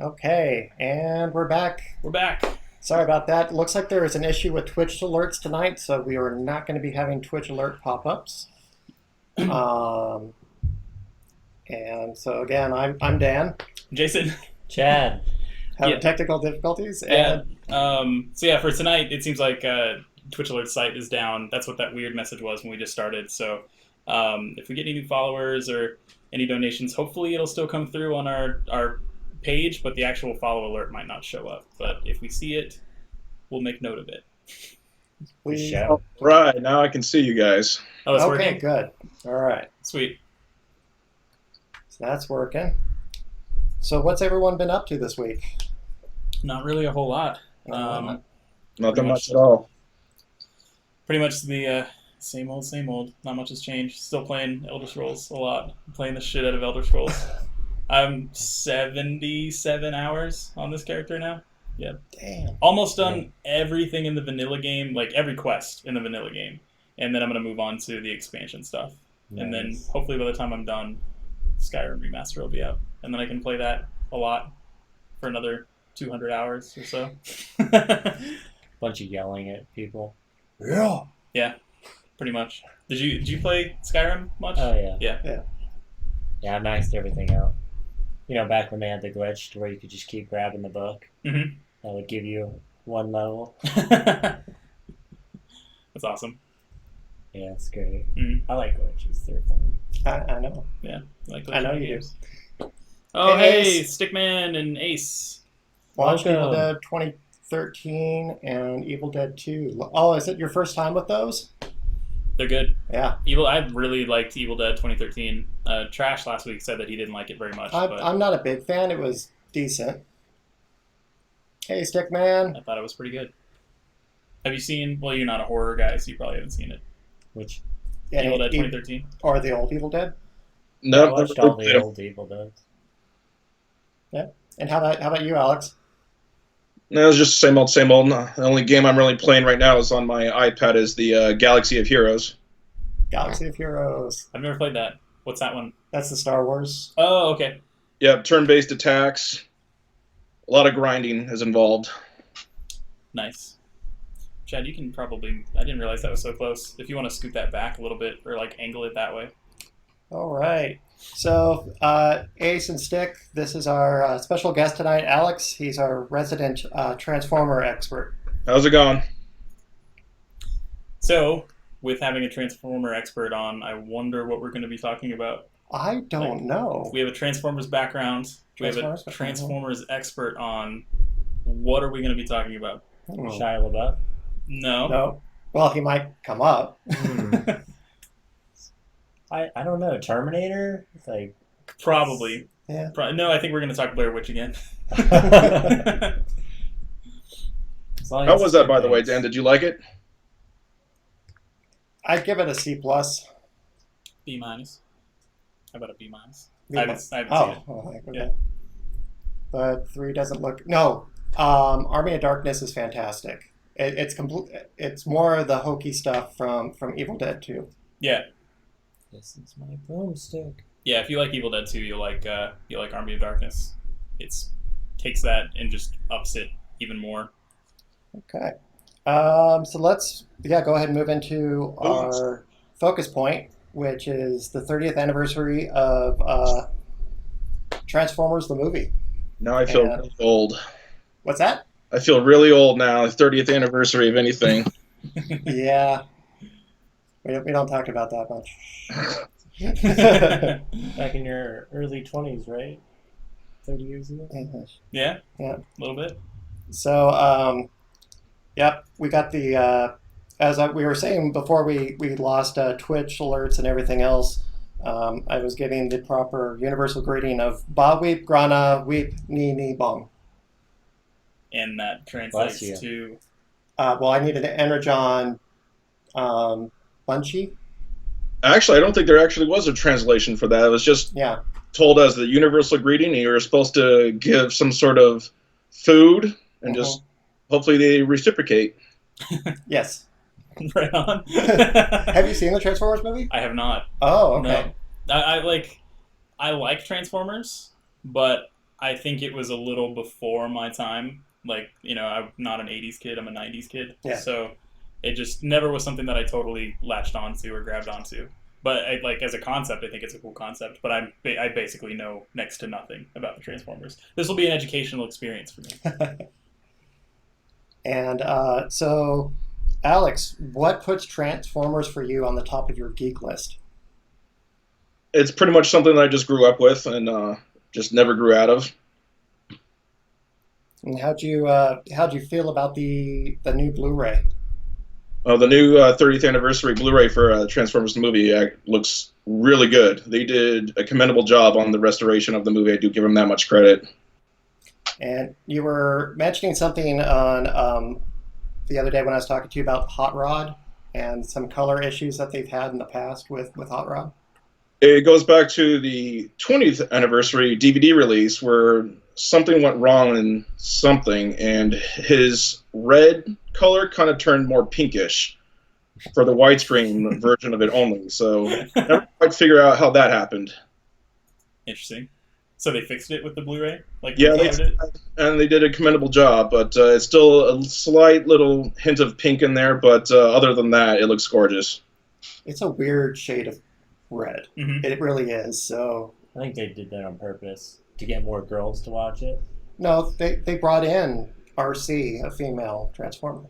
Okay, and we're back. We're back. Sorry about that. Looks like there is an issue with Twitch alerts tonight, so we are not going to be having Twitch alert pop-ups. Um, and so again, I'm Dan. Jason. Chad. Having Yeah. technical difficulties, Yeah. and For tonight, it seems like Twitch Alert site is down. That's what that weird message was when we just started. So if we get any new followers or any donations, hopefully it'll still come through on our page, but the actual follow alert might not show up. But if we see it, we'll make note of it. we Show. Right, now I can see you guys. Oh, it's okay, working? good. All right, Sweet. so that's working. So what's everyone been up to this week? Not really a whole lot. Nothing Pretty much much. at all. Pretty much the same old, same old. Not much has changed. Still playing Elder Scrolls a lot. Playing the shit out of Elder Scrolls. I'm 77 hours on this character now. Damn. Almost done everything in the vanilla game, like every quest in the vanilla game. And then I'm going to move on to the expansion stuff. And then Nice. hopefully by the time I'm done, Skyrim Remaster will be out. And then I can play that a lot for another 200 hours or so. Bunch of yelling at people. Yeah. Pretty much. Did you play Skyrim much? Oh yeah. Yeah. Yeah, I maxed everything out. You know, back when they had the glitch to where you could just keep grabbing the book. Mhm. That would give you one level. That's awesome. Yeah, it's great. Mhm. I like glitches. They're fun. I know. Like I know those you do. games. Oh, Hey, hey, Ace. Stickman and Ace. Watched Evil Welcome. Dead 2013 and Evil Dead 2. Oh, is it your first time with those? They're good. Yeah. I really liked Evil Dead 2013. Trash last week said that he didn't like it very much, but I'm not a big fan. It was decent. Hey, Stickman. I thought it was pretty good. Have you seen? Well, you're not a horror guy, so you probably haven't seen it. Which Evil Dead E- 2013. or the old Evil Dead. I No, watched all the old Evil Dead. And how about you, Alex? no, it's just same old, same old. The only game I'm really playing right now is on my iPad is the Galaxy of Heroes. Galaxy of Heroes. I've never played that. What's that one? That's the Star Wars. Oh, okay. Yep, turn-based attacks. A lot of grinding is involved. Nice. Chad, you can probably. I didn't realize that was so close. If you want to scoot that back a little bit or like angle it that way. All right. So, Ace and Stick, this is our special guest tonight, Alex. He's our resident Transformer expert. How's it going? So, with having a Transformer expert on, I wonder what we're going to be talking about. I don't know. We have a Transformers background. We have a Transformers background. Transformers expert on. What are we going to be talking about? Hmm. Shia LaBeouf. No. No. Well, he might come up. I don't know. Terminator. It's like Probably. Yeah. No, I think we're going to talk Blair Witch again. as long How as was it's that, by good the way, things. Dan? Did you like it? I'd give it a C plus. B minus. How about a B minus? B I haven't plus. seen it. Okay. Yeah. But 3 doesn't look. No. Army of Darkness is fantastic. It's complete. It's more of the hokey stuff from Evil Dead 2. Yeah. This is my broomstick. Yeah, if you like Evil Dead 2, you'll like Army of Darkness. It's takes that and just ups it even more. Okay. So let's go ahead and move into our focus point, which is the 30th anniversary of Transformers the movie. Now I feel Yeah. really old. What's that? I feel really old now. The 30th anniversary of anything. Yeah. We don't talk about that much. Back in your early 20s, right? 30 years ago. Yeah? Yeah. A little bit? So, yep, we got the, we were saying before we lost Twitch alerts and everything else, I was giving the proper universal greeting of Ba Weep, Grana, Weep, Ni Bong. And that translates Bless to... Well, I needed an Energon Bunchy. Actually, I don't think there actually was a translation for that. It was just Yeah. told as the universal greeting. And you were supposed to give some sort of food and just hopefully they reciprocate. Yes. right on. Have you seen the Transformers movie? I have not. Oh, okay. No. I like Transformers, but I think it was a little before my time. Like, I'm not an 80s kid, I'm a 90s kid. Yeah. So it just never was something that I totally latched onto or grabbed onto. But like as a concept, I think it's a cool concept. But I basically know next to nothing about the Transformers. This will be an educational experience for me. And so, Alex, what puts Transformers for you on the top of your geek list? It's pretty much something that I just grew up with and just never grew out of. And how'd you feel about the new Blu-ray? The new 30th anniversary Blu-ray for Transformers the movie looks really good. They did a commendable job on the restoration of the movie. I do give them that much credit. And you were mentioning something on the other day when I was talking to you about Hot Rod and some color issues that they've had in the past with Hot Rod. It goes back to the 20th anniversary DVD release where something went wrong in something, and his red color kind of turned more pinkish for the widescreen version of it only. So never quite figure out how that happened. Interesting. So they fixed it with the Blu-ray? Like Yeah, they did a commendable job, but it's still a slight little hint of pink in there, but other than that, it looks gorgeous. It's a weird shade of red. Mm-hmm. It really is. So I think they did that on purpose to get more girls to watch it. no, they brought in RC, a female Transformer.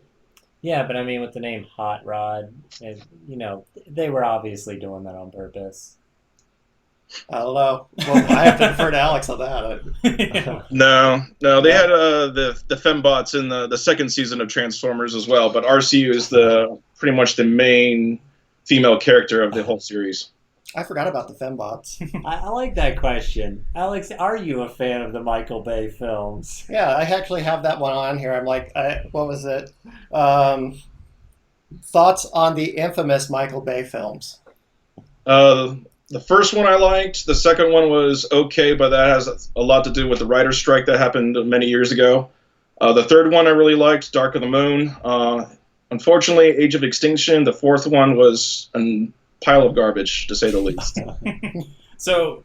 Yeah, but I mean, with the name Hot Rod, they were obviously doing that on purpose. I don't know. Well, I have to defer to Alex on that. No, they had the fembots in the second season of Transformers as well, but RC is pretty much the main female character of the whole series. I forgot about the fembots. I like that question. Alex, are you a fan of the Michael Bay films? Yeah, I actually have that one on here. I'm like, what was it? Thoughts on the infamous Michael Bay films? The first one I liked. The second one was okay, but that has a lot to do with the writer's strike that happened many years ago. The third one I really liked, Dark of the Moon. Unfortunately, Age of Extinction. The fourth one was a pile of garbage, to say the least. So,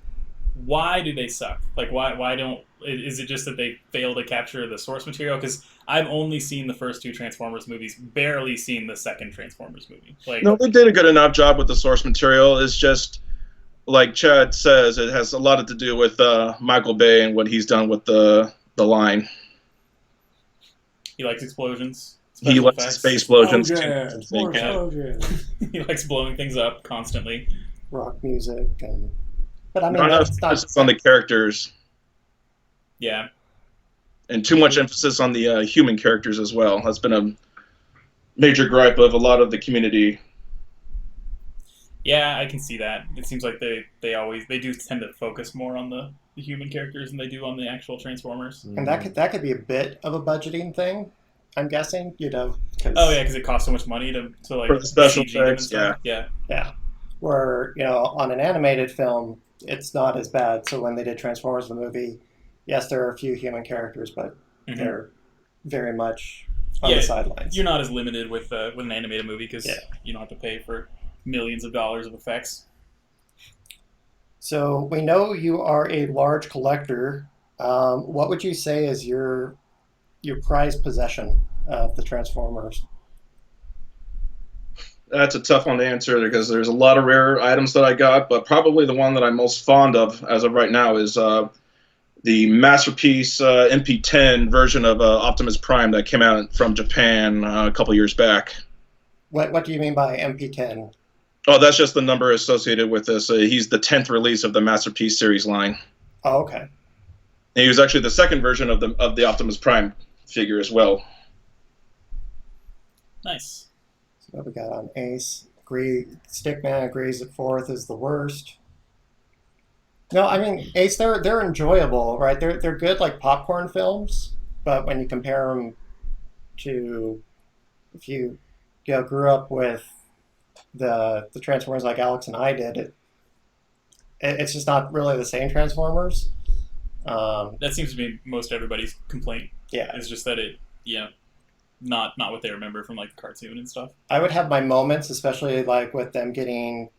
why do they suck? Like, why don't? Is it just that they fail to capture the source material? Because I've only seen the first two Transformers movies, barely seen the second Transformers movie. Like, No, they did a good enough job with the source material. It's just, like Chad says, it has a lot to do with Michael Bay and what he's done with the line. he likes explosions. He special likes effects. space explosions. More Yeah. explosions. He likes blowing things up constantly. Rock music, but I mean, Not enough that's not emphasis on the characters, Yeah. and too much emphasis on the human characters as well. That's been a major gripe of a lot of the community. Yeah, I can see that. It seems like they do tend to focus more on the human characters than they do on the actual Transformers. and that could be a bit of a budgeting thing. I'm guessing, 'cause- Oh yeah, because it costs so much money to like For the special CG them and effects, stuff. Yeah. Yeah. Where, on an animated film, it's not as bad. So when they did Transformers the movie, yes, there are a few human characters, but Mhm. they're very much on Yeah, the sidelines. You're not as limited with an animated movie because Yeah. you don't have to pay for millions of dollars of effects. So we know you are a large collector. What would you say is your prized possession of the Transformers? That's a tough one to answer because there's a lot of rare items that I got, but probably the one that I'm most fond of as of right now is the Masterpiece MP10 version of Optimus Prime that came out from Japan a couple years back. What do you mean by MP10? Oh, that's just the number associated with this. He's the 10th release of the Masterpiece series line. Oh, okay. And he was actually the second version of the Optimus Prime figure as well. Nice. So what we got on Ace? Stickman agrees that fourth is the worst. No, I mean Ace. They're enjoyable, right? They're good like popcorn films, but when you compare them to if you grew up with the Transformers like Alex and I did, it's just not really the same Transformers. That seems to be most everybody's complaint. Yeah, It's just that not what they remember from like the cartoon and stuff. I would have my moments, especially like with them getting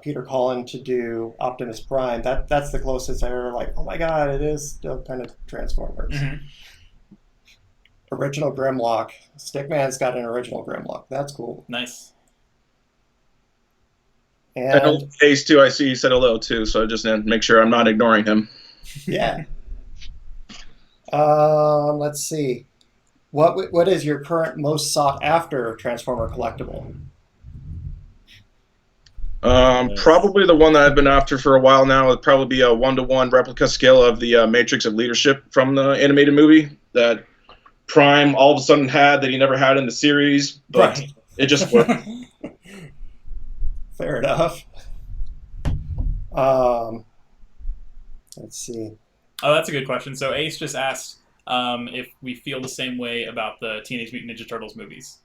Peter Cullen to do Optimus Prime. That's the closest I ever like. Oh my god, it is still kind of Transformers. Mhm. Original Grimlock. Stickman's got an original Grimlock. That's cool. Nice. And And Ace too. I see he said hello too, so I just need to make sure I'm not ignoring him. yeah. Let's see. What is your current most sought after Transformer collectible? Probably the one that I've been after for a while now would probably be a 1-to-1 replica scale of the Matrix of Leadership from the animated movie that Prime all of a sudden had that he never had in the series, but Right. it just worked. Fair enough. Um, let's see. Oh, that's a good question. So Ace just asked if we feel the same way about the Teenage Mutant Ninja Turtles movies.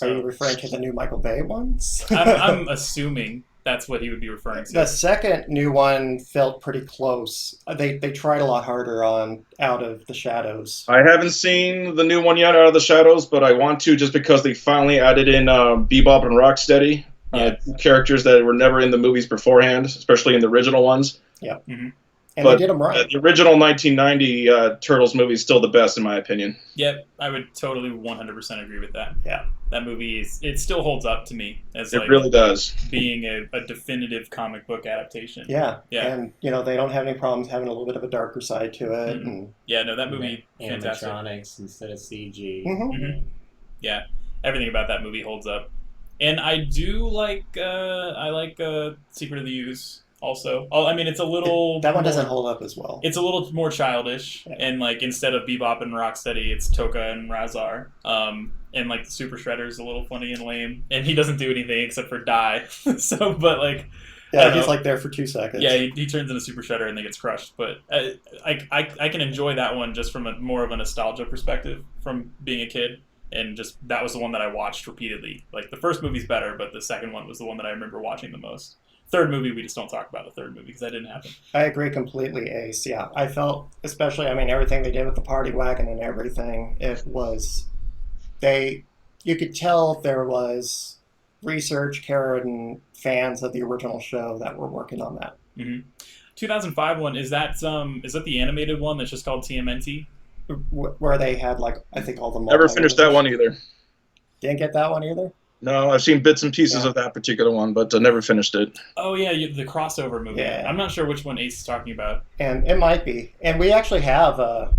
Are you So referring to the new Michael Bay ones? I'm assuming that's what he would be referring to. The second new one felt pretty close. They tried a lot harder on Out of the Shadows. I haven't seen the new one yet, Out of the Shadows, but I want to just because they finally added in Bebop and Rocksteady, Yeah. characters that were never in the movies beforehand, especially in the original ones. And But they did them right. The original 1990 Turtles movie is still the best, in my opinion. Yep, I would totally 100% agree with that. Yeah. That movie it still holds up to me as It like really does. being a definitive comic book adaptation. Yeah. Yeah. And, they don't have any problems having a little bit of a darker side to it. Mhm. And Yeah, no, that movie fantastic. Animatronics instead of CG. Mhm. Mhm. Yeah, everything about that movie holds up, and I do like Secret of the Ooze also. Oh, I mean, it's a little that one more- doesn't hold up as well. It's a little more childish, Yeah. and like instead of Bebop and Rocksteady, it's Toka and Razar. And like the Super Shredder's a little funny and lame, and he doesn't do anything except for die. So, but like, I Yeah, don't he's know. like there for 2 seconds. yeah, he turns into Super Shredder and then gets crushed. But I can enjoy that one just from more of a nostalgia perspective from being a kid, and just that was the one that I watched repeatedly. Like the first movie's better, but the second one was the one that I remember watching the most. Third movie, we just don't talk about the third movie because that didn't happen. I agree completely, Ace. Yeah, I felt, especially, everything they did with the party wagon and everything, it was, you could tell there was research, care, and fans of the original show that were working on that. 2005 one is that the animated one that's just called TMNT? Where they had, I think all the Never finished that one either. Didn't get that one either? No, I've seen bits and pieces Yeah. of that particular one, but I never finished it. Oh yeah, the crossover movie. Yeah. I'm not sure which one Ace is talking about. And it might be. And we actually have a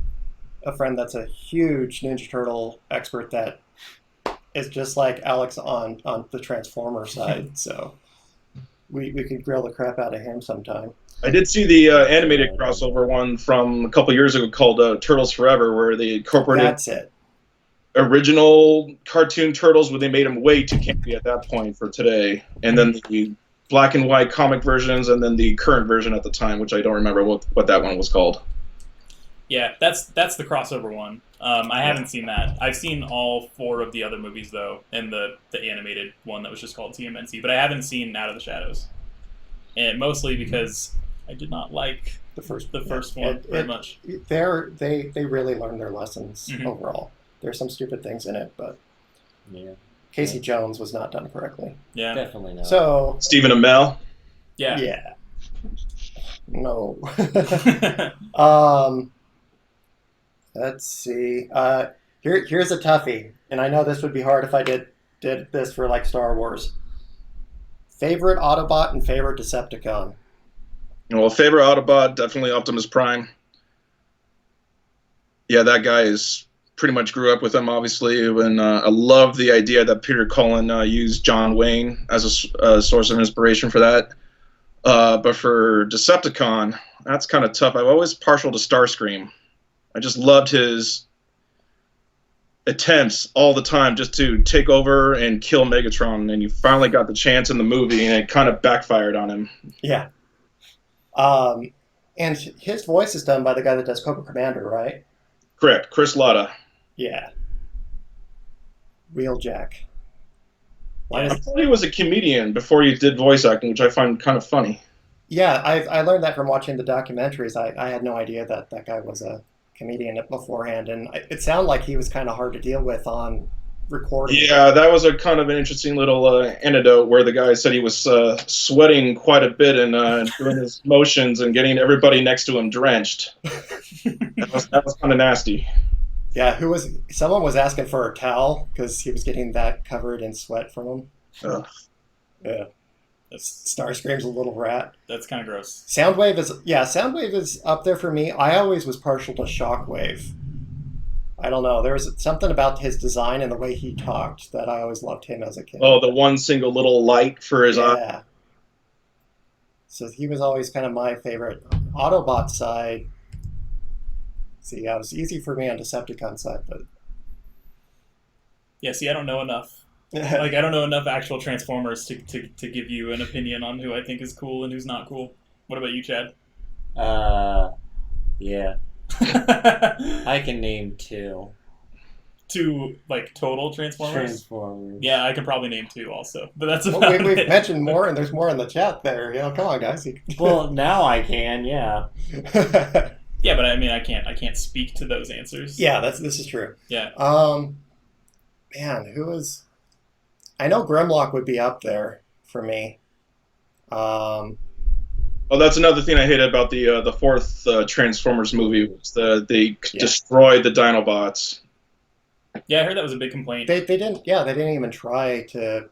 friend that's a huge Ninja Turtle expert that is just like Alex on the Transformer side. So we could grill the crap out of him sometime. I did see the animated crossover one from a couple years ago called Turtles Forever, where they incorporated That's it. original cartoon turtles, where they made them way too campy at that point for today, and then the black and white comic versions, and then the current version at the time, which I don't remember what that one was called. Yeah, that's the crossover one. I haven't seen that. I've seen all 4 of the other movies though, and the animated one that was just called TMNT, but I haven't seen Out of the Shadows, and mostly because I did not like The first one very much. They really learned their lessons Mhm. overall. There's some stupid things in it, but Yeah, Casey Jones was not done correctly. Yeah, definitely not. So Stephen Amell. yeah. yeah. No. Yeah. Let's see. Here's a toughie, and I know this would be hard if I did this for Star Wars. Favorite Autobot and favorite Decepticon. Well, favorite Autobot, definitely Optimus Prime. Yeah, that guy is pretty much grew up with him, obviously, and I love the idea that Peter Cullen used John Wayne as a source of inspiration for that. But for Decepticon, that's kind of tough. I'm always partial to Starscream. I just loved his attempts all the time just to take over and kill Megatron, and he finally got the chance in the movie, and it kind of backfired on him. Yeah. And his voice is done by the guy that does Cobra Commander, right? Correct, Chris Latta. Yeah. Wheeljack. Why Yes. I does, thought he was a comedian before he did voice acting, which I find kind of funny. yeah, I learned that from watching the documentaries. I had no idea that guy was a comedian beforehand, and it sounded like he was kind of hard to deal with on recording. Yeah, that was a kind of an interesting little anecdote where the guy said he was sweating quite a bit and doing his motions and getting everybody next to him drenched. That was kind of nasty. Yeah, someone was asking for a towel because he was getting that covered in sweat from him. Ugh. Yeah. That's Starscream's a little rat. kind of gross. Soundwave is up there for me. I always was partial to Shockwave. I don't know. There was something about his design and the way he talked that I always loved him as a kid. Oh, the one single little light for his eye. Yeah. So he was always kind of my favorite. Autobot side. See, yeah, it was easy for me on Decepticon side, but Yeah, see, I don't know enough. Like, I don't know enough actual Transformers to give you an opinion on who I think is cool and who's not cool. What about you, Chad? Yeah. I can name 2 Two, like, total Transformers? Transformers. Yeah, I can probably name 2 also. But that's well, about we've it. mentioned more, and there's more in the chat there. Come on, guys. Well, now I can, yeah. Yeah, but I mean, I can't speak to those answers. Yeah, this is true. Yeah. Man, who is? I know Grimlock would be up there for me. Oh, that's another thing I hated about the fourth Transformers movie was they Yeah. destroyed the Dinobots. Yeah, I heard that was a big complaint. They didn't. Yeah, they didn't even try to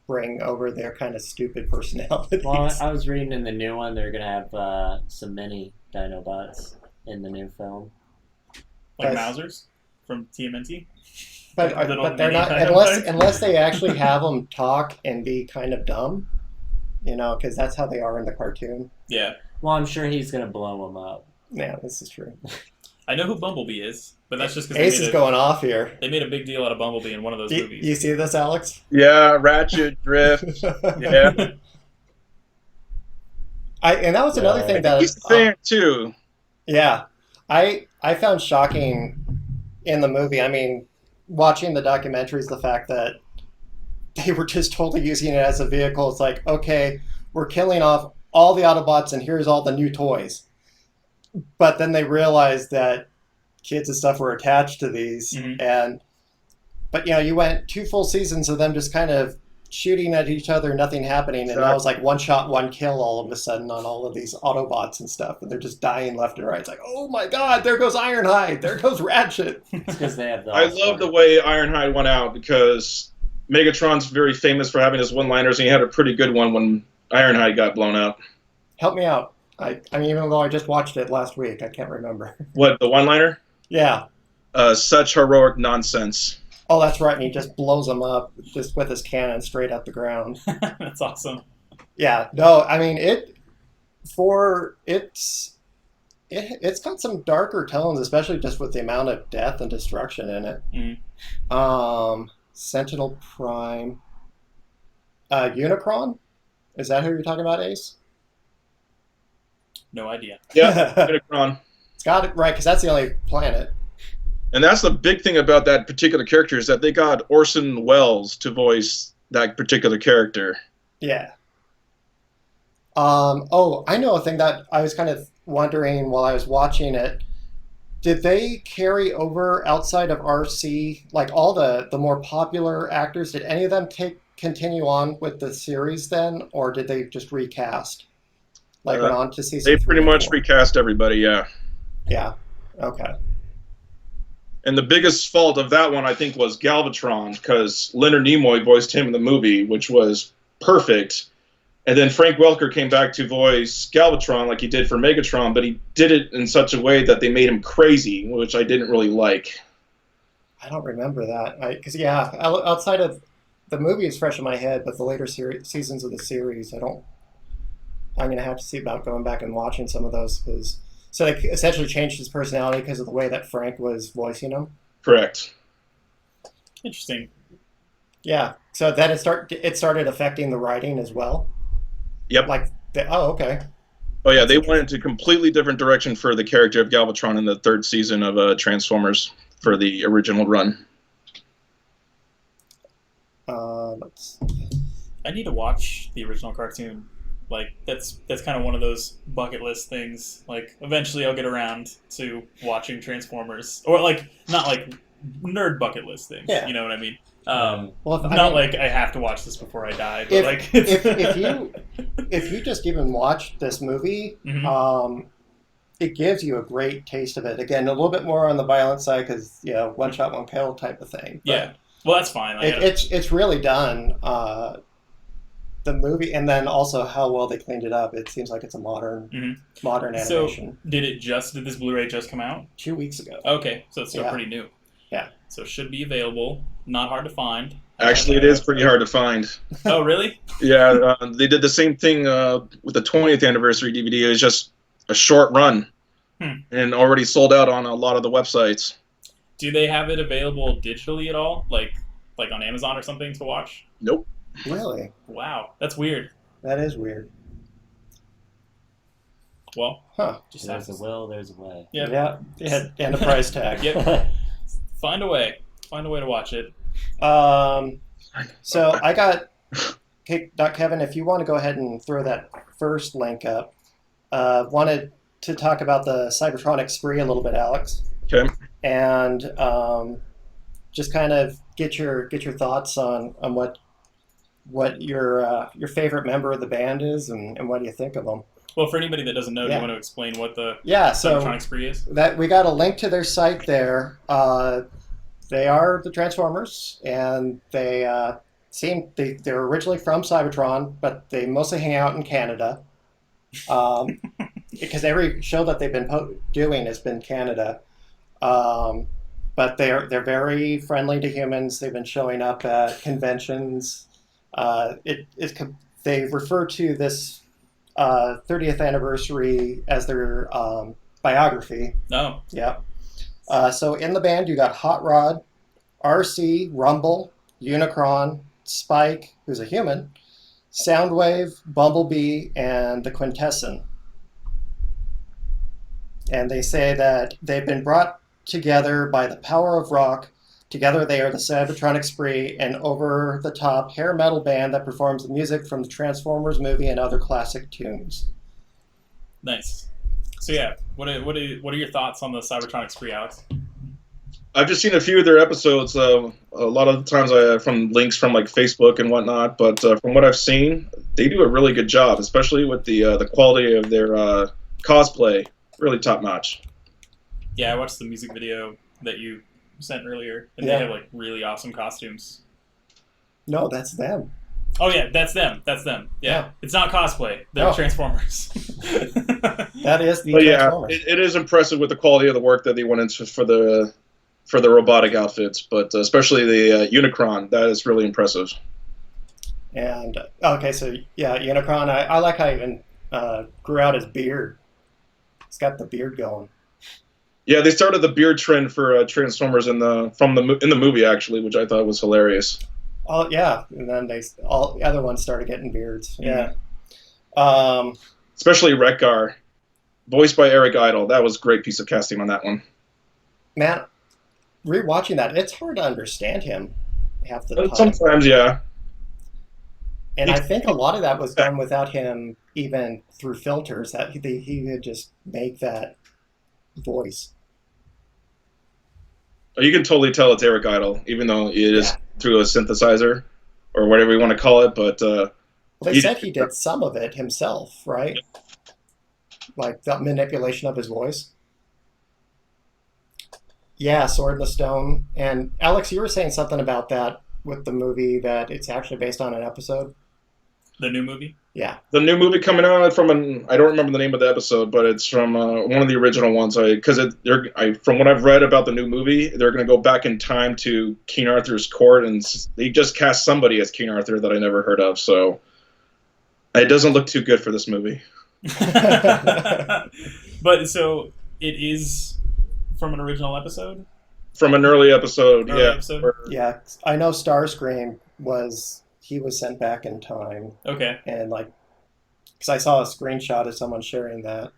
bring over their kind of stupid personalities. Well, I was reading in the new one they're going to have some mini Dinobots in the new film. Like Guys. Mausers from TMNT? but little they're mini not Dinobots. unless they actually have them talk and be kind of dumb, because that's how they are in the cartoon. Yeah. Well, I'm sure he's going to blow them up. Yeah, this is true. I know who Bumblebee is, but that's just because Ace is going off here. they made a big deal out of Bumblebee in one of those Do movies. you see this, Alex? Yeah, Ratchet, Drift. Yeah, And that was another Yeah. thing that he's a fan too. yeah, I found shocking in the movie. I mean, watching the documentaries, the fact that they were just totally using it as a vehicle. It's like, okay, we're killing off all the Autobots, and here's all the new toys. But then they realized that kids and stuff were attached to these, Mhm. but you went 2 full seasons of them just kind of shooting at each other, nothing happening, and that was like one shot, one kill all of a sudden on all of these Autobots and stuff, and they're just dying left and right. It's like, oh my God, there goes Ironhide, there goes Ratchet. It's because they have the. I love the way Ironhide went out because Megatron's very famous for having his one-liners, and he had a pretty good one when Ironhide got blown up. Help me out. I mean, even though I just watched it last week, I can't remember. What, the one-liner? Yeah. Such heroic nonsense. Oh, that's right. And he just blows them up just with his cannon straight at the ground. That's awesome. Yeah. No, I mean it's got some darker tones, especially just with the amount of death and destruction in it. Sentinel Prime. Unicron? Is that who you're talking about, Ace? No idea. Yeah, Unicron. It's got it right, because that's the only planet. And that's the big thing about that particular character is that they got Orson Welles to voice that particular character. Yeah. Oh, I know a thing that I was kind of wondering while I was watching it. Did they carry over outside of RC, like all the more popular actors? Did any of them continue on with the series then, or did they just recast? Like went on to season They 3 pretty and much 4? recast everybody, yeah. Yeah. Okay. And the biggest fault of that one, I think, was Galvatron, because Leonard Nimoy voiced him in the movie, which was perfect. And then Frank Welker came back to voice Galvatron like he did for Megatron, but he did it in such a way that they made him crazy, which I didn't really like. I don't remember that. Because, yeah, outside of the movie is fresh in my head, but the later seasons of the series, I'm going to have to see about going back and watching some of those. So they essentially changed his personality because of the way that Frank was voicing him? Correct. Interesting. Yeah. So then it started affecting the writing as well? Yep. Okay. Oh, yeah, they went into a completely different direction for the character of Galvatron in the 3rd season of Transformers for the original run. Let's... I need to watch the original cartoon. Like, that's kind of one of those bucket list things. Like, eventually I'll get around to watching Transformers. Or, like, not like nerd bucket list things. Yeah. You know what I mean? Well, if, I Not mean, like I have to watch this before I die, but if, like if you just even watch this movie, Mhm. it gives you a great taste of it. Again, a little bit more on the violent side because one shot, one kill type of thing. But Yeah. Well, that's fine. it's really done. The movie, and then also how well they cleaned it up. It seems like it's a modern So, animation. did this Blu-ray just come out? 2 weeks ago. Okay, so it's still Yeah. pretty new. Yeah. So it should be available. Not hard to find. Actually, it is pretty hard to find. Oh, really? Yeah, they did the same thing with the 20th anniversary DVD. It was just a short run, and already sold out on a lot of the websites. Do they have it available digitally at all? Like on Amazon or something to watch? Nope. Really? Wow, that's weird. That is weird. Well, Huh. just There's a will, there's a way. yeah. Yeah. And a price tag. Yep. Find a way to watch it. So I got, Kevin, if you want to go ahead and throw that first link up, wanted to talk about the Cybertronic spree a little bit, Alex. Okay. And just kind of get your thoughts on what your favorite member of the band is and what do you think of them. Well, for anybody that doesn't know, do Yeah. you want to explain what the So Cybertronic spree is? that we got a link to their site there. They are the Transformers, and they they're originally from Cybertron, but they mostly hang out in Canada. Because every show that they've been doing has been Canada. But they're very friendly to humans. They've been showing up at conventions. They refer to this 30th anniversary as their biography. No. Yeah. So in the band, you got Hot Rod, RC, Rumble, Unicron, Spike, who's a human, Soundwave, Bumblebee, and the Quintesson. And they say that they've been brought together by the power of rock. Together they are the Cybertronic Spree, an over-the-top hair metal band that performs the music from the Transformers movie and other classic tunes. Nice. So yeah, what are your thoughts on the Cybertronic spree, Alex? I've just seen a few of their episodes. A lot of the times from links from like Facebook and whatnot. But from what I've seen, they do a really good job, especially with the quality of their cosplay. Really top notch. Yeah, I watched the music video that you sent earlier, and Yeah. they have like really awesome costumes. No, that's them. Oh yeah, that's them. Yeah, Yeah. It's not cosplay. They're No. Transformers. That is the But yeah, Transformers. it is impressive with the quality of the work that they went into for the robotic outfits, but especially the Unicron. That is really impressive. And okay, so yeah, Unicron. I like how he even grew out his beard. He's got the beard going. Yeah, they started the beard trend for Transformers in the movie actually, which I thought was hilarious. Oh yeah, and then all the other ones started getting beards. Yeah. Especially Wreck-Gar, voiced by Eric Idle. That was a great piece of casting on that one. Man, rewatching that, it's hard to understand him half the time. Sometimes, yeah. And I think a lot of that was done without him even through filters. That he would just make that voice. You can totally tell it's Eric Idle, even though it is through a synthesizer or whatever you want to call it. But Well, they said he did some of it himself, right? Like the manipulation of his voice. Yeah, Sword in the Stone. And Alex, you were saying something about that with the movie, that it's actually based on an episode. The new movie. Yeah. the new movie coming out from I don't remember the name of the episode, but it's from one of the original ones. From what I've read about the new movie, they're going to go back in time to King Arthur's court, and they just cast somebody as King Arthur that I never heard of. So it doesn't look too good for this movie. But so it is from an original episode. From an early episode, Early yeah. episode? where- Yeah, I know Starscream was sent back in time, Okay. and because I saw a screenshot of someone sharing that,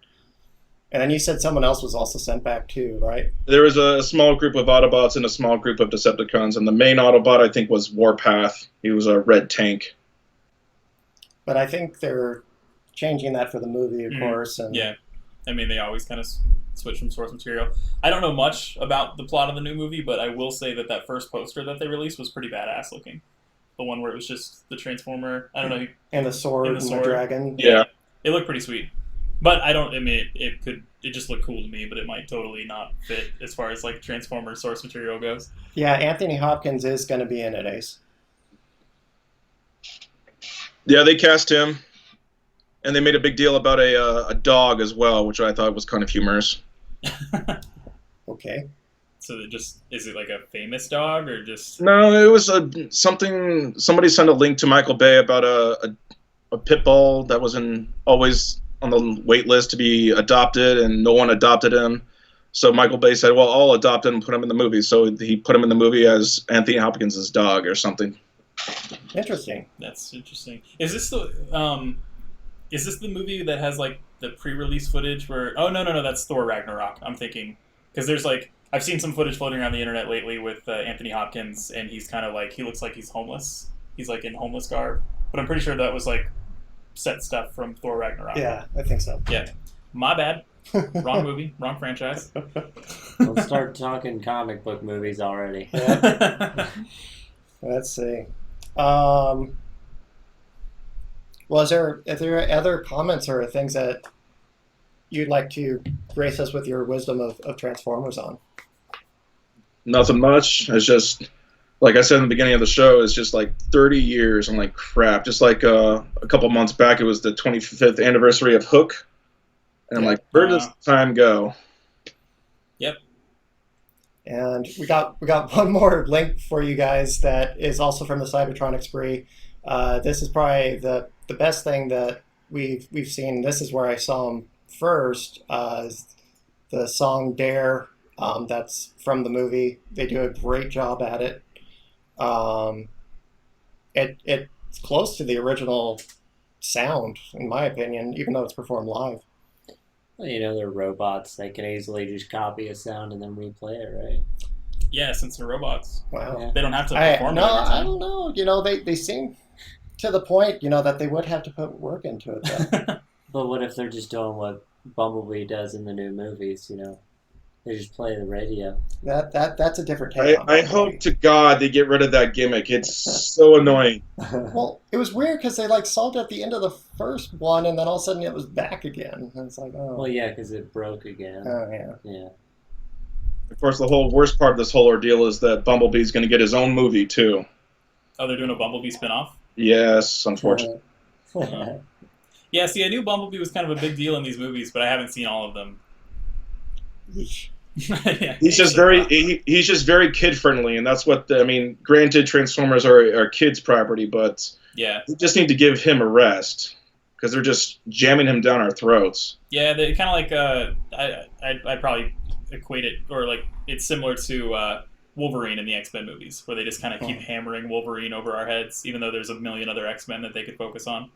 and then you said someone else was also sent back too, right? There was a small group of Autobots and a small group of Decepticons, and the main Autobot, I think, was Warpath. He was a red tank. But I think they're changing that for the movie, of course. And Yeah. I mean, they always kind of switch from source material. I don't know much about the plot of the new movie, but I will say that first poster that they released was pretty badass looking. The one where it was just the Transformer. I don't know. And the sword and the sword. dragon. Yeah. It looked pretty sweet. But I mean, it just looked cool to me, but it might totally not fit as far as like Transformer source material goes. Yeah, Anthony Hopkins is going to be in it, Ace. Yeah, they cast him, and they made a big deal about a dog as well, which I thought was kind of humorous. Okay. So is it like a famous dog or just? No, it was something. Somebody sent a link to Michael Bay about a pit bull that was always on the wait list to be adopted, and no one adopted him. So Michael Bay said, "Well, I'll adopt him and put him in the movie." So he put him in the movie as Anthony Hopkins' dog or something. Interesting. That's interesting. Is this the movie that has like the pre-release footage where? Oh no, that's Thor Ragnarok. I'm thinking because there's like I've seen some footage floating around the internet lately with Anthony Hopkins, and he's kind of like he looks like he's homeless. He's like in homeless garb, but I'm pretty sure that was like set stuff from Thor Ragnarok. Yeah, I think so. Yeah. My bad. Wrong movie. Wrong franchise. Let's start talking comic book movies already. Let's see. Well, are there other comments or things that you'd like to grace us with your wisdom of Transformers on? Nothing much. It's just, like I said in the beginning of the show, it's just like 30 years. I'm like, crap. Just like a couple months back, it was the 25th anniversary of Hook. And I'm like, where does time go? Yep. And we got one more link for you guys that is also from the Cybertronic Spree. This is probably the best thing that we've seen. This is where I saw him first. The song Dare, that's from the movie. They do a great job at it. It's close to the original sound, in my opinion, even though it's performed live. Well, you know, they're robots. They can easily just copy a sound and then replay it, right? Yeah, since they're robots, Wow. Yeah. they don't have to I perform it every time. don't know. You know, they seem to the point, you know, that they would have to put work into it, though. But what if they're just doing what Bumblebee does in the new movies, you know? They just play the radio. That's a different take on I it. hope to God they get rid of that gimmick. It's so annoying. Well, it was weird because they like solved it at the end of the first one, and then all of a sudden it was back again. And it's like, oh, Well, yeah, because it broke again. yeah. Yeah. Of course, the whole worst part of this whole ordeal is that Bumblebee's going to get his own movie, too. Oh, they're doing a Bumblebee spinoff? Yes, unfortunately. Yeah, see, I knew Bumblebee was kind of a big deal in these movies, but I haven't seen all of them. Yeesh. Yeah, He's just he's just very kid friendly, and that's what I mean. Granted, Transformers are kids' property, but yeah, we just need to give him a rest because they're just jamming him down our throats. yeah. They kind of like I probably equate it or like it's similar to Wolverine in the X-Men movies, where they just kind of keep hammering Wolverine over our heads, even though there's a million other X-Men that they could focus on.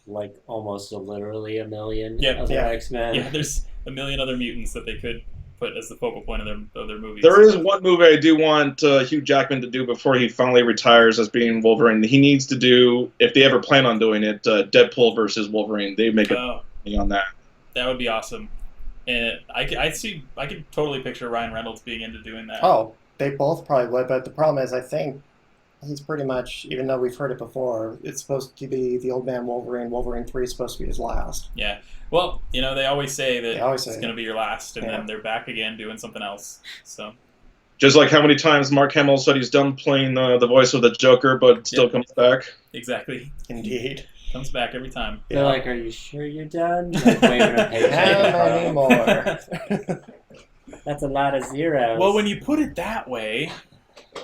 Like almost literally a million Yeah. other Yeah. X-Men. Yeah, there's a million other mutants that they could put as the focal point of their movies. There is one movie I do want Hugh Jackman to do before he finally retires as being Wolverine. He needs to do, if they ever plan on doing it, Deadpool versus Wolverine. They make a money on that. That would be awesome. And I could totally picture Ryan Reynolds being into doing that. Oh, they both probably would, but the problem is, I think he's pretty much, even though we've heard it before, it's supposed to be the old man Wolverine. Wolverine 3 is supposed to be his last. Yeah. Well, you know, they always say that always say it's it. going to be your last, and Yeah. then they're back again doing something else. So, Just like how many times Mark Hamill said he's done playing the voice of the Joker, but still Yep. comes back. exactly. Indeed. Comes back every time. They're like, "Are you sure you're done?" Like waving a paycheck. How many at more? them. That's a lot of zeros. Well, when you put it that way,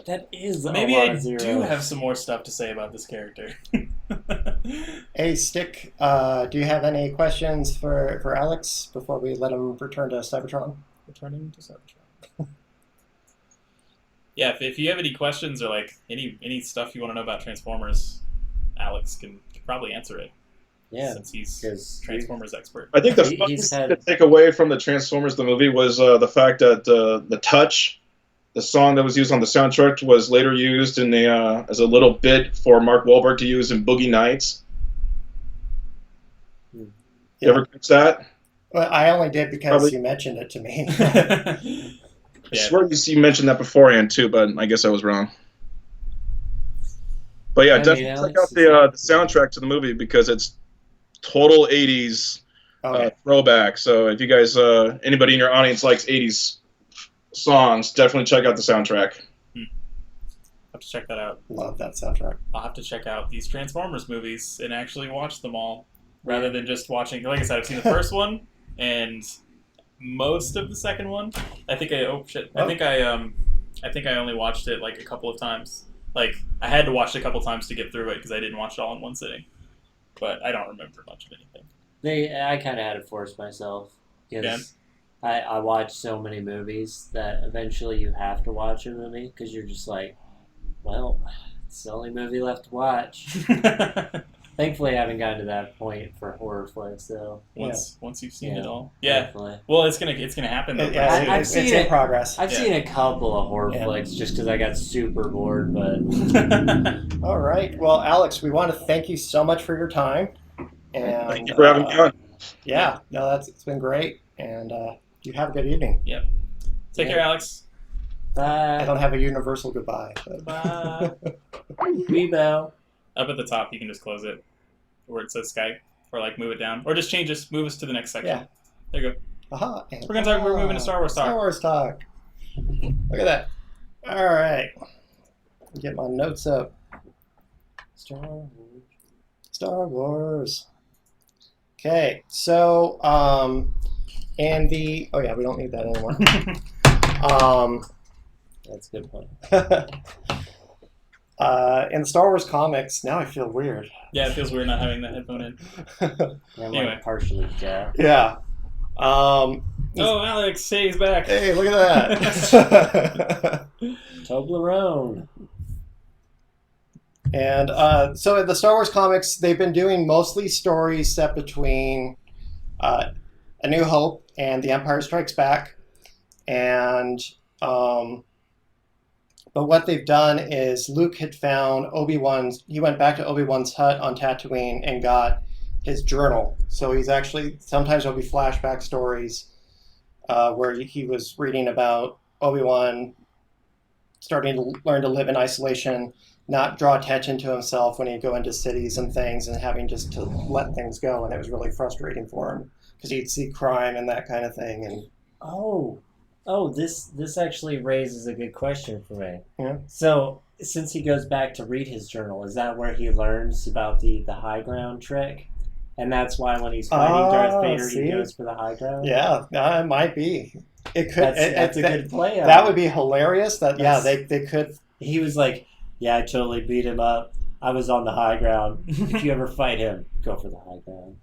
that is maybe a lot I of zeros. do have some more stuff to say about this character. Hey, Stick, do you have any questions for Alex before we let him return to Cybertron? Returning to Cybertron. Yeah, if you have any questions or like any stuff you want to know about Transformers, Alex can probably answer it. Yeah, Since he's because Transformers expert. I think the He's funniest thing had- to take away from the Transformers the movie was the fact that the Touch, the song that was used on the soundtrack, was later used in the as a little bit for Mark Wahlberg to use in Boogie Nights. You ever catch that? Well, I only did because Probably- you mentioned it to me. I Yeah. swear you mentioned that beforehand too, but I guess I was wrong. But yeah, I mean, definitely check Alex, out the soundtrack to the movie because it's total 80s Okay. throwback. So if you guys, anybody in your audience likes 80s songs, definitely check out the soundtrack. Have to check that out. Love that soundtrack. I'll have to check out these Transformers movies and actually watch them all rather than just watching. Like I said, I've seen the first one and most of the second one. I think I think I only watched it like a couple of times. Like I had to watch it a couple of times to get through it because I didn't watch it all in one sitting. But I don't remember much of anything. I kind of had to force myself because I watch so many movies that eventually you have to watch a movie because you're just like, well, it's the only movie left to watch. Thankfully, I haven't gotten to that point for horror flicks though. once you've seen Yeah. it all. Yeah. Definitely. Well, it's gonna happen though. Yeah, I've it's seen in it. progress. I've Yeah. seen a couple of horror Yeah. flicks just because I got super bored, but All right. Well, Alex, we want to thank you so much for your time. And Thank you for having me on. Yeah, no, it's been great. And you have a good evening. Take care, Alex. I bye. don't have a universal goodbye. But... Bye. Rebo. Up at the top, you can just close it where it says Skype, or like move it down, or just move us to the next section. Yeah. There you go. Aha. We're moving to Star Wars talk. Star Wars talk. Look at that. All right. Get my notes up. Star Wars. Okay, so and the we don't need that anymore. That's a good point. In the Star Wars comics, now I feel weird. Yeah, it feels weird not having that headphone in. I'm Anyway. like partially deaf. Yeah. Oh, Alex, hey, he's back. Hey, look at that. Toblerone. And so in the Star Wars comics, they've been doing mostly stories set between A New Hope and The Empire Strikes Back. And but what they've done is Luke had found he went back to Obi-Wan's hut on Tatooine and got his journal. So he's actually, sometimes there'll be flashback stories where he was reading about Obi-Wan starting to learn to live in isolation, not draw attention to himself when he'd go into cities and things, and having just to let things go. And it was really frustrating for him because he'd see crime and that kind of thing. And This actually raises a good question for me. Yeah. So, since he goes back to read his journal, is that where he learns about the high ground trick? And that's why when he's fighting Darth Vader, see? he goes for the high ground? yeah, it might be. It could. That's a good play on That it. would be hilarious. That they could. He was like, yeah, I totally beat him up. I was on the high ground. If you ever fight him, go for the high ground.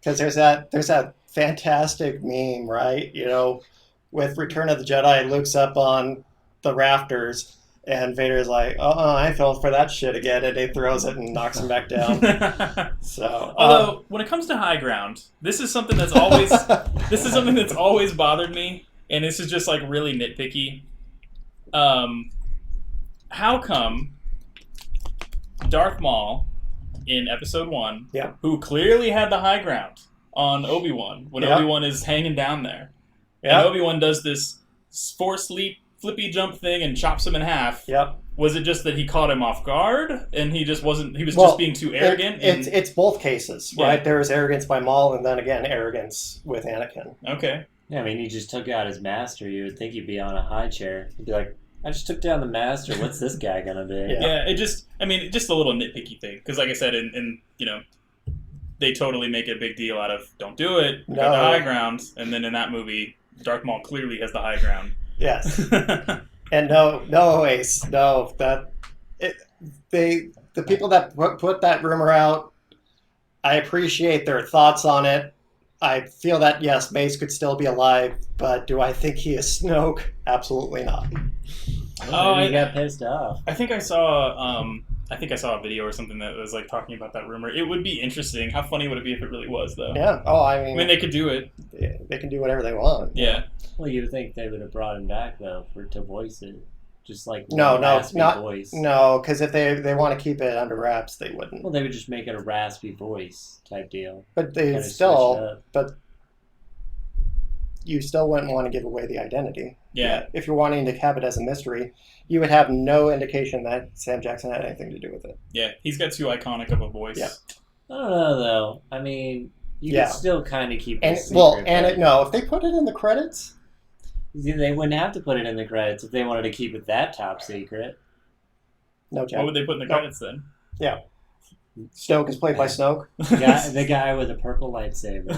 Because there's that fantastic meme, right? You know, with Return of the Jedi, Luke's up on the rafters, and Vader's like, I fell for that shit again, and he throws it and knocks him back down. So, Although, when it comes to high ground, this is something that's always bothered me, and this is just like really nitpicky. How come Darth Maul in Episode 1, Yeah. who clearly had the high ground on Obi-Wan when Yeah. Obi-Wan is hanging down there, Yeah. and Obi-Wan does this force leap, flippy jump thing and chops him in half? Yep. Was it just that he caught him off guard and he just wasn't? He was Well, just being too arrogant. It's both cases, Yeah. right? There was arrogance by Maul, and then again arrogance with Anakin. Okay. Yeah, I mean, he just took out his master. You would think he'd be on a high chair. He'd be like, I just took down the master. What's this guy going to be? Yeah. Yeah, just a little nitpicky thing. Because, like I said, they totally make a big deal out of don't do it, we got the No. high ground. And then in that movie, Darth Maul clearly has the high ground. Yes. And no, Ace, no. The people that put that rumor out, I appreciate their thoughts on it. I feel that yes, Mace could still be alive, but do I think he is Snoke? Absolutely not. Maybe he got pissed off. I think I saw a video or something that was like talking about that rumor. It would be interesting. How funny would it be if it really was, though? Yeah. Oh, I I mean, mean, they could do it. they can do whatever they want. Yeah. Well, you would think they would have brought him back, though, to voice it. Just like No, one no, raspy not- voice. No, because if they want to keep it under wraps, they wouldn't. Well, they would just make it a raspy voice type deal. But they Kinda switch it still, up. but you still wouldn't want to give away the identity. Yeah. If you're wanting to have it as a mystery, you would have no indication that Sam Jackson had anything to do with it. Yeah, he's got too iconic of a voice. Yeah. I don't know though. I mean, you Yeah. can still kind of keep And it secret. if they put it in the credits, They wouldn't have to put it in the credits if they wanted to keep it that top secret. no What Jack. would they put in the credits then? Snoke is played by Snoke. The guy with a purple lightsaber.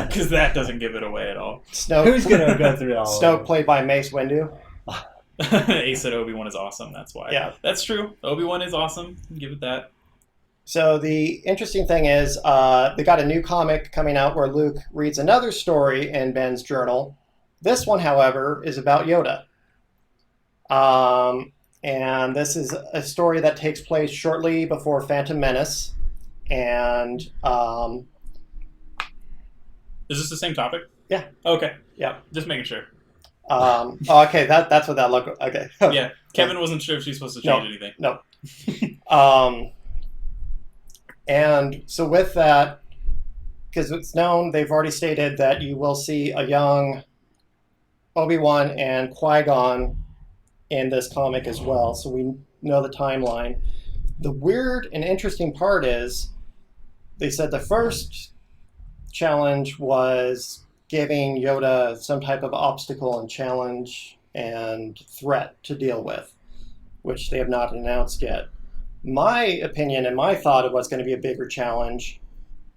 Because that doesn't give it away at all. Snoke. Who's gonna go through all of Snoke it? played by Mace Windu. Ace said Obi-Wan is awesome. That's why. Yeah. That's true. Obi-Wan is awesome. Give it that. So the interesting thing is, they got a new comic coming out where Luke reads another story in Ben's journal. This one, however, is about Yoda. And this is a story that takes place shortly before Phantom Menace. And Is this the same topic? Yeah. Okay. Yeah. Just making sure. okay, that's what that looked. Okay. Yeah. Kevin wasn't sure if she's supposed to change anything. And so with that, because it's known, they've already stated that you will see a young Obi-Wan and Qui-Gon in this comic as well. So we know the timeline. The weird and interesting part is they said the first challenge was giving Yoda some type of obstacle and challenge and threat to deal with, which they have not announced yet. My opinion and my thought of what's going to be a bigger challenge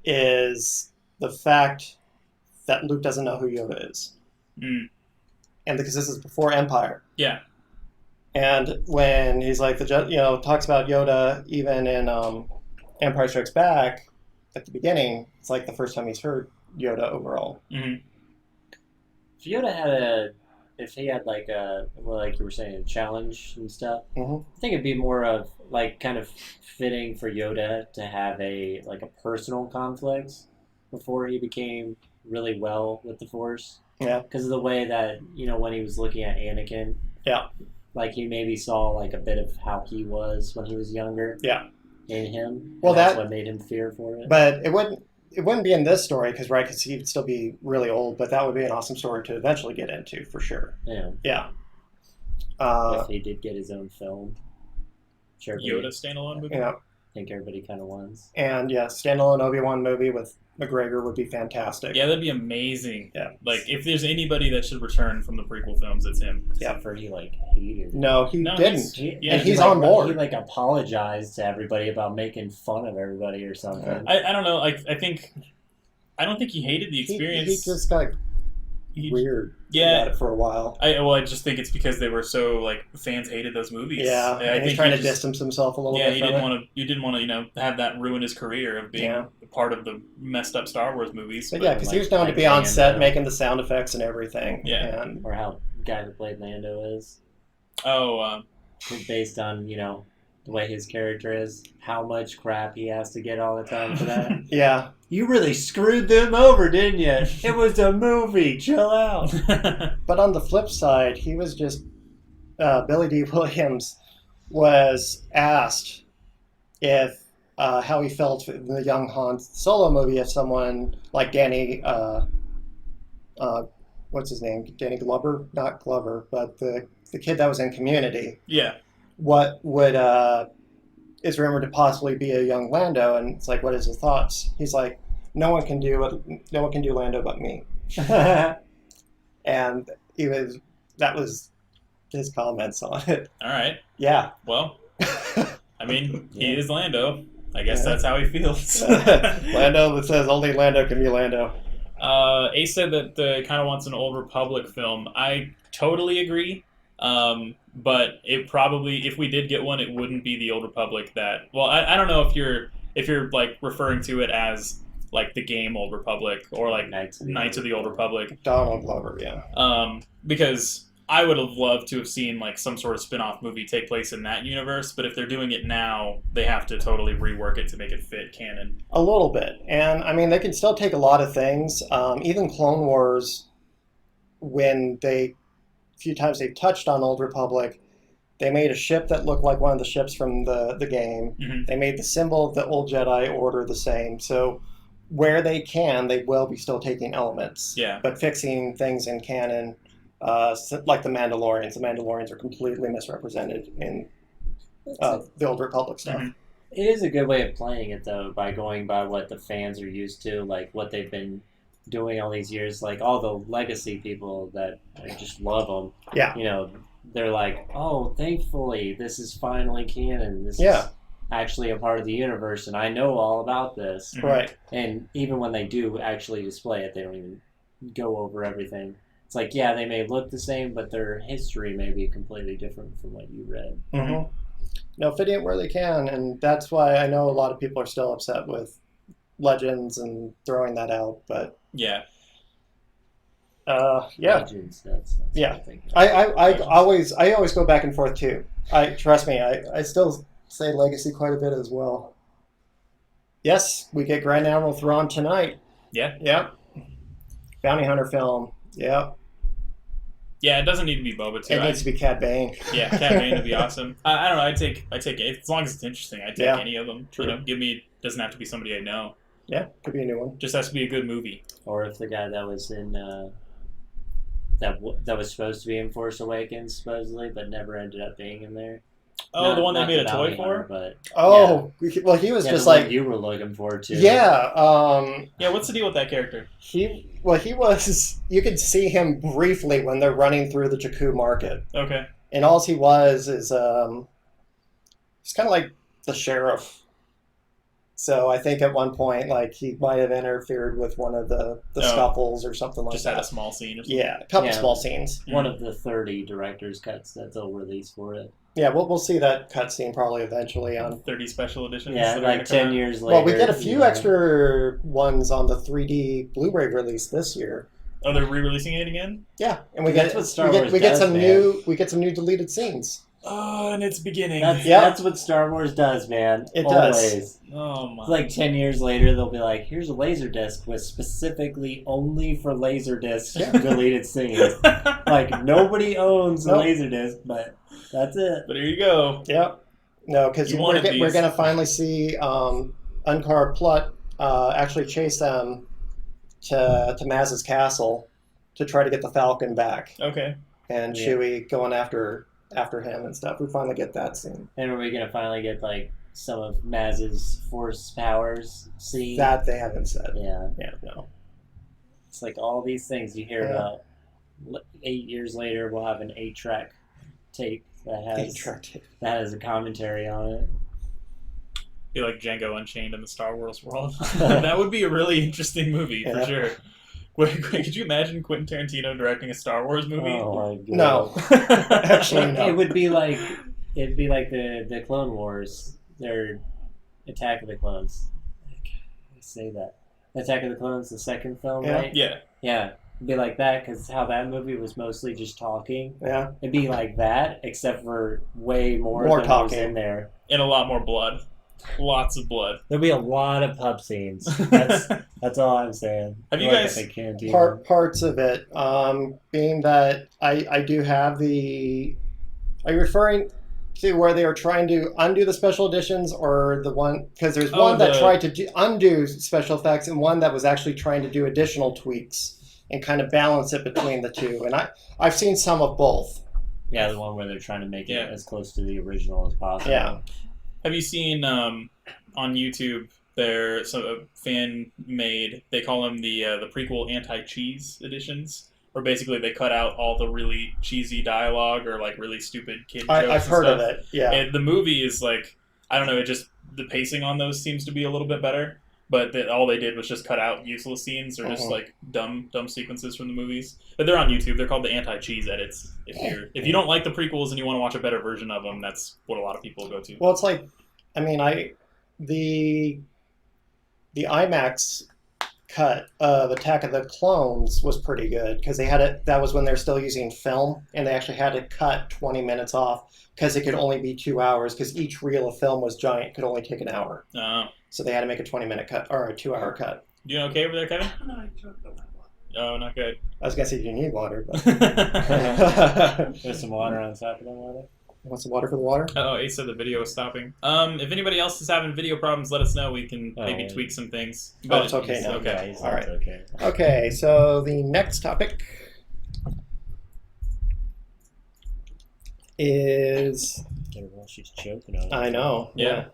is the fact that Luke doesn't know who Yoda is. Mm. And because this is before Empire. Yeah. And when he's like, talks about Yoda even in Empire Strikes Back at the beginning, it's like the first time he's heard Yoda overall. Mm-hmm. If Yoda if he had like you were saying, a challenge and stuff, Mhm. I think it'd be more of like kind of fitting for Yoda to have a personal conflict before he became really well with the Force. Yeah. Because of the way that, when he was looking at Anakin. Yeah. Like he maybe saw like a bit of how he was when he was younger. Yeah. In him. Well, that's that- what made him fear for it. But it wouldn't be in this story because he'd still be really old, but that would be an awesome story to eventually get into for sure. Yeah. Yeah. If he did get his own film. Sure. Yoda standalone movie? Yeah. I think everybody kind of wants. And yeah, standalone Obi-Wan movie with McGregor would be fantastic. Yeah, that'd be amazing. Yeah. Like, if there's anybody that should return from the prequel films, it's him. Except for he hated it. No, he No, didn't. Yeah, and he's like, on board. He apologized to everybody about making fun of everybody or something. I don't know. I don't think he hated the experience. He just got He- weird Yeah. about it for a while. I just think it's because they were so fans hated those movies. Yeah, I and he's think trying he to just- distance himself a little Yeah, bit he from didn't it. want to. You didn't want to, have that ruin his career of being Yeah. part of the messed up Star Wars movies. But yeah, because he was known to be on set making the sound effects and everything. Yeah. And Or how the guy who played Lando is. Oh, Based on, the way his character is, how much crap he has to get all the time for that. yeah, You really screwed them over, didn't you? It was a movie. Chill out. but on the flip side, he was just Billy D. Williams was asked if how he felt in the young Han Solo movie if someone like Danny, what's his name? Danny Glover, not Glover, but the kid that was in Community. yeah. What would is rumored to possibly be a young Lando, and it's like, what is his thoughts? He's like, no one can do Lando but me, and that was his comments on it. All right. Yeah. Well, I mean, he is Lando. I guess Yeah. that's how he feels. Lando that says only Lando can be Lando. Ace said that kind of wants an Old Republic film. I totally agree. But it probably, if we did get one, it wouldn't be the Old Republic that. Well, I don't know if you're referring to it as the game Old Republic or Knights of the Old Republic. Donald Glover, yeah. Because I would have loved to have seen some sort of spin-off movie take place in that universe. But if they're doing it now, they have to totally rework it to make it fit canon. A little bit, and I mean they can still take a lot of things. Even Clone Wars, when a few times they touched on Old Republic, they made a ship that looked like one of the ships from the game. Mm-hmm. They made the symbol of the old Jedi Order the same. So where they can, they will be still taking elements. Yeah. But fixing things in canon, like the Mandalorians. The Mandalorians are completely misrepresented in the Old Republic stuff. Mhm. It is a good way of playing it, though, by going by what the fans are used to, like what they've been doing all these years. Like all the legacy people that I just love them. Yeah. You know, they're like, oh, thankfully, this is finally canon. This Yeah. is actually a part of the universe, and I know all about this. Mhm. Right. And even when they do actually display it, they don't even go over everything. It's like, yeah, they may look the same, but their history may be completely different from what you read. Mm-hmm. No, fitting it where they can, and that's why I know a lot of people are still upset with Legends and throwing that out. But Yeah. yeah, Legends, that's Yeah. what I'm thinking. I always go back and forth too. Trust me, I still say Legacy quite a bit as well. Yes, we get Grand Admiral Thrawn tonight. Yeah. Yep. Bounty Hunter film. Yep. Yeah, it doesn't need to be Boba too. It needs to be Cad Bane. Yeah, Cat Bane would be awesome. I don't know. I take it as long as it's interesting. I take Yeah, any of them. true. You know, give me doesn't have to be somebody I know. Yeah, could be a new one. Just has to be a good movie. Or if the guy that was in that was supposed to be in Force Awakens, supposedly, but never ended up being in there. Oh, the one they Not made a the toy Bounty Hunter, for. but Oh, well, he was yeah, just the one like, you were looking for too. yeah. Yeah, what's the deal with that character? He was. You could see him briefly when they're running through the Jakku market, Okay. and all he was is he's kind of like the sheriff. So I think at one point, like he might have interfered with one of the Oh. scuffles or something like Just had a that. small scene or something. Yeah, a couple Yeah. small scenes. One of the 30 director's cuts that they'll release for it. Yeah, we'll see that cutscene probably eventually on. 30 special editions. Yeah, that are like gonna come 10 out. years later. Well, we get a few you know. extra ones on the 3D Blu-ray release this year. Oh, they're re-releasing it again? Yeah, and we That's get what Star we get Wars we get does, some man. new deleted scenes. Oh, and it's beginning. That's what Star Wars does, man. It does. Always. Oh my. It's like 10 years later, they'll be like, here's a Laserdisc with specifically only for Laserdisc Yeah. deleted scenes. Like, nobody owns a Nope. Laserdisc, but that's it. But here you go. Yep. No, because You we're wanted going these. to finally see Unkar Plutt actually chase them to Maz's castle to try to get the Falcon back, Okay. and Yeah. Chewie going after him and stuff. We finally get that scene. And are we going to finally get, like, some of Maz's force powers seen? That they haven't said. Yeah. Yeah, no. It's like all these things you hear Yeah. about. 8 years later, we'll have an 8-track tape that has a commentary on it. Be like Django Unchained in the Star Wars world. That would be a really interesting movie for Yeah. sure. Could you imagine Quentin Tarantino directing a Star Wars movie? Oh my god. No. Actually, no. It would be like the Clone Wars, their Attack of the Clones. I say that Attack of the Clones, the second film, Yeah. right? Yeah. Yeah, it'd be like that because how that movie was mostly just talking. Yeah. It'd be like that, except for way more More than talking. was in there. And a lot more blood. Lots of blood. There'll be a lot of pub scenes. That's all I'm saying. Have you Like guys- at the canteen. Parts of it, being that I do have the. Are you referring to where they were trying to undo the special editions, or the one because there's Oh, one that the- tried to undo special effects and one that was actually trying to do additional tweaks and kind of balance it between the two, and I've seen some of both. Yeah, the one where they're trying to make it Yeah. as close to the original as possible. Yeah. Have you seen on YouTube? There's a fan made. They call them the prequel anti-cheese editions, where basically they cut out all the really cheesy dialogue or like really stupid kid jokes. I've and heard of stuff. it. Yeah. And the movie is like, I don't know. It just the pacing on those seems to be a little bit better. But all they did was just cut out useless scenes or just Mhm. like dumb sequences from the movies. But they're on YouTube. They're called the anti-cheese edits. If you don't like the prequels and you want to watch a better version of them, that's what a lot of people go to. Well, it's like, I mean, the IMAX cut of Attack of the Clones was pretty good because they had it. That was when they're still using film, and they actually had to cut 20 minutes off because it could only be 2 hours because each reel of film was giant, could only take an hour. So they had to make a 20-minute cut or a 2-hour cut. You okay over there, Kevin? Oh, not good. I was gonna say you need water, but There's some water on top of the water. What's the water for the water? Oh, Ace said the video was stopping. If anybody else is having video problems, let us know. We can maybe yeah. tweak some things. Oh, it's okay now. Okay. Yeah, he said All right. it's okay. Okay, so the next topic is Well, she's choking on it. I know. Yeah.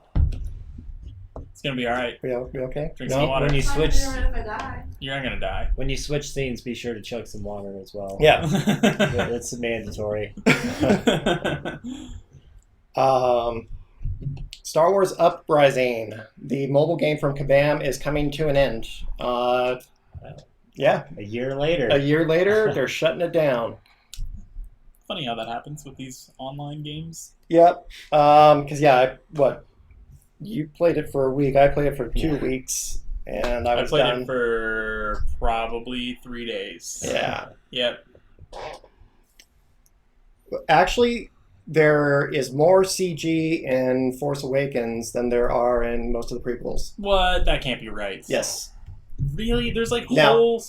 It's gonna be all right. We okay? Drink some water. When you switch, If I die. You're not gonna die. when you switch scenes, be sure to chug some water as well. Yeah. That's mandatory. Star Wars Uprising, the mobile game from Kabam, is coming to an end. Yeah, A year later. a year later, they're shutting it down. Funny how that happens with these online games. Yep. You played it for a week. I played it for 2 weeks, and I I was played done. it for probably 3 days. Yeah. Yep. Actually, there is more CG in Force Awakens than there are in most of the prequels. What? That can't be right. Yes. Really? There's like Now- whole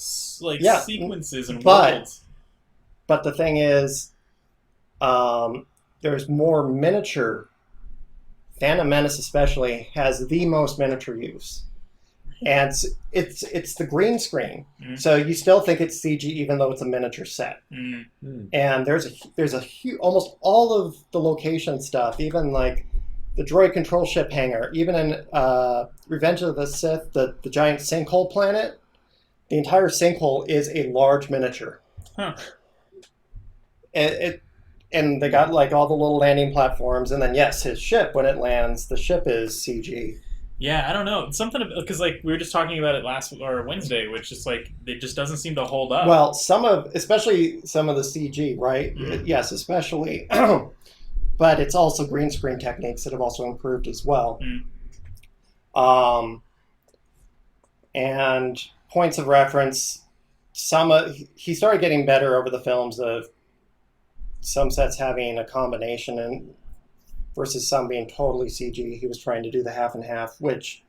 Yeah, sequences and but- worlds. But the thing is, there's more miniature. Phantom Menace especially has the most miniature use, and it's the green screen, Mhm. so you still think it's CG even though it's a miniature set. Mm. And there's a huge, almost all of the location stuff, even like the droid control ship hangar, even in Revenge of the Sith, the giant sinkhole planet, the entire sinkhole is a large miniature. Huh. And they got like all the little landing platforms, and then yes, his ship, when it lands, the ship is CG. Yeah, I don't know. It's something because like we were just talking about it last or Wednesday, which is like it just doesn't seem to hold up. Well, especially some of the CG, right? Mhm. Yes, especially. But it's also green screen techniques that have also improved as well. And points of reference, he started getting better over the films of some sets having a combination and versus some being totally CG. He was trying to do the half and half, which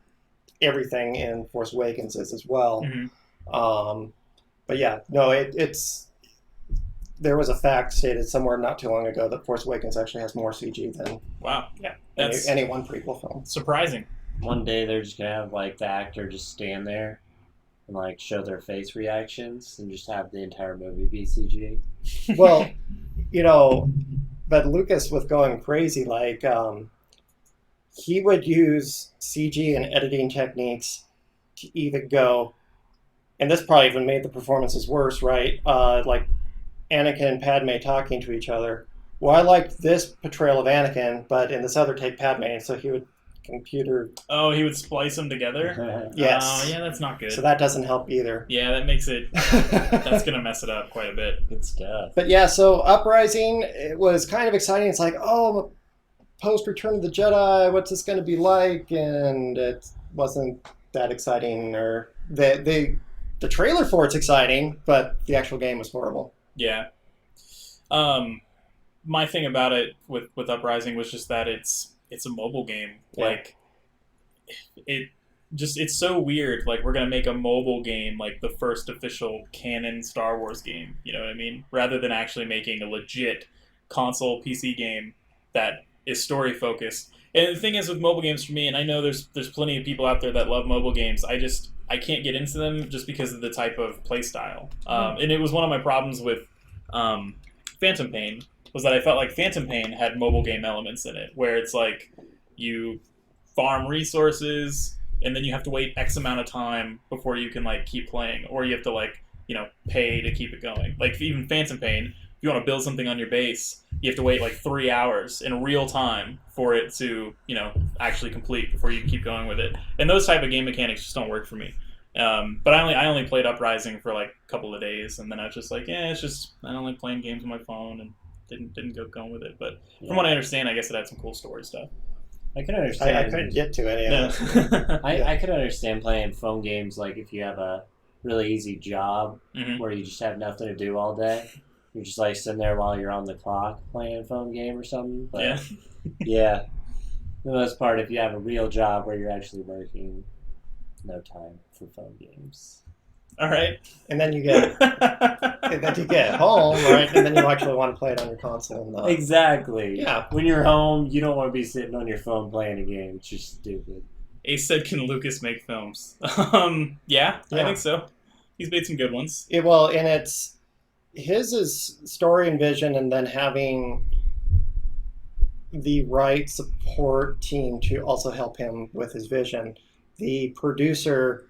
everything in Force Awakens is as well. Mhm. But yeah, no, it's there was a fact stated somewhere not too long ago that Force Awakens actually has more CG than Wow. any, That's any one prequel film. surprising. One day they're just gonna have like the actor just stand there and like show their face reactions and just have the entire movie be CG. Well, but Lucas was going crazy. Like, he would use CG and editing techniques to even go, and this probably even made the performances worse, right? Like Anakin and Padme talking to each other. Well, I liked this portrayal of Anakin, but in this other take, Padme. So he would computer. Oh, he would splice them together. Yes. Oh, yeah, that's not good. So that doesn't help either. Yeah, that makes it. That's gonna mess it up quite a bit. Good stuff. But yeah, so Uprising, it was kind of exciting. It's like, oh, post Return of the Jedi, what's this going to be like? And it wasn't that exciting. Or the trailer for it's exciting, but the actual game was horrible. Yeah. My thing about it with Uprising was just that it's a mobile game. Yeah. Like it's so weird. Like we're gonna make a mobile game like the first official canon Star Wars game. You know what I mean? Rather than actually making a legit console PC game that is story focused. And the thing is with mobile games for me, and I know there's plenty of people out there that love mobile games. I can't get into them just because of the type of play style. And it was one of my problems with Phantom Pain was that I felt like Phantom Pain had mobile game elements in it, where it's like you farm resources and then you have to wait X amount of time before you can like keep playing, or you have to like pay to keep it going. Like even Phantom Pain, if you want to build something on your base, you have to wait like 3 hours in real time for it to actually complete before you can keep going with it. And those type of game mechanics just don't work for me. But I only played Uprising for like a couple of days, and then I was just like, it's just I don't like playing games on my phone, and didn't go going with it. But from what I understand, I guess it had some cool story stuff. I can understand. I couldn't get to any of it. Yeah. I could understand playing phone games like if you have a really easy job Mhm. where you just have nothing to do all day. You're just like sitting there while you're on the clock playing a phone game or something. But Yeah. yeah, for the most part, if you have a real job where you're actually working, no time for phone games. All right. and then you get home, right? And then you actually want to play it on your console. And not, Exactly. Yeah. When you're home, you don't want to be sitting on your phone playing a game. It's just stupid. Ace said, "Can Lucas make films?" Yeah, I Yeah. think so. He's made some good ones. well, and it's his is story and vision, and then having the right support team to also help him with his vision. The producer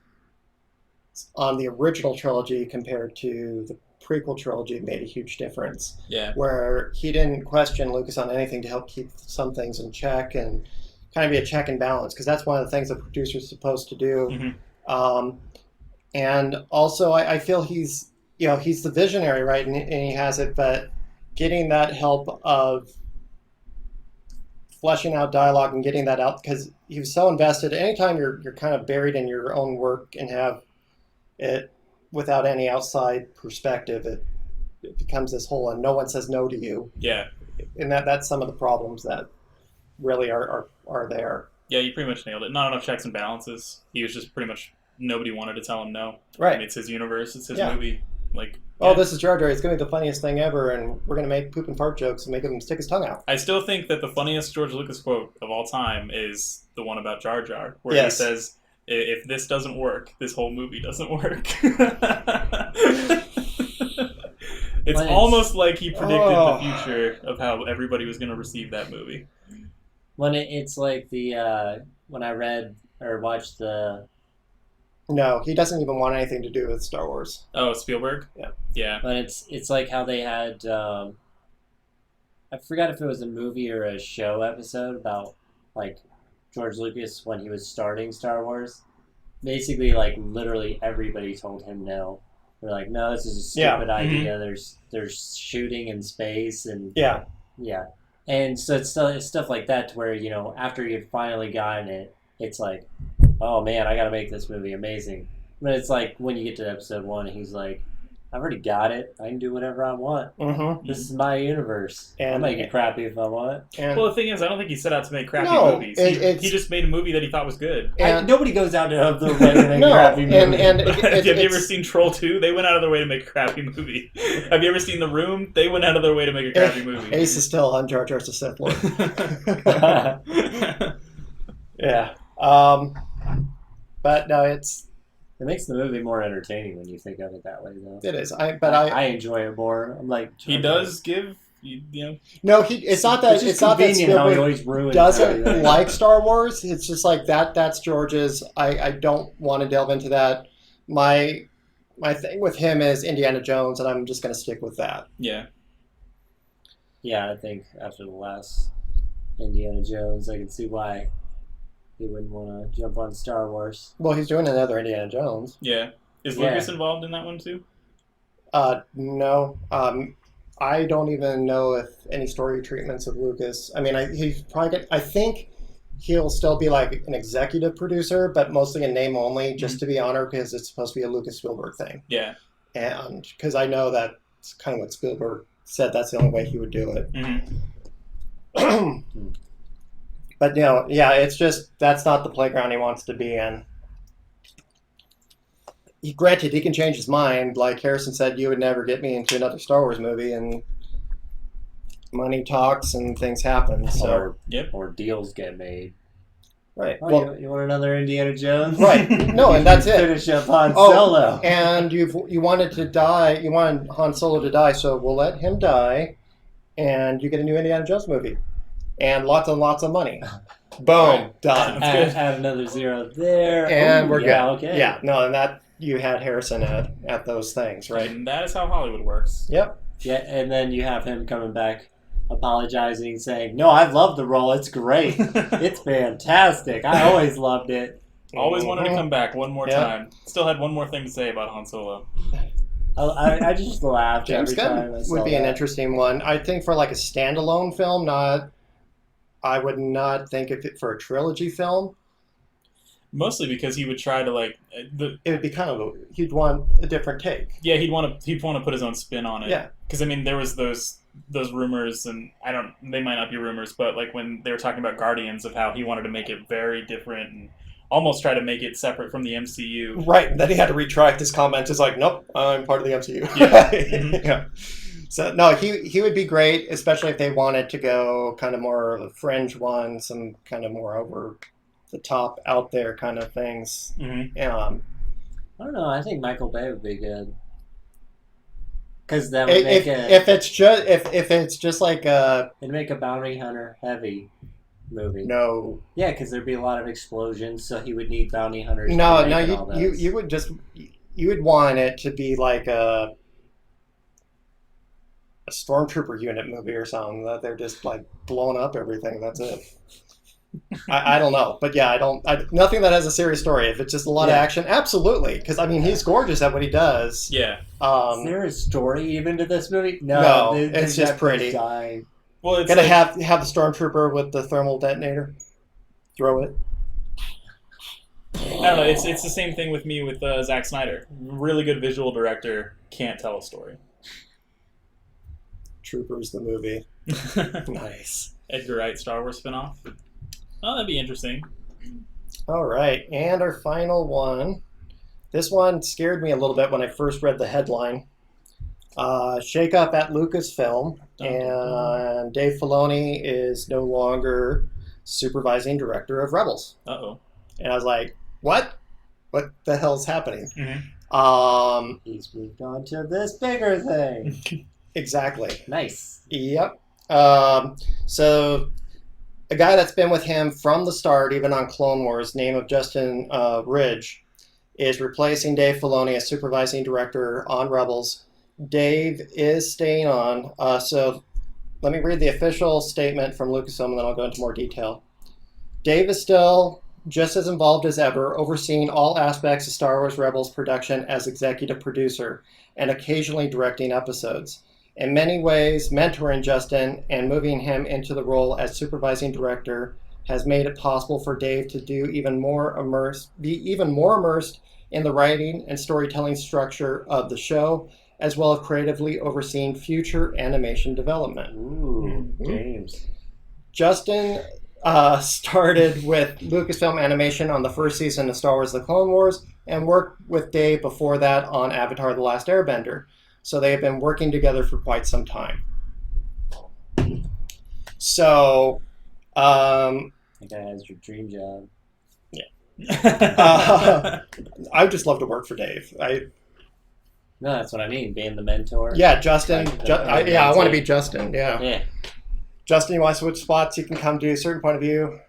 on the original trilogy compared to the prequel trilogy made a huge difference, Yeah. where he didn't question Lucas on anything to help keep some things in check and kind of be a check and balance, because that's one of the things a producer's supposed to do. Mhm. And also, I feel he's the visionary, right? And he has it, but getting that help of fleshing out dialogue and getting that out, because he was so invested. Anytime you're kind of buried in your own work and have it without any outside perspective, it becomes this whole, and no one says no to you, Yeah. and that's some of the problems that really are there. Yeah, you pretty much nailed it. Not enough checks and balances. He was just pretty much, nobody wanted to tell him no. I mean, it's his universe. It's his Yeah. movie. Like, Oh, yeah. this is Jar Jar. It's going to be the funniest thing ever, and we're going to make poop and fart jokes and make him stick his tongue out. I still think that the funniest George Lucas quote of all time is the one about Jar Jar, where Yes. he says, "If this doesn't work, this whole movie doesn't work." It's Well, almost like he predicted Oh. the future of how everybody was going to receive that movie. When it's like the when I read or watched the No, he doesn't even want anything to do with Star Wars. Oh, Spielberg? Yeah. Yeah. but it's like how they had I forgot if it was a movie or a show episode about like George Lucas when he was starting Star Wars. Basically, like literally everybody told him no. They're like, no, this is a stupid Yeah. idea. There's shooting in space and Yeah, yeah, and so it's stuff like that to where after you've finally gotten it, it's like, oh man, I got to make this movie amazing. But it's like when you get to episode 1, he's like, I've already got it. I can do whatever I want. mm-hmm. This is my universe. I'll And- make it crappy if I want. And Well, the thing is, I don't think he set out to make crappy No, movies. it's- He just made a movie that he thought was good. and Nobody goes out of their way to make No, crappy movies. and Have you ever it's- seen Troll 2? They went out of their way to make a crappy movie. Have you ever seen The Room? They went out of their way to make a crappy movie. Ace is still on Jar Jar's the Sith Lord. Yeah. But no, It makes the movie more entertaining when you think of it that way, though. it is. I enjoy it more. I'm like, He does give, you know, no. It's not that. just It's not that convenient how he Spielberg always ruins doesn't everything. like Star Wars. It's just like that. That's George's. I don't want to delve into that. My thing with him is Indiana Jones, and I'm just going to stick with that. yeah. Yeah, I think after the last Indiana Jones, I can see why he wouldn't want to jump on Star Wars. Well, he's doing another Indiana Jones. Yeah. Is Yeah. Lucas involved in that one too? No. I don't even know if any story treatments of Lucas. I mean, he's probably. I think he'll still be like an executive producer, but mostly in name only, just to be honored, because it's supposed to be a Lucas Spielberg thing. Yeah. And because I know that's kind of what Spielberg said, that's the only way he would do it. hmm But yeah, it's just that's not the playground he wants to be in. Granted, he can change his mind. Like Harrison said, you would never get me into another Star Wars movie, and money talks and things happen. So Or deals get made. right, Oh, well, you want another Indiana Jones? right, no, and that's it. Finish up on Oh, Solo. And you wanted to die. You wanted Han Solo to die, so we'll let him die, and you get a new Indiana Jones movie, and lots of money. Boom, Right. done. That's good. Add another zero there. And Ooh, we're yeah, good. Okay. Yeah, no, and that you had Harrison at those things, right? And that is how Hollywood works. Yep. Yeah, and then you have him coming back, apologizing, saying, "No, I've loved the role. It's great. It's fantastic. I always loved it." Always wanted to come back one more Yeah. time. Still had one more thing to say about Han Solo. I just laughed James every time I Gunn saw would be an that. interesting one. I think for like a standalone film, I would not think of it for a trilogy film. Mostly because he would try to like It would be kind of he'd want a different take. he'd want to put his own spin on it. Yeah. Because I mean there was those rumors, and they might not be rumors, but like when they were talking about Guardians, of how he wanted to make it very different and almost try to make it separate from the MCU. Right, and then he had to retract his comment. It's like, nope, I'm part of the MCU. Yeah. Mhm. Yeah. So no, he would be great, especially if they wanted to go kind of more of a fringe one, some kind of more over the top, out there kind of things. Mhm. I don't know. I think Michael Bay would be good. Because that would make If it's just like it'd make a bounty hunter heavy movie. no Yeah, because there'd be a lot of explosions, so he would need bounty hunters. to no make all you those. would just you would want it to be like a stormtrooper unit movie or something that they're just like blowing up everything. That's it. I don't know, but yeah, nothing that has a serious story. If it's just a lot of Yeah. action, absolutely, because I mean he's gorgeous at what he does. Yeah. Is there a story even to this movie? No, they it's just got pretty. dying. Well, it's Gonna like, have the stormtrooper with the thermal detonator. Throw it. I don't know. It's the same thing with me with Zack Snyder. Really good visual director, can't tell a story. Troopers the movie. Nice. Edgar Wright Star Wars spinoff. Oh, that'd be interesting. All right, and our final one. This one scared me a little bit when I first read the headline. Shake up at Lucasfilm, and Dave Filoni is no longer supervising director of Rebels. Uh-oh. And I was like, what? What the hell's happening? Mhm. He's moved on to this bigger thing. Exactly. Nice. Yep. So a guy that's been with him from the start, even on Clone Wars, name of Justin Ridge, is replacing Dave Filoni as supervising director on Rebels. Dave is staying on. So let me read the official statement from Lucasfilm, and then I'll go into more detail. Dave is still just as involved as ever, overseeing all aspects of Star Wars Rebels production as executive producer, and occasionally directing episodes. In many ways, mentoring Justin and moving him into the role as supervising director has made it possible for Dave to be even more immersed in the writing and storytelling structure of the show, as well as creatively overseeing future animation development. Ooh, James. Justin started with Lucasfilm Animation on the first season of Star Wars The Clone Wars and worked with Dave before that on Avatar The Last Airbender. So they have been working together for quite some time. So, That guy has your dream job. I'd just love to work for Dave. No, that's what I mean. Being the mentor. Yeah, Justin. Like I want to be Justin. Yeah. Yeah. Justin, you want to switch spots? You can come do a certain point of view,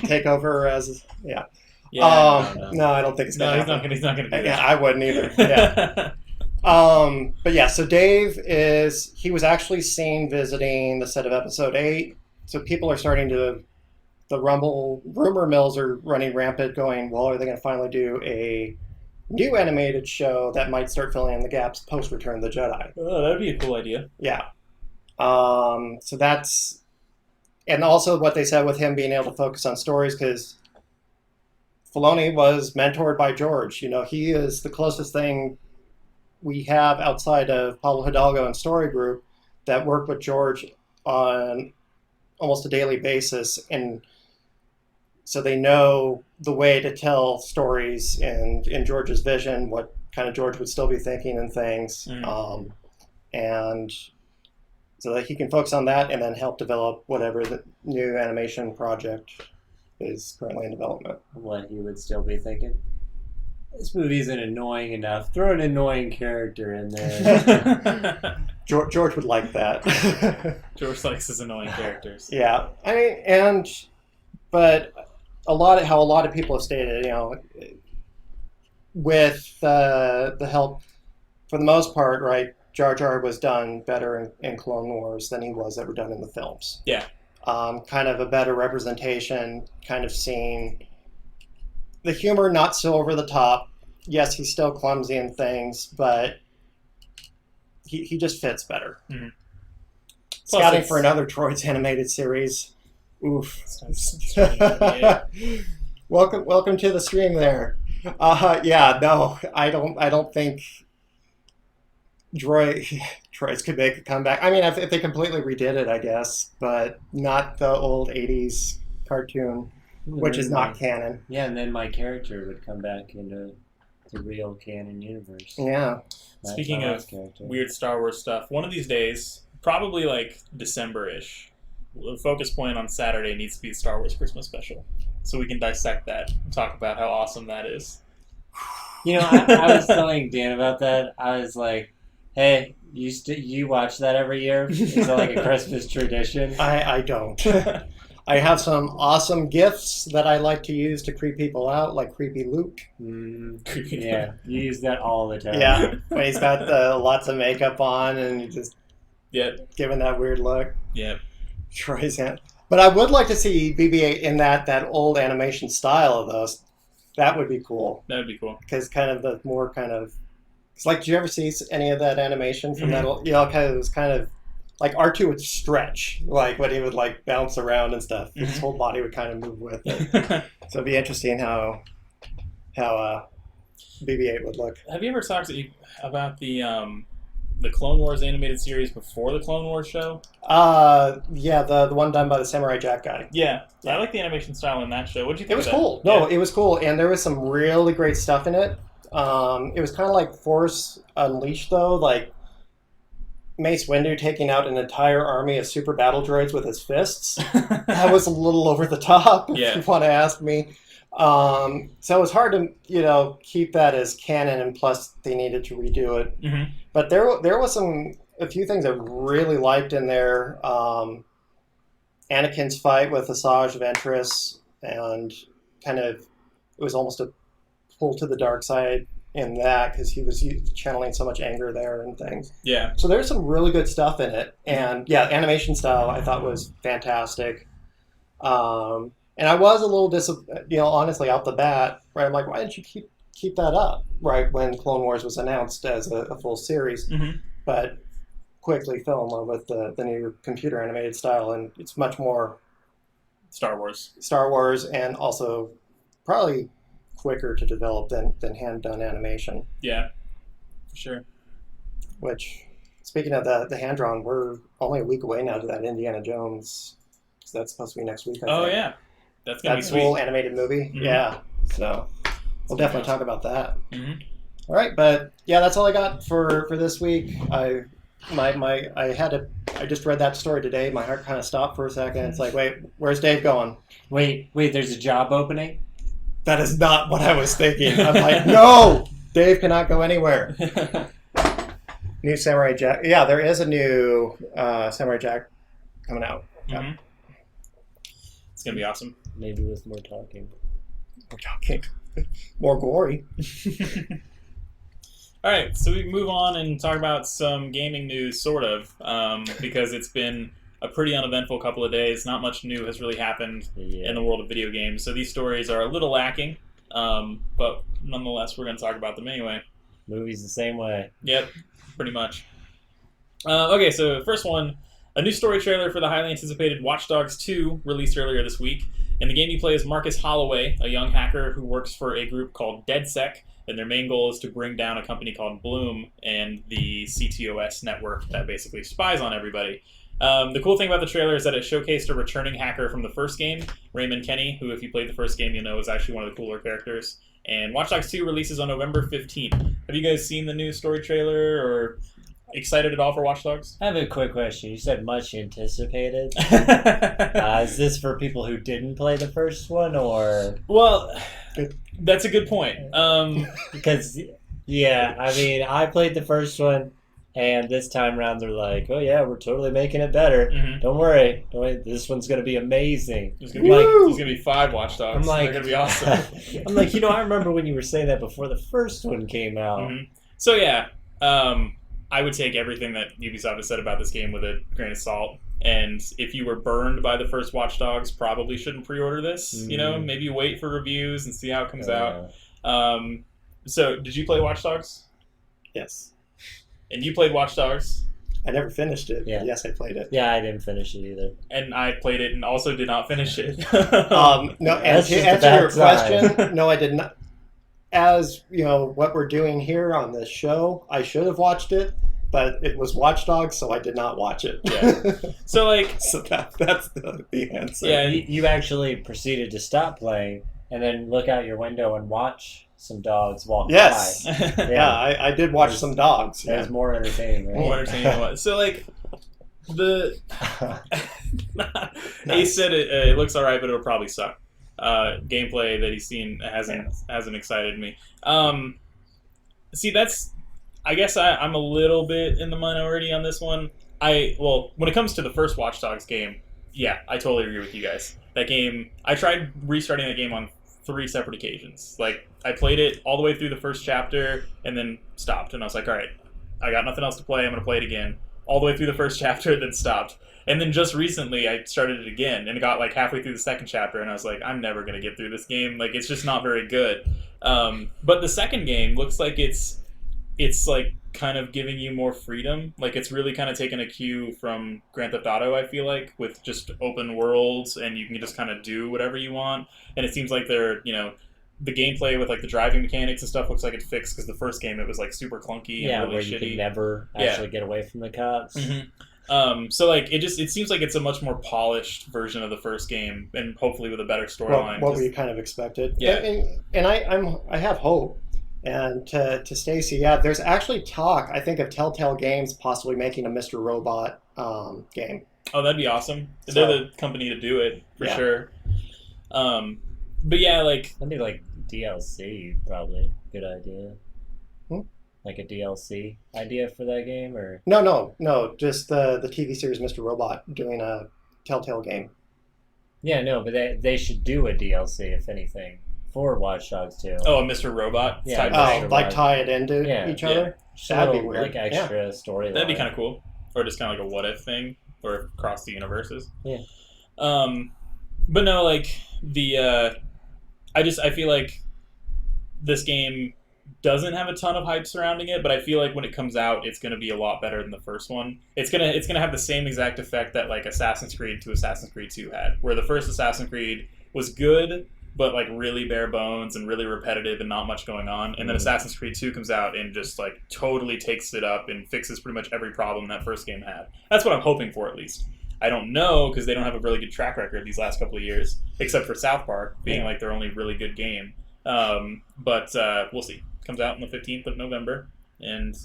take over as Yeah. No, I don't think it's No, gonna he's not happen. gonna do Yeah, that. I wouldn't either. Yeah. But yeah, so Dave he was actually seen visiting the set of episode 8. So people are starting to, the rumor mills are running rampant going, well, are they going to finally do a new animated show that might start filling in the gaps post Return of the Jedi? Oh, that'd be a cool idea. Yeah. So that's, and also what they said with him being able to focus on stories, because Filoni was mentored by George. You know, he is the closest thing we have outside of Pablo Hidalgo and Story Group that work with George on almost a daily basis, and so they know the way to tell stories and in George's vision, what kind of George would still be thinking and things, and so that he can focus on that and then help develop whatever the new animation project is currently in development. What he would still be thinking. This movie isn't annoying enough. Throw an annoying character in there. George would like that. George likes his annoying characters. Yeah, I mean, but how a lot of people have stated, you know, with the help, for the most part, right, Jar Jar was done better in Clone Wars than he was ever done in the films. Yeah. Kind of a better representation, kind of seeing the humor not so over the top. Yes, he's still clumsy in things, but he just fits better. Mm-hmm. Scouting for another Droids animated series. Oof. Yeah. Welcome to the stream there. Yeah, no, I don't think Droids could make a comeback. I mean, if they completely redid it, I guess, but not the old 80s cartoon. which is not canon. Yeah, and then my character would come back into the real canon universe. Yeah. That's Speaking my of last character. weird Star Wars stuff, one of these days, probably like December-ish, the focus point on Saturday needs to be the Star Wars Christmas special, so we can dissect that and talk about how awesome that is. You know, I was telling Dan about that. I was like, hey, you watch that every year? Is it like a Christmas tradition? I don't. I have some awesome gifts that I like to use to creep people out, like Creepy Luke. Yeah, you use that all the time. Yeah, when he's got lots of makeup on and he's just Yep. giving that weird look. Yep. Troy's hand. But I would like to see BB-8 in that old animation style of those. That would be cool. That would be cool. Because kind of the more kind of... It's like, did you ever see any of that animation from that old... You know, it was kind of... Like R2 would stretch, like when he would like bounce around and stuff. His whole body would kind of move with it. So it'd be interesting how BB-8 would look. Have you ever talked about the Clone Wars animated series before the Clone Wars show? Yeah, the one done by the Samurai Jack guy. Yeah. I like the animation style in that show. What did you think It was of that? cool. No, it was cool, and there was some really great stuff in it. It was kind of like Force Unleashed, though, like Mace Windu taking out an entire army of super battle droids with his fists. That was a little over the top, if you want to ask me. So it was hard to, keep that as canon, and plus they needed to redo it. Mm-hmm. But there was a few things I really liked in there. Anakin's fight with Asajj Ventress, and kind of, it was almost a pull to the dark side in that, because he was channeling so much anger there and things. Yeah. So there's some really good stuff in it. And yeah, animation style I thought was fantastic. And I was a little honestly, out the bat, right? I'm like, why didn't you keep that up, right, when Clone Wars was announced as a full series? Mm-hmm. But quickly fell in love with the new computer animated style, and it's much more Star Wars, and also probably quicker to develop than hand-done animation. Yeah, for sure. Which, speaking of the hand-drawn, we're only a week away now to that Indiana Jones. So that's supposed to be next week, I think. Oh, yeah. That's going to be sweet. That full animated movie. Mm-hmm. Yeah. So we'll definitely talk about that. Mm-hmm. All right, but yeah, that's all I got for this week. I just read that story today. My heart kind of stopped for a second. It's like, wait, where's Dave going? Wait, there's a job opening? That is not what I was thinking. I'm like, no, Dave cannot go anywhere. New Samurai Jack. Yeah, there is a new Samurai Jack coming out. Mm-hmm. It's going to be awesome. Maybe with more talking. More talking. More gory. All right, so we can move on and talk about some gaming news, sort of, because it's been a pretty uneventful couple of days. Not much new has really happened in the world of video games, so these stories are a little lacking, but nonetheless, we're going to talk about them anyway. Movies the same way. Yep, pretty much. Okay, so first one, a new story trailer for the highly anticipated Watch Dogs 2 released earlier this week. In the game, you play as Marcus Holloway, a young hacker who works for a group called DedSec, and their main goal is to bring down a company called Bloom and the CTOS network that basically spies on everybody. The cool thing about the trailer is that it showcased a returning hacker from the first game, Raymond Kenny, who, if you played the first game, you know is actually one of the cooler characters. And Watch Dogs 2 releases on November 15th. Have you guys seen the new story trailer or excited at all for Watch Dogs? I have a quick question. You said much anticipated. Is this for people who didn't play the first one, or? Well, that's a good point. Because, yeah, I mean, I played the first one, and this time around they're like, oh yeah, we're totally making it better. Mm-hmm. Don't worry, this one's going to be amazing. There's going to be 5 Watch Dogs. I'm like, they're going to be awesome. I'm like, I remember when you were saying that before the first one came out. Mm-hmm. So yeah, I would take everything that Ubisoft has said about this game with a grain of salt. And if you were burned by the first Watch Dogs, probably shouldn't pre-order this. Mm-hmm. Maybe wait for reviews and see how it comes out. So, did you play Watch Dogs? Yes. And you played Watch Dogs? I never finished it. Yeah. But yes, I played it. Yeah, I didn't finish it either. And I played it and also did not finish it. No, and That's to just a answer bad your sign. question, no, I did not. As what we're doing here on this show, I should have watched it, but it was Watch Dogs, so I did not watch it. Yeah. So like, So that's the answer. yeah, You actually proceeded to stop playing and then look out your window and watch some dogs walk Yes. by. Yeah, I did watch There's- some dogs. That was Yeah. more entertaining, more right? entertaining than what. So like, the Nice. Ace said it looks alright, but it'll probably suck. Gameplay that he's seen hasn't excited me. See, I guess I'm a little bit in the minority on this one. When it comes to the first Watch Dogs game, yeah, I totally agree with you guys. That game, I tried restarting that game on 3 separate occasions. Like, I played it all the way through the first chapter and then stopped. And I was like, all right, I got nothing else to play. I'm going to play it again. All the way through the first chapter, then stopped. And then just recently, I started it again and got like halfway through the second chapter, and I was like, I'm never going to get through this game. Like, it's just not very good. But the second game looks like it's like kind of giving you more freedom. Like, it's really kind of taken a cue from Grand Theft Auto, I feel like, with just open worlds, and you can just kind of do whatever you want. And it seems like they're, the gameplay with like the driving mechanics and stuff looks like it's fixed, because the first game it was like super clunky Yeah, and where really you shitty. could never actually get away from the cops. So like it seems like it's a much more polished version of the first game, and hopefully with a better storyline. What we kind of expected. Yeah. And I have hope. And to Stacy, yeah, there's actually talk, I think, of Telltale Games possibly making a Mr. Robot game. Oh, that'd be awesome. So- They're the company to do it for Yeah. sure. But yeah, like That'd be like DLC, probably. Good idea. Hmm? Like a DLC idea for that game, or No, just the TV series Mr. Robot doing a Telltale game. yeah, no, but they should do a DLC if anything for Watch Dogs 2. oh, a Mr. Robot. Yeah. type Mr. thing. Oh, like Robot. tie it into Yeah. each other? Just that'd a be little, weird. like extra storyline. That'd be kind of cool, or just kind of like a what if thing, or across the universes. Yeah. But no, like I feel like this game doesn't have a ton of hype surrounding it, but I feel like when it comes out, it's going to be a lot better than the first one. It's gonna have the same exact effect that like Assassin's Creed to Assassin's Creed 2 had, where the first Assassin's Creed was good, but like really bare bones and really repetitive and not much going on. And then Assassin's Creed 2 comes out and just like totally takes it up and fixes pretty much every problem that first game had. That's what I'm hoping for, at least. I don't know, because they don't have a really good track record these last couple of years, except for South Park being like their only really good game. But we'll see. Comes out on the 15th of November, and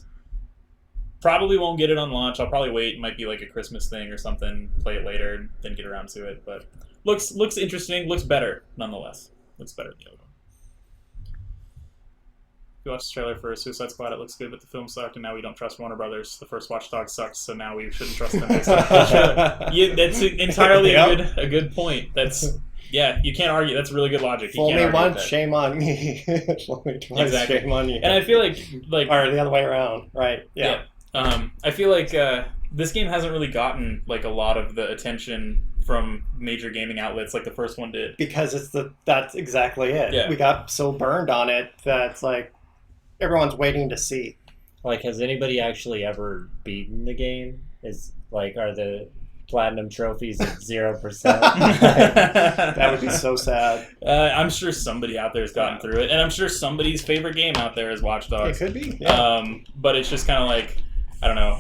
probably won't get it on launch. I'll probably wait. It might be like a Christmas thing or something. Play it later and then get around to it. But looks interesting. Looks better nonetheless. Looks better than the other one. If you watched the trailer for Suicide Squad, it looks good, but the film sucked, and now we don't trust Warner Brothers. The first Watch Dogs sucked, so now we shouldn't trust them next time. Yeah, that's entirely Yep. a good point. Yeah, you can't argue. That's really good logic. You Fool can't me argue with once, that. shame on me. Fool me twice, Exactly. shame on you. And I feel like Or the other way around, right? Yeah. I feel like this game hasn't really gotten like a lot of the attention from major gaming outlets like the first one did. Because that's exactly it. Yeah. We got so burned on it that it's like everyone's waiting to see. Like, has anybody actually ever beaten the game? Are the platinum trophies at 0%? That would be so sad. I'm sure somebody out there has gotten through it, and I'm sure somebody's favorite game out there is Watch It Dogs. could be. Yeah. But it's just kind of like, I don't know.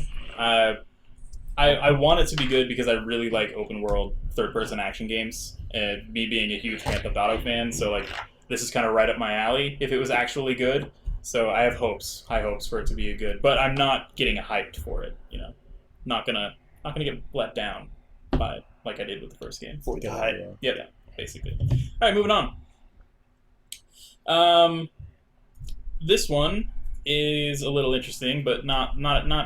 I want it to be good because I really like open world third person action games. And me being a huge Grand Theft Auto fan, so like this is kind of right up my alley if it was actually good. So I have high hopes for it to be a good. But I'm not getting hyped for it. Not gonna get let down by it like I did with the first game. We Good died. idea. Yeah, basically. All right, moving on. This one is a little interesting, but not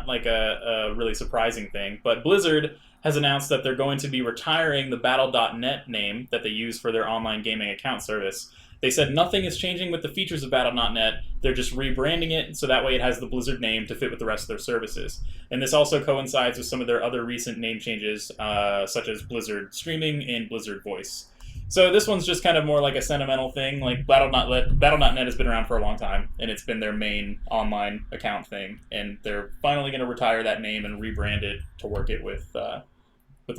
like a really surprising thing. But Blizzard has announced that they're going to be retiring the Battle.net name that they use for their online gaming account service. They said nothing is changing with the features of Battle.net. They're just rebranding it so that way it has the Blizzard name to fit with the rest of their services. And this also coincides with some of their other recent name changes, such as Blizzard Streaming and Blizzard Voice. So this one's just kind of more like a sentimental thing. Like Battle.net has been around for a long time, and it's been their main online account thing. And they're finally going to retire that name and rebrand it to work it with the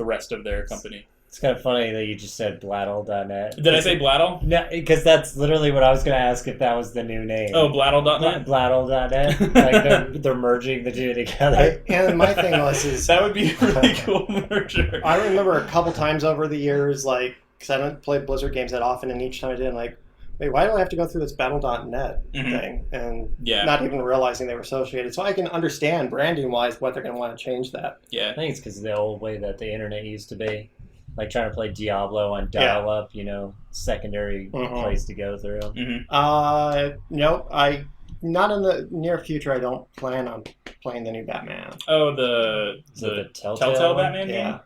rest of their company. It's kind of funny that you just said Blattle.net. Did I say Blattle? No, because that's literally what I was going to ask if that was the new name. Oh, Blattle.net? Blattle.net. Like they're merging the two together. And my thing is That would be a really cool merger. I remember a couple times over the years, like, because I don't play Blizzard games that often, and each time I did, I'm like, wait, why do I have to go through this Battle.net thing? And Yeah. not even realizing they were associated. So I can understand branding-wise what they're going to want to change that. Yeah. I think it's because of the old way that the internet used to be. Like trying to play Diablo on dial-up, secondary place to go through. Nope. Not in the near future. I don't plan on playing the new Batman. Oh, the Telltale one? Batman game? Yeah.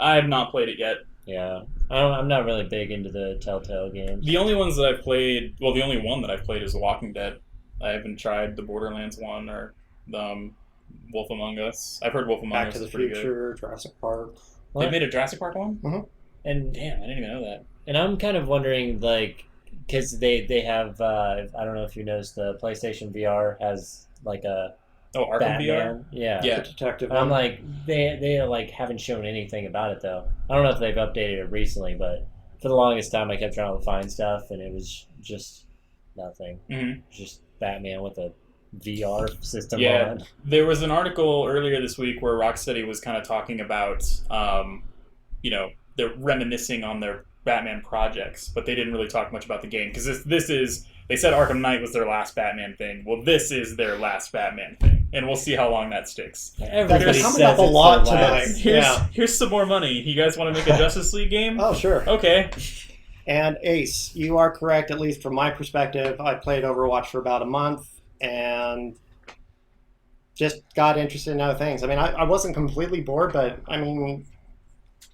I have not played it yet. Yeah. I'm not really big into the Telltale games. The only ones that I've played, well, the only one that I've played is The Walking Dead. I haven't tried the Borderlands one or Wolf Among Us. I've heard Wolf Among Back Us to the is pretty Future, Jurassic Park. good. They made a Jurassic Park one? Mhm. And Damn, I didn't even know that. And I'm kind of wondering, like, because they have, I don't know if you noticed, the PlayStation VR has, like, a Oh, Arkham Batman. Yeah. Yeah. The detective And I'm one. like, they like, haven't shown anything about it, though. I don't know if they've updated it recently, but for the longest time, I kept trying to find stuff, and it was just nothing. VR? Just Batman with a VR system Yeah. on. There was an article earlier this week where Rocksteady was kind of talking about, they're reminiscing on their Batman projects, but they didn't really talk much about the game because this is, they said Arkham Knight was their last Batman thing. Well, this is their last Batman thing, and we'll see how long that sticks. Everybody That's says coming up a it's lot the last. tonight. Here's some more money. You guys want to make a Justice League game? Oh, sure. Okay. And Ace, you are correct, at least from my perspective. I played Overwatch for about a month and just got interested in other things. I mean, I wasn't completely bored, but I mean,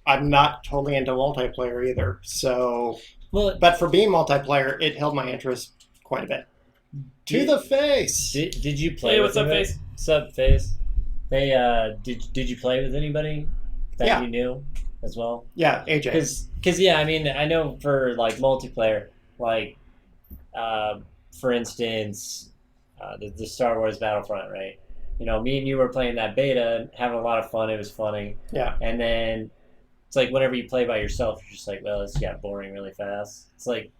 I'm not totally into multiplayer either. So, Well, but for being multiplayer, it held my interest quite a bit. To the face! did you play? Hey, with what's up, anybody? Face? What's up, Face? They did you play with anybody that Yeah. you knew as well? Yeah, AJ. Because yeah, I mean, I know for like multiplayer, like for instance, the Star Wars Battlefront, right? Me and you were playing that beta, having a lot of fun. It was funny, Yeah. and then it's like whenever you play by yourself, you're just like, well, this got boring really fast. It's like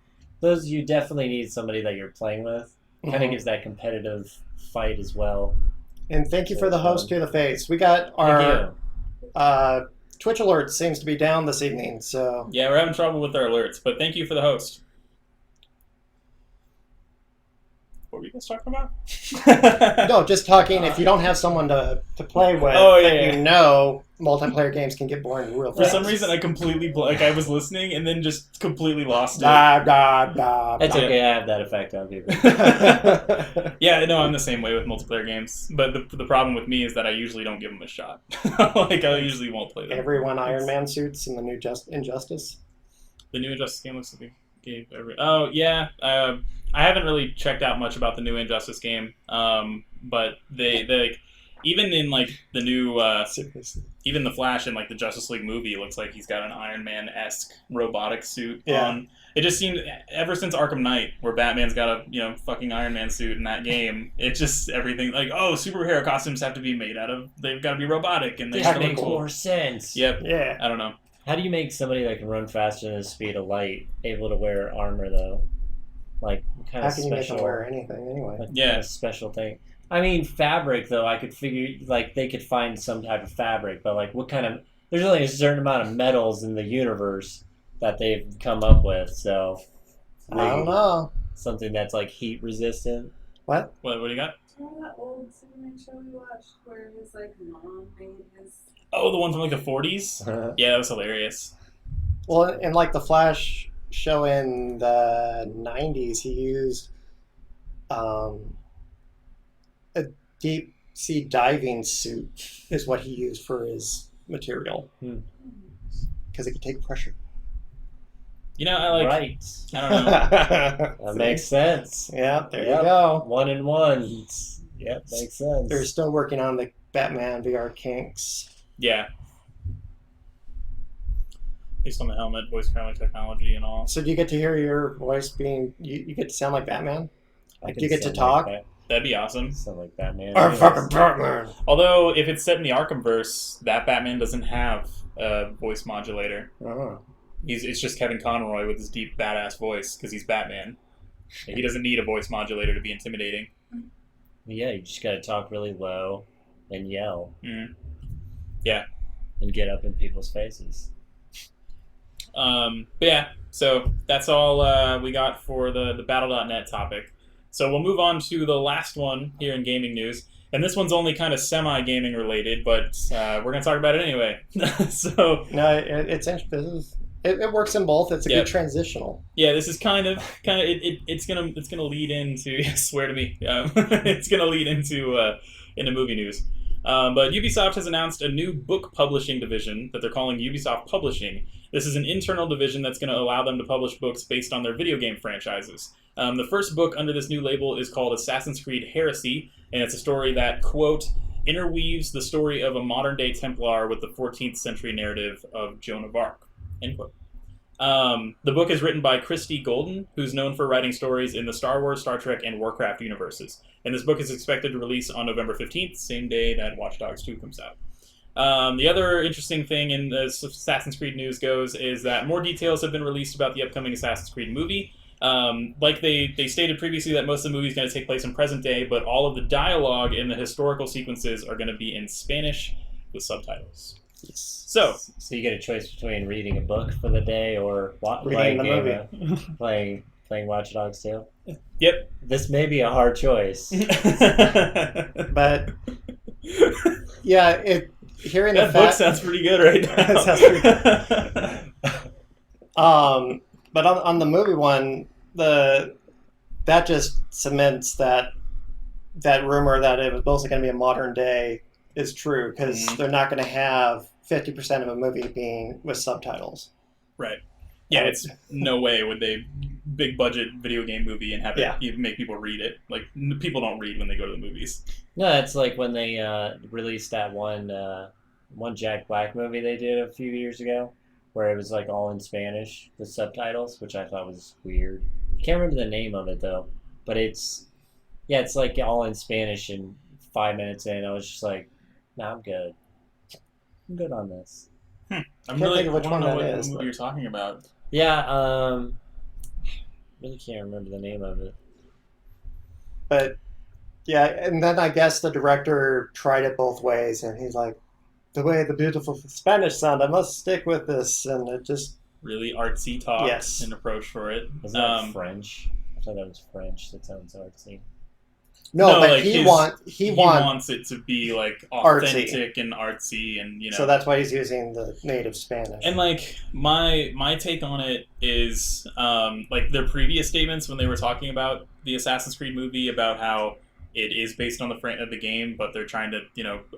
those you definitely need somebody that you're playing with. Kind of Mhm. gives that competitive fight as well. And thank you for the So, host to the face. We got Thank our you. Twitch alert seems to be down this evening, so Yeah, we're having trouble with our alerts, but thank you for the host. What were you guys talking about? no, just talking. If you don't have someone to play with, Oh, yeah, then yeah. Multiplayer games can get boring real For fast. some reason, I completely I was listening and then just completely lost it. Da, da, da, It's da. okay. I have that effect on people. Yeah, no, I'm the same way with multiplayer games. But the problem with me is that I usually don't give them a shot. Like, I usually won't play them. Everyone Iron Man suits in the new Injustice. The new Injustice game looks like a game. Oh, yeah. I haven't really checked out much about the new Injustice game. But they even in, like, the new... Seriously. even the Flash in like the Justice League movie looks like he's got an Iron Man-esque robotic suit Yeah. on. It just seemed ever since Arkham Knight, where Batman's got a fucking Iron Man suit in that game, it just everything like superhero costumes have to be made out of they've got to be robotic and they This have to look makes cool. more sense. Yep. Yeah. I don't know. How do you make somebody that can run faster than the speed of light able to wear armor though? Like what kind How of can you make special? them wear anything anyway? What Yeah. kind of special thing? I mean, fabric though. I could figure like they could find some type of fabric, but like what kind of? There's only a certain amount of metals in the universe that they've come up with, so I don't know. something that's like heat resistant. What? What do you got? Remember that old Superman show we watched where his mom made his. Oh, the one from like the 40s? Yeah, that was hilarious. Well, in like the Flash show in the 90s, he used a deep sea diving suit is what he used for his material because it could take pressure. I like. Right. I don't know. That makes sense. Yeah, there Yep. you go. 1 and 1. Yep, makes sense. They're still working on the Batman VR kinks. Yeah. Based on the helmet, voice crawling technology, and all. So do you get to hear your voice being? You get to sound like Batman? I Like, can do you get to sound talk? like That'd be awesome. Sound like Batman. I'm Anyways. fucking Batman. Although, if it's set in the Arkhamverse, that Batman doesn't have a voice modulator. Oh. It's just Kevin Conroy with his deep, badass voice because he's Batman. He doesn't need a voice modulator to be intimidating. Yeah, you just gotta talk really low and yell Mm. and get up in people's faces. But yeah, so that's all we got for the Battle.net topic. So we'll move on to the last one here in gaming news. And this one's only kind of semi-gaming related, but we're going to talk about it anyway. So No, it's interesting. It works in both. It's a Yeah. good transitional. yeah, this is it's gonna lead into swear to me, it's gonna lead into movie news. But Ubisoft has announced a new book publishing division that they're calling Ubisoft Publishing. This is an internal division that's going to allow them to publish books based on their video game franchises. The first book under this new label is called Assassin's Creed Heresy, and it's a story that, quote, interweaves the story of a modern-day Templar with the 14th century narrative of Joan of Arc, end quote. The book is written by Christy Golden, who's known for writing stories in the Star Wars, Star Trek, and Warcraft universes. And this book is expected to release on November 15th, same day that Watch Dogs 2 comes out. The other interesting thing in the Assassin's Creed news goes is that more details have been released about the upcoming Assassin's Creed movie. Like they stated previously that most of the movie is going to take place in present day, but all of the dialogue in the historical sequences are going to be in Spanish with subtitles. So you get a choice between reading a book for the day or Reading playing the game, playing Watch Dogs 2. Yep. This may be a hard choice. But yeah, hearing the That book fact, sounds pretty good right now. It sounds pretty but on the movie one, that just cements that rumor that it was mostly going to be a modern day is true, because Mhm. they're not going to have 50% of a movie being with subtitles. Right. Yeah, it's no way would they big budget video game movie and have Yeah. it even make people read it. Like people don't read when they go to the movies. No, it's like when they released that one Jack Black movie they did a few years ago, where it was like all in Spanish with subtitles, which I thought was weird. Can't remember the name of it though, but it's like all in Spanish. And 5 minutes in, I was just like, "Nah, I'm good. I'm good on this." I'm Can't really think of which I don't one know that what is, movie but- you're talking about. Yeah, really can't remember the name of it. But yeah, and then I guess the director tried it both ways, and he's like, the way the beautiful Spanish sound, I must stick with this, and it just Really artsy talk Yes. and approach for it. Wasn't that French? I thought that was French. That sounds artsy. no, but like he his- wants he wants it to be like authentic and artsy, and so that's why he's using the native Spanish. And like my take on it is like their previous statements when they were talking about the Assassin's Creed movie, about how it is based on the game, but they're trying to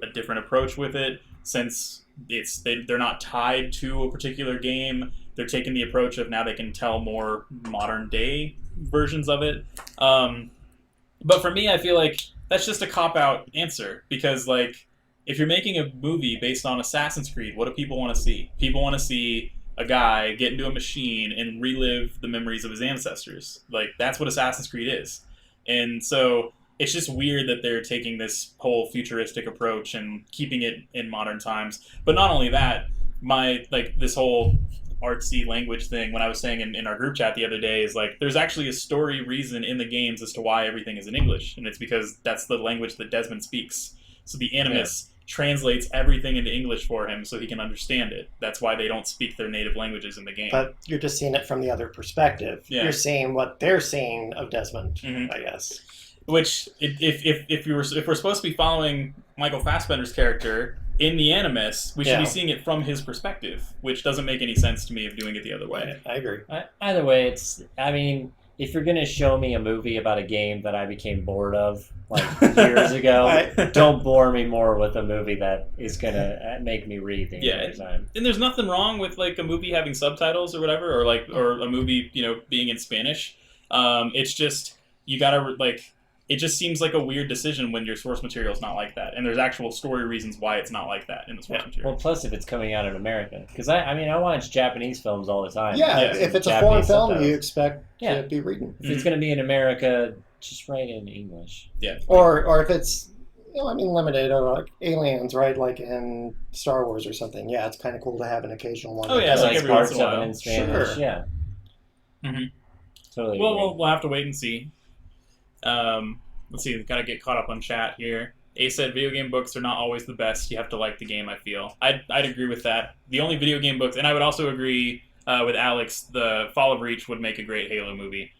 a different approach with it, since they're not tied to a particular game. They're taking the approach of now they can tell more modern day versions of it. But for me, I feel like that's just a cop-out answer, because like if you're making a movie based on Assassin's Creed, what do people want to see? People want to see a guy get into a machine and relive the memories of his ancestors. Like that's what Assassin's Creed is. And so it's just weird that they're taking this whole futuristic approach and keeping it in modern times. But not only that, this whole artsy language thing, when I was saying in our group chat the other day, is like there's actually a story reason in the games as to why everything is in English, and it's because that's the language that Desmond speaks. So the Animus translates everything into English for him so he can understand it. That's why they don't speak their native languages in the game. But you're just seeing it from the other perspective. Yeah. You're seeing what they're seeing of Desmond, Mhm. I guess. Which, if we're supposed to be following Michael Fassbender's character in the Animus, we should Yeah. be seeing it from his perspective, which doesn't make any sense to me of doing it the other way. I agree. Either way, if you're gonna show me a movie about a game that I became bored of like years ago, don't bore me more with a movie that is gonna make me read the entire time. And there's nothing wrong with like a movie having subtitles or whatever, or a movie being in Spanish. It's just you gotta it just seems like a weird decision when your source material is not like that, and there's actual story reasons why it's not like that in the source material. Well, plus if it's coming out in America, because I mean I watch Japanese films all the time. Yeah, Yeah. if it's a Japanese foreign film, subtitles. you expect Yeah. to be reading. If it's going to be in America, just write it in English. Yeah. Or if it's, limited, or like aliens, right? Like in Star Wars or something. Yeah, it's kind of cool to have an occasional one. Oh, like yeah, that. like Like every once parts in a of it while. in Spanish. Sure. Yeah. Mhm. Totally. Well, agree. we'll have to wait and see. Let's see. We've got to get caught up on chat here. A said video game books are not always the best. You have to like the game, I feel. I'd agree with that. The only video game books, and I would also agree with Alex, the Fall of Reach would make a great Halo movie.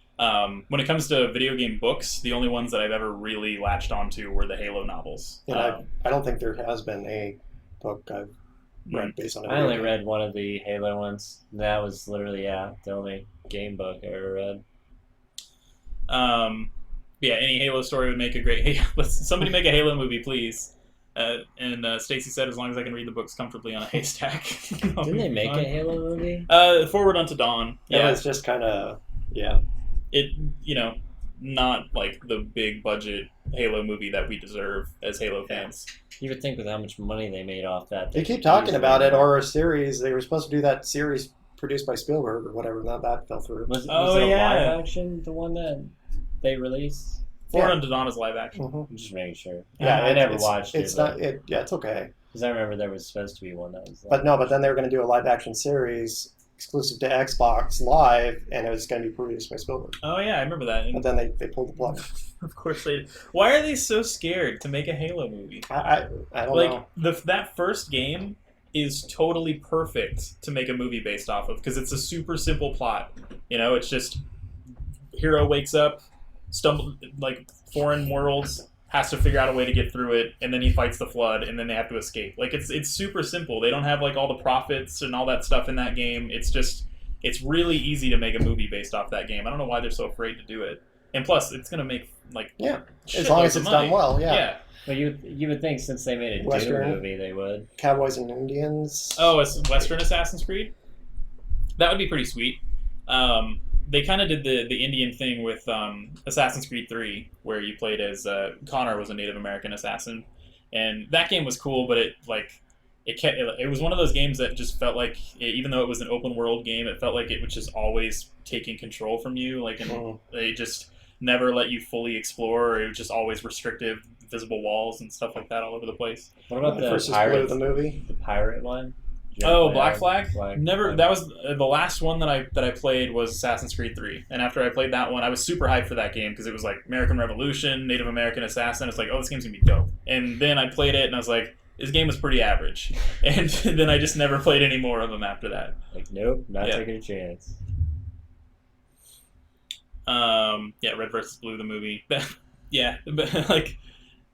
When it comes to video game books, the only ones that I've ever really latched onto were the Halo novels. And I don't think there has been a book I've read based on it. I only read one of the Halo ones. And that was literally the only game book I ever read. Yeah, any Halo story would make a great Halo. Somebody make a Halo movie, please. And Stacy said, as long as I can read the books comfortably on a haystack. Didn't they make a Halo movie? Forward Unto Dawn. It Yeah, was just kind of, yeah. it not like the big budget Halo movie that we deserve as Halo fans. You would think with how much money they made off that. They keep could talking easily- about it, or a series. They were supposed to do that series produced by Spielberg or whatever. Now that fell through. Was Oh, it a yeah. live action, the one that they released? Forward Yeah. Unto Dawn is live action. Mhm. I'm just making sure. Yeah, I never it's, watched it's it. not. It's okay. Because I remember there was supposed to be one that was. But no, but then they were going to do a live action series exclusive to Xbox Live, and it was going to be produced by Spielberg. Oh yeah, I remember that. But And then they pulled the plug. of course they. Why are they so scared to make a Halo movie? I don't know. Like that first game is totally perfect to make a movie based off of because it's a super simple plot. It's just hero wakes up, foreign worlds, has to figure out a way to get through it, and then he fights the flood, and then they have to escape. Like it's super simple. They don't have like all the profits and all that stuff in that game. It's really easy to make a movie based off that game. I don't know why they're so afraid to do it. And plus, it's gonna make like Yeah, as shitloads long as of it's money. done well. Yeah. Yeah. But you would think since they made a Western. Doom movie, they would. Cowboys and Indians. Oh, it's Western Assassin's Creed? That would be pretty sweet. They kind of did the Indian thing with Assassin's Creed 3, where you played as Connor was a Native American assassin, and that game was cool. But it was one of those games that just felt like, even though it was an open world game, it felt like it was just always taking control from you. And they just never let you fully explore. Or it was just always restrictive, visible walls and stuff like that all over the place. What about the versus Blue, pirates? the movie? The pirate one? Did you ever Oh, play Black that? Flag? Black Never. Flag. That was the last one that I played was Assassin's Creed 3. And after I played that one, I was super hyped for that game because it was like American Revolution, Native American assassin. It's like, oh, this game's gonna be dope. And then I played it and I was like, this game was pretty average. And then I just never played any more of them after that. Like, nope, not Yeah. taking a chance. Yeah, Red vs. Blue, the movie. Yeah, but like.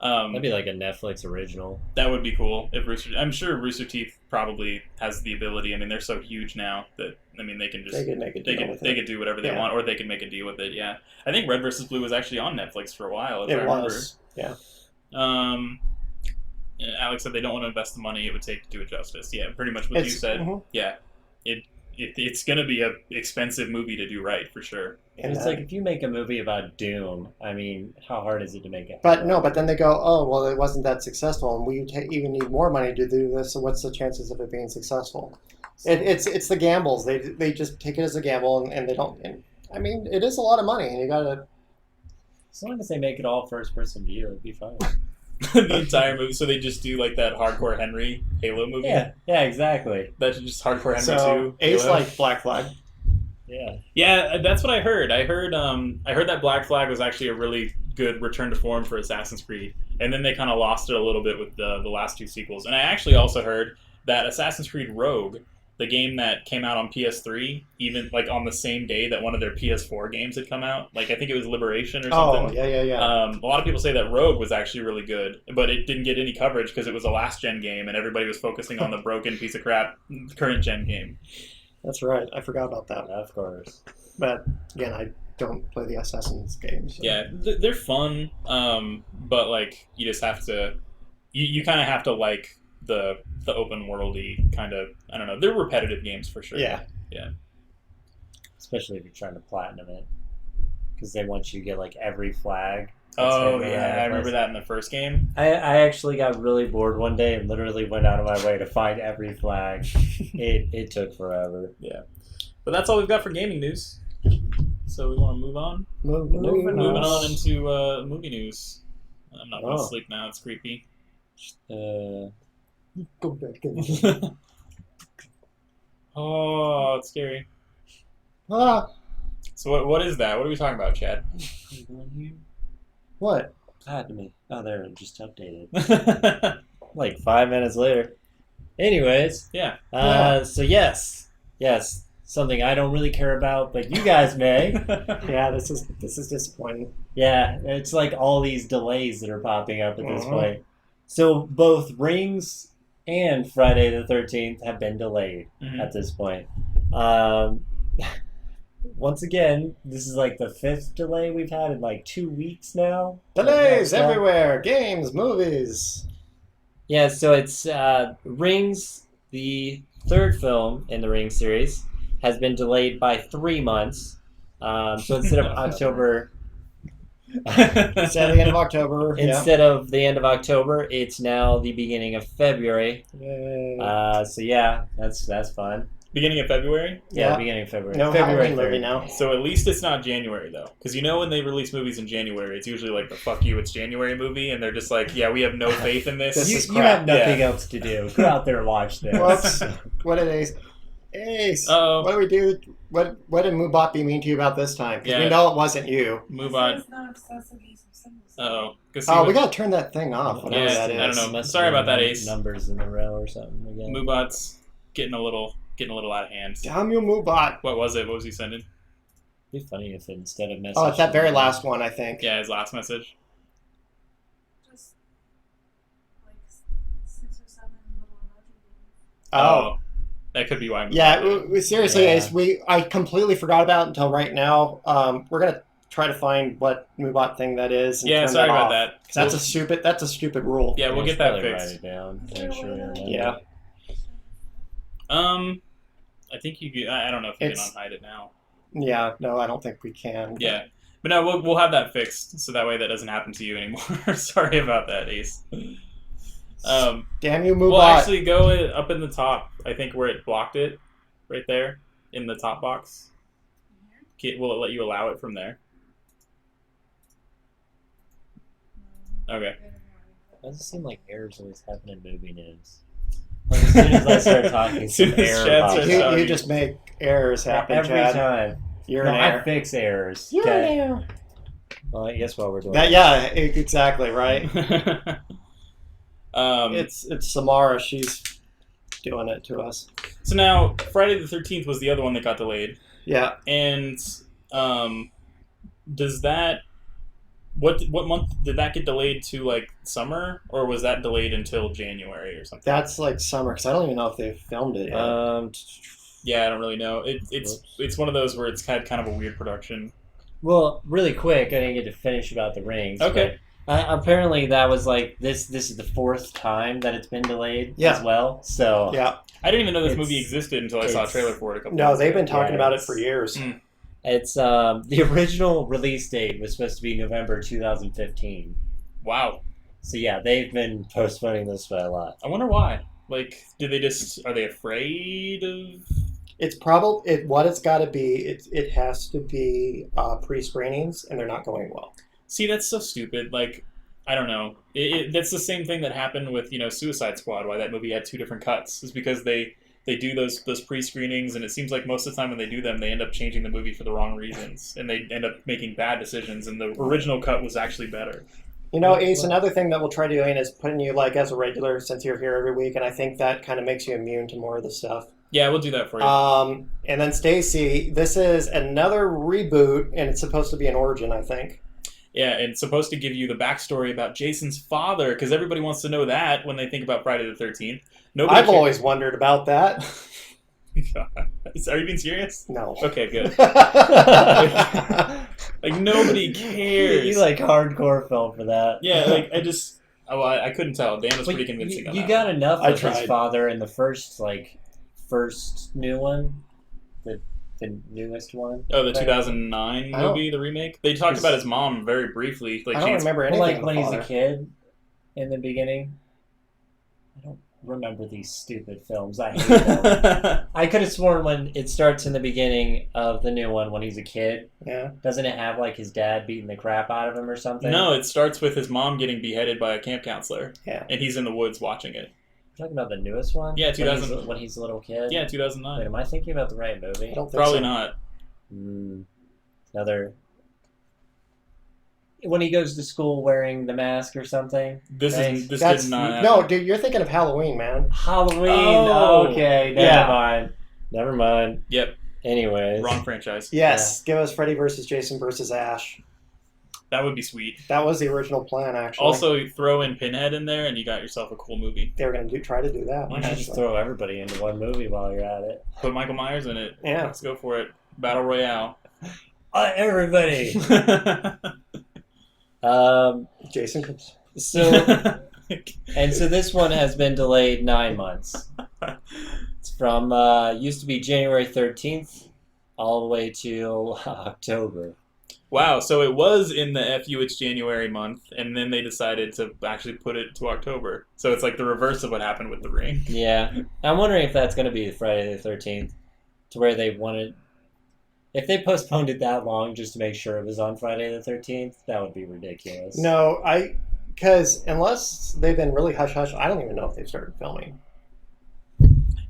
That'd be like a Netflix original. That would be cool if I'm sure Rooster Teeth probably has the ability. I mean, they're so huge now that they can just They could make a deal with they it. could do whatever they Yeah. want, or they could make a deal with it. Yeah, I think Red vs. Blue was actually on Netflix for a while. If I It remember. was. Yeah. Yeah, Alex said they don't want to invest the money it would take to do it justice. Yeah, pretty much what you said. Mhm. Yeah, it's going to be a expensive movie to do right for sure. And It's then- like if you make a movie about Doom, I mean, how hard is it to make it? But then they go, oh, well, it wasn't that successful, and we even need more money to do this. So what's the chances of it being successful? It's the gambles. They just take it as a gamble, and they don't. And, I mean, it is a lot of money, and you gotta. As long as they make it all first person view, it'd be fine. The entire movie, so they just do like that hardcore Henry Halo movie. Yeah, exactly. That's just hardcore Henry So 2. Ace Halo. like Black Flag. Yeah. Yeah, that's what I heard. I heard that Black Flag was actually a really good return to form for Assassin's Creed, and then they kind of lost it a little bit with the last two sequels. And I actually also heard that Assassin's Creed Rogue, the game that came out on PS3, even like on the same day that one of their PS4 games had come out, like I think it was Liberation or something. Oh, yeah. A lot of people say that Rogue was actually really good, but it didn't get any coverage because it was a last gen game, and everybody was focusing on the broken piece of crap current gen game. That's right. I forgot about that. Of course. But again, I don't play the Assassin's games. So. Yeah, they're fun, but like you just have to, you kind of have to like the open worldy kind of. I don't know. They're repetitive games for sure. Yeah. Especially if you're trying to platinum it. Because they want you to get like every flag Oh yeah, I remember that in the first game. I actually got really bored one day and literally went out of my way to find every flag. It took forever. But that's all we've got for gaming news. So we want to move on. Moving Moving on into movie news. I'm not going to Oh. sleep now. It's creepy. Uh, Go back in. Oh, it's scary. Ah, So what is that? What are we talking about, Chad? what? God to me. Oh, there, it just updated. Like 5 minutes later. Anyways, Yeah. so yes, something I don't really care about, but you guys may. Yeah, this is disappointing. Yeah, it's like all these delays that are popping up at this Mhm. point. So both Rings and Friday the 13th have been delayed Mhm. at this point. Once again, this is like the 5th delay we've had in like 2 weeks now. Delays Yeah. everywhere. Games, movies. Yeah, so it's Rings, the third film in the Rings series, has been delayed by 3 months. So instead of October, It's at the end of October. Yeah. instead of the end of October, it's now the beginning of February. Yay. So yeah, that's fun. Beginning of February. Yeah, Yeah. beginning of February. No February Halloween movie 3rd. now. So at least it's not January though, because you know when they release movies in January, it's usually like the "fuck you, it's January" movie, and they're just like, "Yeah, we have no faith in this." This You, is you crap. have nothing Yeah. else to do. Go out there and watch this. Whoops. What did Ace? Ace. Uh-oh. What do we do? What did Mubot mean to you about this time? Because Yeah. we know it wasn't you. Move on. It's not obsessive use of symbols. Oh, Oh, we gotta turn that thing off. Whatever Yeah, that is. I don't know. Must Sorry have about that, been Ace. Numbers in a row or something again. Moobot's getting a little out of hand. Damn you, Mubot. What was it? What was he sending? It'd be funny if instead of message. Oh, it's that very last one, I think. Yeah, his last message. Just like 6 or 7 little emoji. Oh. That could be why. Yeah, Moobot did it. seriously, Yeah. Ace, I completely forgot about it until right now. We're gonna try to find what Mubot thing that is. And Yeah, turn sorry that about off. that. 'Cause That's a stupid rule. Yeah, we'll Yeah, get that probably fixed. Write it down. Is Make there a sure way you to- remember. Yeah. I think you could. I don't know if you It's- can unhide it now. Yeah, no, I don't think we can. Yeah, but no, we'll have that fixed so that way that doesn't happen to you anymore. Sorry about that, Ace. Damn you, Mubot. We'll actually go up in the top. I think where it blocked it, right there in the top box. Will it let you allow it from there? Okay. Why does it seem like errors always happen in movie news? Like as soon as I start talking, As soon some as error Chad pops starts up. talking. you just make errors happen, Every Chad. time. You're No, an I error. fix errors. You're an Okay. error. Well, I guess while we're doing That, yeah, exactly, right? um, It's Samara. She's doing it to us. so now Friday the 13th was the other one that got delayed, Yeah. and does that what month did that get delayed to? Like summer, or was that delayed until January or something? That's like summer, because I don't even know if they've filmed it yet. Yeah, I don't really know. It's Whoops. it's one of those where it's had kind of a weird production. Well, really quick, I didn't get to finish about the rings. Okay. But, apparently, that was like this. This is the 4th time that it's been delayed Yeah. as well. So Yeah. I didn't even know this It's- movie existed until I saw a it's- trailer for it a couple. No, days they've ago. been talking Yeah, about it it's- for years. Mm. it's the original release date was supposed to be November 2015. Wow. So yeah, they've been postponing this by a lot. I wonder why. Like, are they afraid of? It's probably what it's got to be. It has to be pre-screenings, and they're not going well. See, that's so stupid. Like, I don't know. That's the same thing that happened with Suicide Squad. Why that movie had 2 different cuts is because they do those pre-screenings, and it seems like most of the time when they do them, they end up changing the movie for the wrong reasons, and they end up making bad decisions. And the original cut was actually better. You know, Ace, another thing that we'll try doing is putting you like as a regular since you're here every week, and I think that kind of makes you immune to more of the stuff. Yeah, we'll do that for you. And then Stacy, this is another reboot, and it's supposed to be an origin, I think. Yeah, and it's supposed to give you the backstory about Jason's father, because everybody wants to know that when they think about Friday the 13th. Nobody I've always wondered about that. Are you being serious? No. Okay, good. Like, nobody cares. You like hardcore fell for that. Yeah, like, I couldn't tell. Dan was But pretty convincing on you that. got enough I of his tried. father in the first new one. the newest one. Oh, the 2009 I don't- movie, the remake. They talked about his mom very briefly. Like I don't she's remember Well, anything. like when he's a father. kid in the beginning. I don't remember these stupid films. I hate them. I could have sworn when it starts in the beginning of the new one when he's a kid, Yeah. doesn't it have like his dad beating the crap out of him or something? No, it starts with his mom getting beheaded by a camp counselor, Yeah. and he's in the woods watching it. You're talking about the newest one? Yeah, When 2000. when he's a little kid? Yeah, Wait, 2009. am I thinking about the right movie? I don't think Probably so. not. Another. When he goes to school wearing the mask or something. This Right. is this That's did not. no, happen. dude. You're thinking of Halloween, man. Halloween. Oh. Okay, never Yeah. mind. Never mind. Yep, Anyways. wrong franchise. Yes. Give us Freddy versus Jason versus Ash. That would be sweet. That was the original plan, actually. Also, throw in Pinhead in there, and you got yourself a cool movie. they were going to try to do that. Why don't you just throw everybody into one movie while you're at it? Put Michael Myers in it. Yeah. Let's go for it. Battle Royale. Everybody. Jason comes. So so this one has been delayed 9 months. It's from used to be January 13th all the way till October. Wow, so it was in the FU It's January month, and then they decided to actually put it to October. So it's like the reverse of what happened with The Ring. Yeah, I'm wondering if that's going to be Friday the 13th, to where they wanted. If they postponed it that long just to make sure it was on Friday the 13th, that would be ridiculous. No, because unless they've been really hush hush, I don't even know if they've started filming.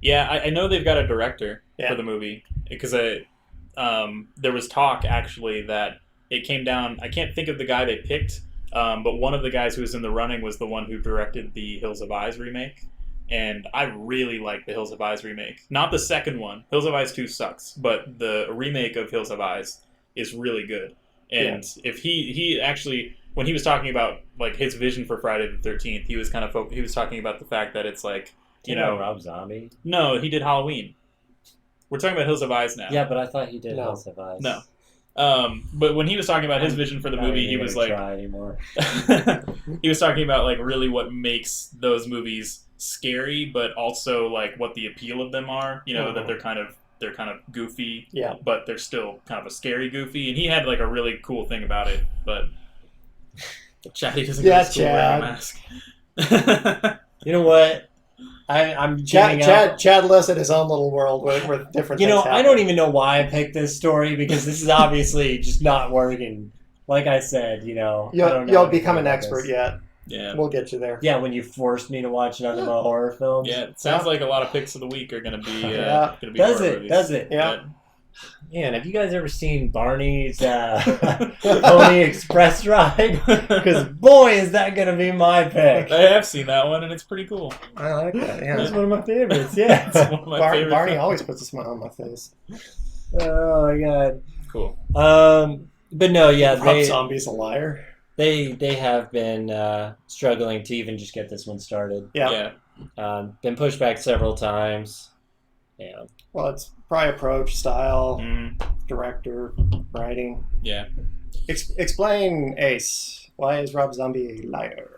Yeah, I know they've got a director Yeah. for the movie, because there was talk, actually, that it came down. I can't think of the guy they picked, but one of the guys who was in the running was the one who directed the Hills of Eyes remake. And I really like the Hills of Eyes remake. Not the second one. Hills of Eyes 2 sucks, but the remake of Hills of Eyes is really good. And if he actually, when he was talking about like his vision for Friday the 13th, he was kind of he was talking about the fact that it's like, you know, Rob Zombie. no, he did Halloween. We're talking about Hills of Eyes now. Yeah, but I thought he did No. House of Eyes. No. But when he was talking about his vision for the I don't movie, even he was gonna like, try anymore. he was talking about like really what makes those movies scary, but also like what the appeal of them are. You know, that they're kind of goofy, Yeah. but they're still kind of a scary goofy. And he had like a really cool thing about it, but Chatty doesn't Yeah, go to school wearing a Chad. mask. You know what? I'm Chad, giving up. Chad lives in his own little world with different You know, things I happen. don't even know why I picked this story because this is obviously just not working. Like I said, you know, I don't know You'll anything become an about expert this. yet. Yeah. We'll get you there. Yeah, when you forced me to watch none of my horror films. Yeah, it sounds like a lot of picks of the week are going to be Yeah. going to be Does horror it? movies. Does it? Yeah. Man, have you guys ever seen Barney's Pony Express ride? Because boy, is that going to be my pick. I have seen that one, and it's pretty cool. I like that. That's Yeah. one of my favorites. Yeah. It's one of my favorite Barney films. always puts a smile on my face. Oh my god. Cool. But no, yeah, Rob Zombie's a liar. they have been struggling to even just get this one started. Yeah. Been pushed back several times. Yeah. Well, it's probably approach, style, Mm, director, writing. yeah. Explain Ace. Why is Rob Zombie a liar?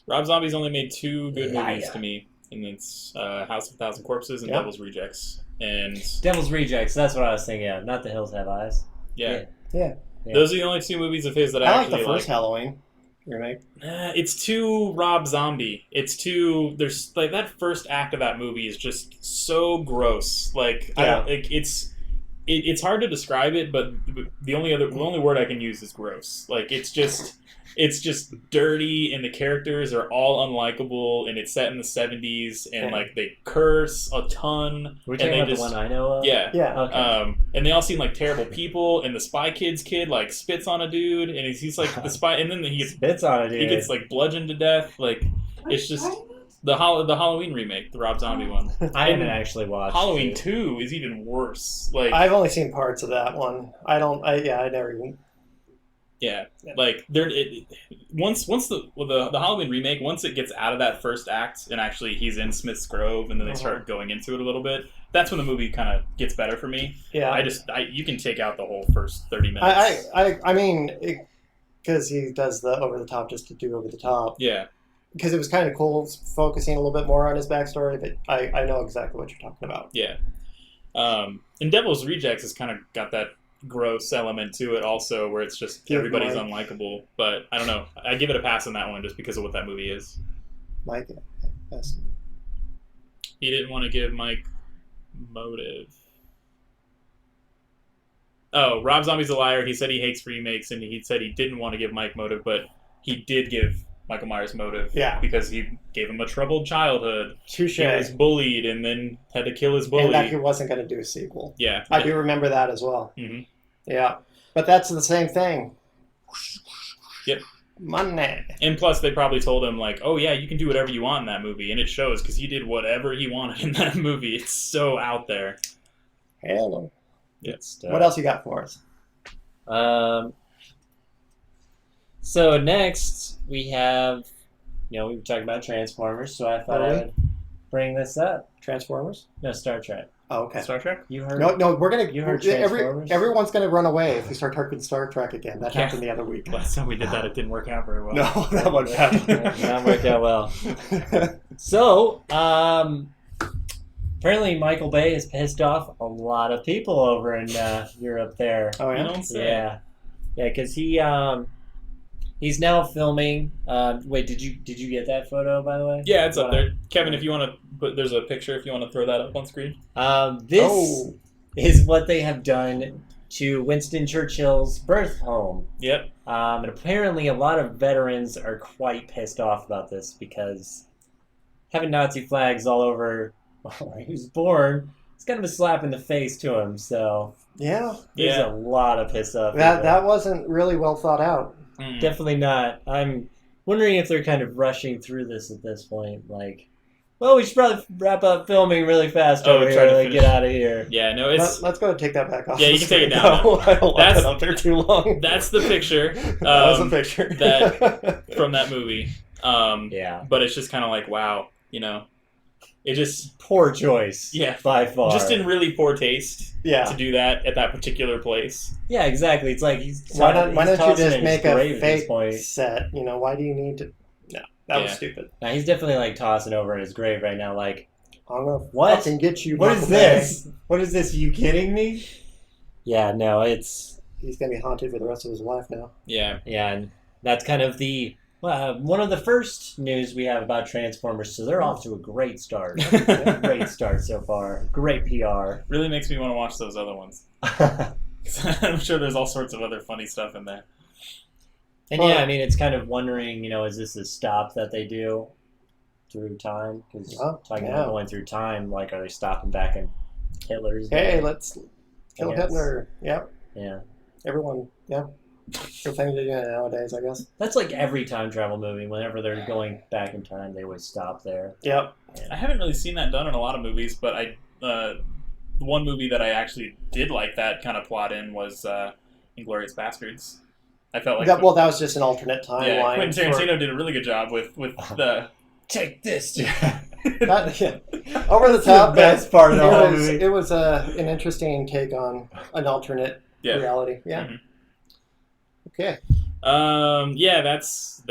Rob Zombie's only made 2 good movies Liar. to me, and it's House of a Thousand Corpses and Yeah. Devil's Rejects. And Devil's Rejects. That's what I was thinking of. Not The Hills Have Eyes. yeah, Yeah. Yeah. those are the only 2 movies of his that I I like actually the first like. Halloween remake. It's too Rob Zombie. It's too. There's like that first act of that movie is just so gross. Like I Yeah. don't, like it's hard to describe it, but the only word I can use is gross. Like it's just dirty, and the characters are all unlikable, and it's set in the 70s, and Yeah. like they curse a ton. We're and talking they about just, the one I know of? Yeah. Yeah. Okay. And they all seem like terrible people, and the Spy Kids kid like spits on a dude, and he's like the spy, and then he gets Spits on it, dude. he gets like bludgeoned to death. Like it's just the Halloween remake, the Rob Zombie one. I haven't actually watched Halloween it. 2 is even worse. Like I've only seen parts of that one. I never even. yeah, like once the Halloween remake, once it gets out of that first act and actually he's in Smith's Grove, and then they start going into it a little bit. That's when the movie kind of gets better for me. Yeah. You can take out the whole first 30 minutes. I mean, because he does the over the top just to do over the top. Yeah. Because it was kind of cool focusing a little bit more on his backstory, but I know exactly what you're talking about. Yeah. And Devil's Rejects has kind of got that gross element to it also, where it's just Cute everybody's Mike. unlikable. But I don't know. I give it a pass on that one just because of what that movie is. Mike, yes. He didn't want to give Mike motive. Oh, Rob Zombie's a liar. He said he hates remakes, and he said he didn't want to give Mike motive, but he did give Michael Myers motive. Yeah. Because he gave him a troubled childhood. Touche. He was bullied and then had to kill his bully. And that he wasn't going to do a sequel. Yeah. I do remember that as well. Mhm. Yeah. But that's the same thing. Yep. Money. And plus, they probably told him, like, oh, yeah, you can do whatever you want in that movie. And it shows because he did whatever he wanted in that movie. It's so out there. Hello. Good stuff. What else you got for us? So next we have, we were talking about Transformers, so I thought Are I we? would bring this up. Transformers? No, Star Trek. Oh, okay. Star Trek? You heard? No, we're gonna. You heard every, Transformers? everyone's gonna run away if we start talking Star Trek again. That Yeah. happened the other week. Last time we did that, it didn't work out very well. No, that one Not worked out well. So, apparently Michael Bay has pissed off a lot of people over in Europe there. Oh You yeah. don't say. Yeah, because he's now filming. Wait, did you get that photo, by the way? Yeah, it's up there. Kevin, if you want to put, there's a picture if you want to throw that up on screen. This Oh. is what they have done to Winston Churchill's birth home. Yep. And apparently a lot of veterans are quite pissed off about this because having Nazi flags all over where he was born, it's kind of a slap in the face to him. So Yeah. there's Yeah. a lot of pissed off That people. that wasn't really well thought out. Mm. Definitely not. I'm wondering if they're kind of rushing through this at this point. Like, well, we should probably wrap up filming really fast Oh, over try here. to Like, finish. get out of here. Yeah, no, it's Let's go and take that back off. Yeah, you the can take it screen. down No, I don't want That's- that up there too long. that's the picture that was a um, picture from that movie. Yeah. But it's just kind of like, wow, it just Poor choice. Yeah. By far. just in really poor taste Yeah. to do that at that particular place. Yeah, exactly. It's like he's Why don't you tossing just in his make a grave at this fake point. set? Why do you need to? No, that was Yeah. stupid. Now, he's definitely like tossing over in his grave right now. Like, I'm gonna What? fucking get you. what is Michael Bay. this? What is this? Are you kidding me? Yeah, no, it's He's gonna be haunted for the rest of his life now. Yeah. and that's kind of the one of the first news we have about Transformers. So they're off to a great start. Great start so far. Great PR. Really makes me want to watch those other ones. I'm sure there's all sorts of other funny stuff in there. And yeah, I mean, it's kind of wondering, is this a stop that they do through time? Because Oh, talking yeah. about going through time, like, are they stopping back in Hitler's Hey, day? let's kill Yes. Hitler. Yep. Yeah. Everyone. Yeah. Good thing to do nowadays, I guess. That's like every time travel movie. Whenever they're going back in time, they always stop there. Yep. I haven't really seen that done in a lot of movies, but the one movie that I actually did like that kind of plot in was Inglourious Bastards. I felt like that was just an alternate yeah, timeline. Quentin for- Tarantino did a really good job with the Take this. that, yeah. Over the That's top. the best part of the whole it was, movie. it was an interesting take on an alternate yeah. reality. Yeah. Mhm. Okay. Yeah, that's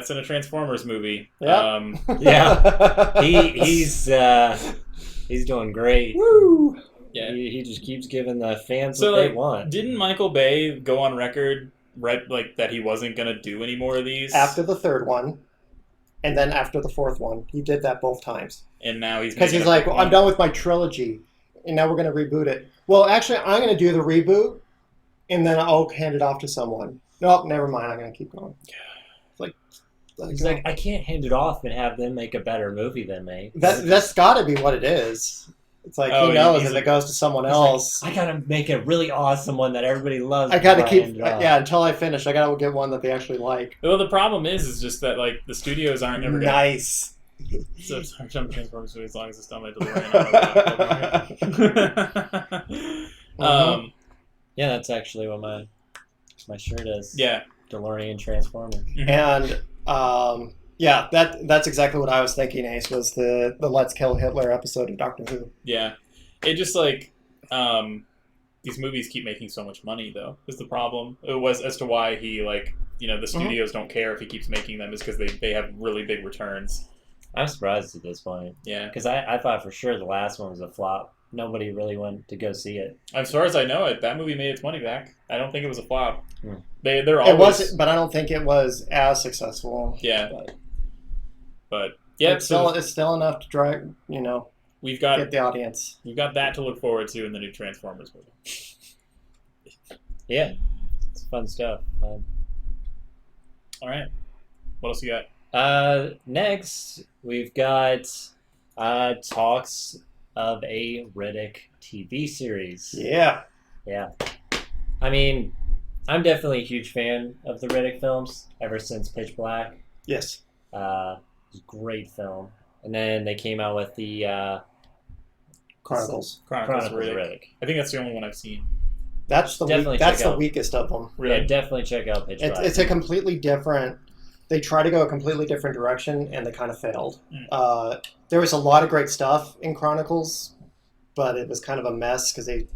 in a Transformers movie. Yeah. Yeah. He's doing great. Woo. Yeah. He just keeps giving the fans So, what they like, want. Didn't Michael Bay go on record that he wasn't gonna do any more of these? After the third one, and then after the fourth one, he did that both times. And now he's Because making he's a like, fifth I'm one. done with my trilogy, and now we're going to reboot it. Well, actually, I'm going to do the reboot, and then I'll hand it off to someone. Nope, never mind. I'm going to keep going. It's like, He's like, I can't hand it off and have them make a better movie than me. that's got to be what it is. It's like Oh, he knows he's if like- it goes to someone He's like, else. I gotta make a really awesome one that everybody loves. I got to before keep, hand it off. yeah, until I finish. I got to get one that they actually like. Well, the problem is just that like the studios aren't ever gonna. Nice. So I'm jumping Transformers movie as long as it's done by DeLorean. Uh-huh. Yeah, that's actually what my shirt is. Yeah. DeLorean Transformer. And yeah, that's exactly what I was thinking. Ace was the Let's Kill Hitler episode of Doctor Who. Yeah. It just like these movies keep making so much money though is the problem. It was as to why he the studios don't care if he keeps making them is because they have really big returns. I'm surprised at this point Yeah. because I thought for sure the last one was a flop. nobody really went to go see it. As far as I know, that movie made its money back. I don't think it was a flop. Hmm. They're It always was, but I don't think it was as successful. yeah, But yeah. it's still enough to drive, We've got get the audience. that to look forward to in the new Transformers movie. Yeah, it's fun stuff. All right, what else you got? Next, we've got talks of a Riddick TV series. Yeah. Yeah. I mean, I'm definitely a huge fan of the Riddick films ever since Pitch Black. Yes. It was a great film. And then they came out with the Chronicles. Chronicles of Chronicles of Riddick. Riddick. I think that's the only one I've seen. That's the Definitely that's check the out- weakest of them. Really? Yeah, definitely check out Pitch Black. It's a completely different. They try to go a completely different direction, and they kind of failed. There was a lot of great stuff in Chronicles, but it was kind of a mess because they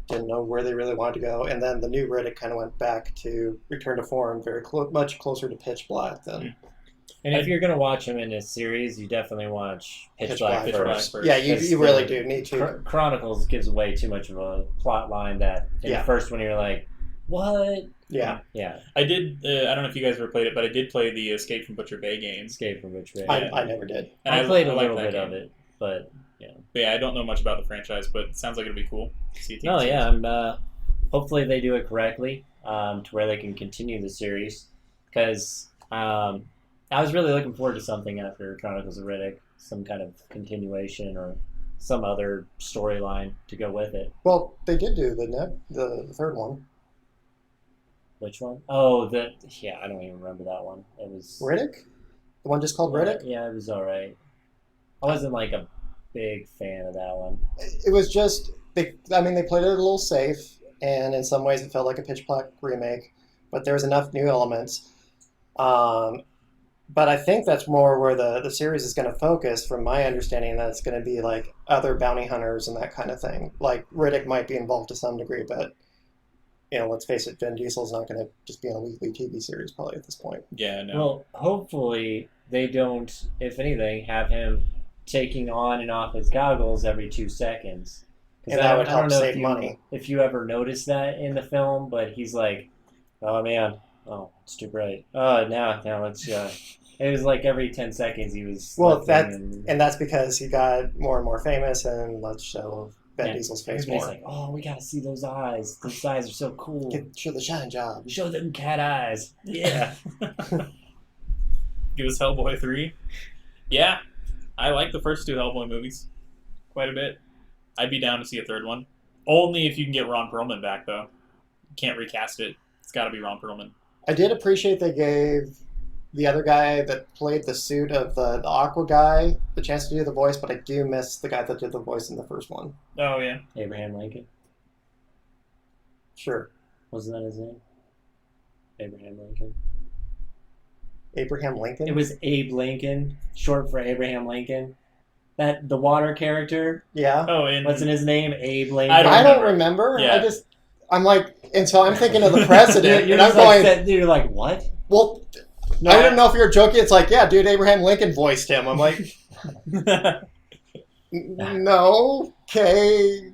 didn't know where they really wanted to go. And then the new Riddick kind of went back to return to form, much closer to Pitch Black than And if you're gonna watch them in a series, you definitely watch Pitch Black Pitch Black first. first. Yeah, you It's really the- do need to. Chronicles gives away too much of a plot line that in Yeah. the first one you're like, what? Yeah, Yeah, I did. I don't know if you guys ever played it, but I did play the Escape from Butcher Bay games. Escape from Rich Ray. I never did. And I played a like little that bit game. of it, but But yeah, I don't know much about the franchise, but it sounds like it'll be cool. To see a team no, series. yeah. I'm hopefully they do it correctly to where they can continue the series because I was really looking forward to something after Chronicles of Riddick, some kind of continuation or some other storyline to go with it. Well, they did do the third one. Which one? Oh, yeah. I don't even remember that one. It was Riddick, the one just called Riddick. Yeah, it was all right. I wasn't like a big fan of that one. It was just they played it a little safe, and in some ways it felt like a Pitch Black remake, but there was enough new elements. But I think that's more where the series is going to focus, from my understanding, that it's going to be like other bounty hunters and that kind of thing. Like Riddick might be involved to some degree, but let's face it, Vin Diesel's not going to just be on a weekly TV series probably at this point. Yeah, no. Well, hopefully they don't, if anything, have him taking on and off his goggles every 2 seconds. 'Cause And that would I don't help know save money. if you ever noticed that in the film, but he's like, oh man, oh, it's too bright. Oh, now let's it was like every 10 seconds he was Well, lifting And that's because he got more and more famous, and let's show Vin Yeah. Diesel's face everybody's more. like, oh, we gotta see those eyes. Those eyes are so cool. Show the shine job. Show them cat eyes. Yeah. Give us Hellboy 3. Yeah, I like the first 2 Hellboy movies quite a bit. I'd be down to see a third one. Only if you can get Ron Perlman back, though. You can't recast it. It's got to be Ron Perlman. I did appreciate they gave the other guy that played the suit of the Aqua guy the chance to do the voice, but I do miss the guy that did the voice in the first one. Oh, yeah. Abraham Lincoln. Sure. Wasn't that his name? Abraham Lincoln. Abraham Lincoln? It was Abe Lincoln, short for Abraham Lincoln. That the water character, Yeah. Oh, and wasn't his name Abe Lincoln? I I don't remember. remember. Yeah. I'm like, and so I'm thinking of the president, You're and I'm just like, going, you're like, what? well, No, I don't know if you're joking. It's like, yeah, dude, Abraham Lincoln voiced him. I'm like, no, okay.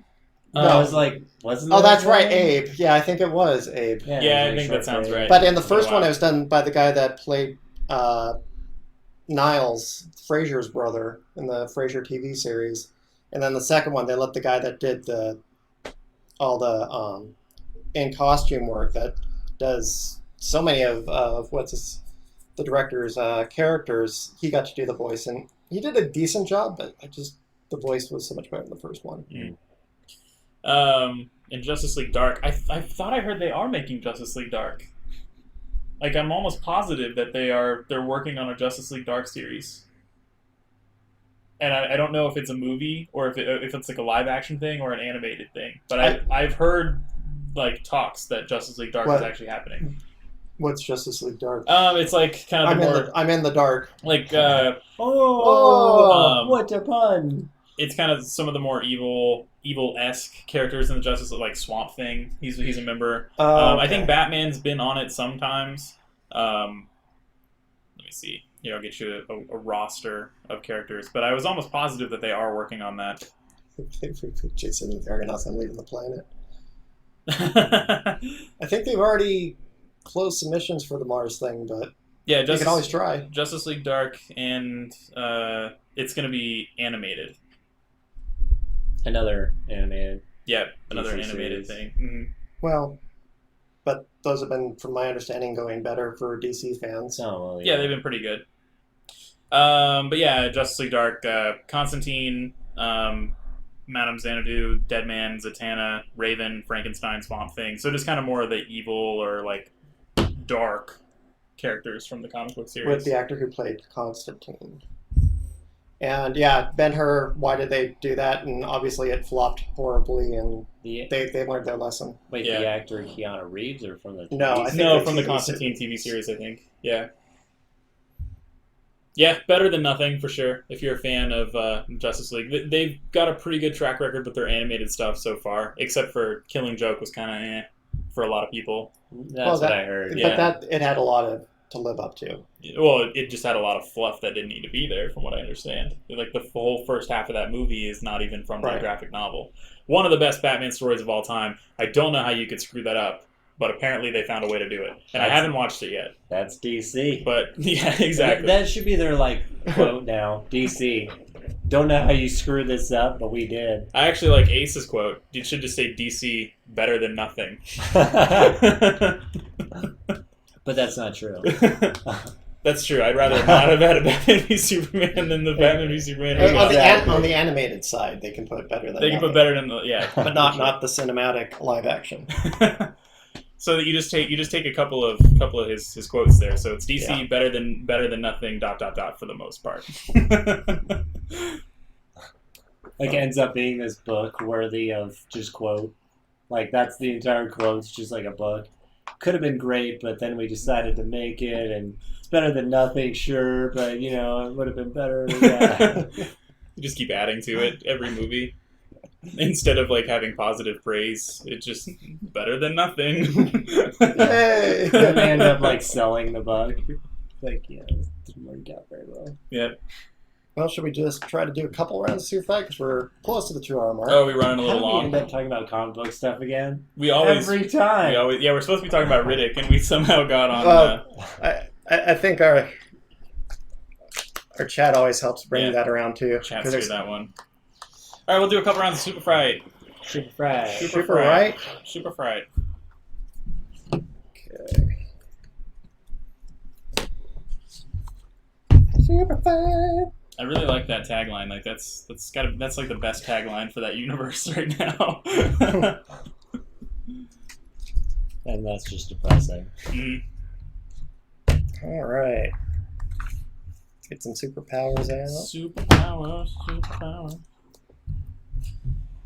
I was like, wasn't? Oh, that that's his right, name? Abe. Yeah, I think it was Abe. Yeah, I it was think short that sounds for Abe. right. But in the It's been a first one, while. it was done by the guy that played Niles, Frasier's brother, in the Frasier TV series. And then the second one, they let the guy that did all the in costume work that does so many of the director's characters. He got to do the voice, and he did a decent job. But the voice was so much better than the first one. In Justice League Dark, I thought I heard they are making Justice League Dark. Like, I'm almost positive that they're working on a Justice League Dark series. And I don't know if it's a movie or if it's like a live action thing or an animated thing. But I've heard like talks that Justice League Dark is What? actually happening. What's Justice League Dark? It's like kind of I'm in the dark. like Oh, what a pun! it's kind of some of the more evil-esque characters in the Justice League, like Swamp Thing. He's a member. I think Batman's been on it sometimes. Let me see. I'll get you a roster of characters. But I was almost positive that they are working on that. Jason and the Argonauts and leaving the planet. I think they've already closed submissions for the Mars thing, but Yeah, you can always try. Justice League Dark, and it's going to be animated. Another animated. Yeah, another DC animated series. thing. Mhm. Well, but those have been, from my understanding, going better for DC fans. Oh, well, Yeah, they've been pretty good. But yeah, Justice League Dark, Constantine, Madame Xanadu, Deadman, Zatanna, Raven, Frankenstein, Swamp Thing. So just kind of more of the evil or like dark characters from the comic book series. With the actor who played Constantine. And yeah, Ben-Hur, why did they do that? And obviously it flopped horribly, and The, they learned their lesson. wait, Yeah. the actor Keanu Reeves or from the No, TV I think No, the from the TV Constantine TV series, I think. Yeah. Yeah, better than nothing for sure. If you're a fan of Justice League, they've got a pretty good track record with their animated stuff so far. Except for Killing Joke was kind of for a lot of people. That's Well, what that- I heard. Yeah. But that it had a lot to live up to. Well, it just had a lot of fluff that didn't need to be there, from what I understand. Like the whole first half of that movie is not even from the Right. graphic novel. One of the best Batman stories of all time. I don't know how you could screw that up, but apparently they found a way to do it. And I That's- haven't watched it yet. That's DC. But yeah, exactly. That should be their like quote now. DC. Don't know how you screwed this up, but we did. I actually like Ace's quote. It should just say DC better than nothing. But that's not true. That's true. I'd rather not have had a Batman v Superman than the Batman v Superman. On the, Exactly. on the animated side, they can put better than They can put nothing. better than the But not the cinematic live action. So that you just take a couple of his quotes there. So it's DC Yeah. better than nothing ... for the most part. Like ends up being this book worthy of just quote. Like that's the entire quote. It's just like a book. Could have been great, but then we decided to make it, and it's better than nothing, sure. But you know, it would have been better. Yeah. You just keep adding to it every movie. Instead of like having positive praise, it's just better than nothing. Yay! Then they end up like selling the book. Like yeah, it didn't work out very well. Yep. Well, should we just try to do a couple rounds of Super Fight? Because we're close to the 2-hour mark. Oh, we're running a How do little we long. end up talking about comic book stuff again? We always, Every time. yeah, we're supposed to be talking about Riddick, and we somehow got on. I think our chat always helps bring Yeah. that around too. Chat 'Cause through there's that one. All right, we'll do a couple rounds of Super Fright. Super fried. Super Super Fright. right. Super Fright. Okay. Super Fight. I really like that tagline. Like that's like the best tagline for that universe right now. And that's just depressing. Mm. All right. Get some superpowers out. Superpower, superpower.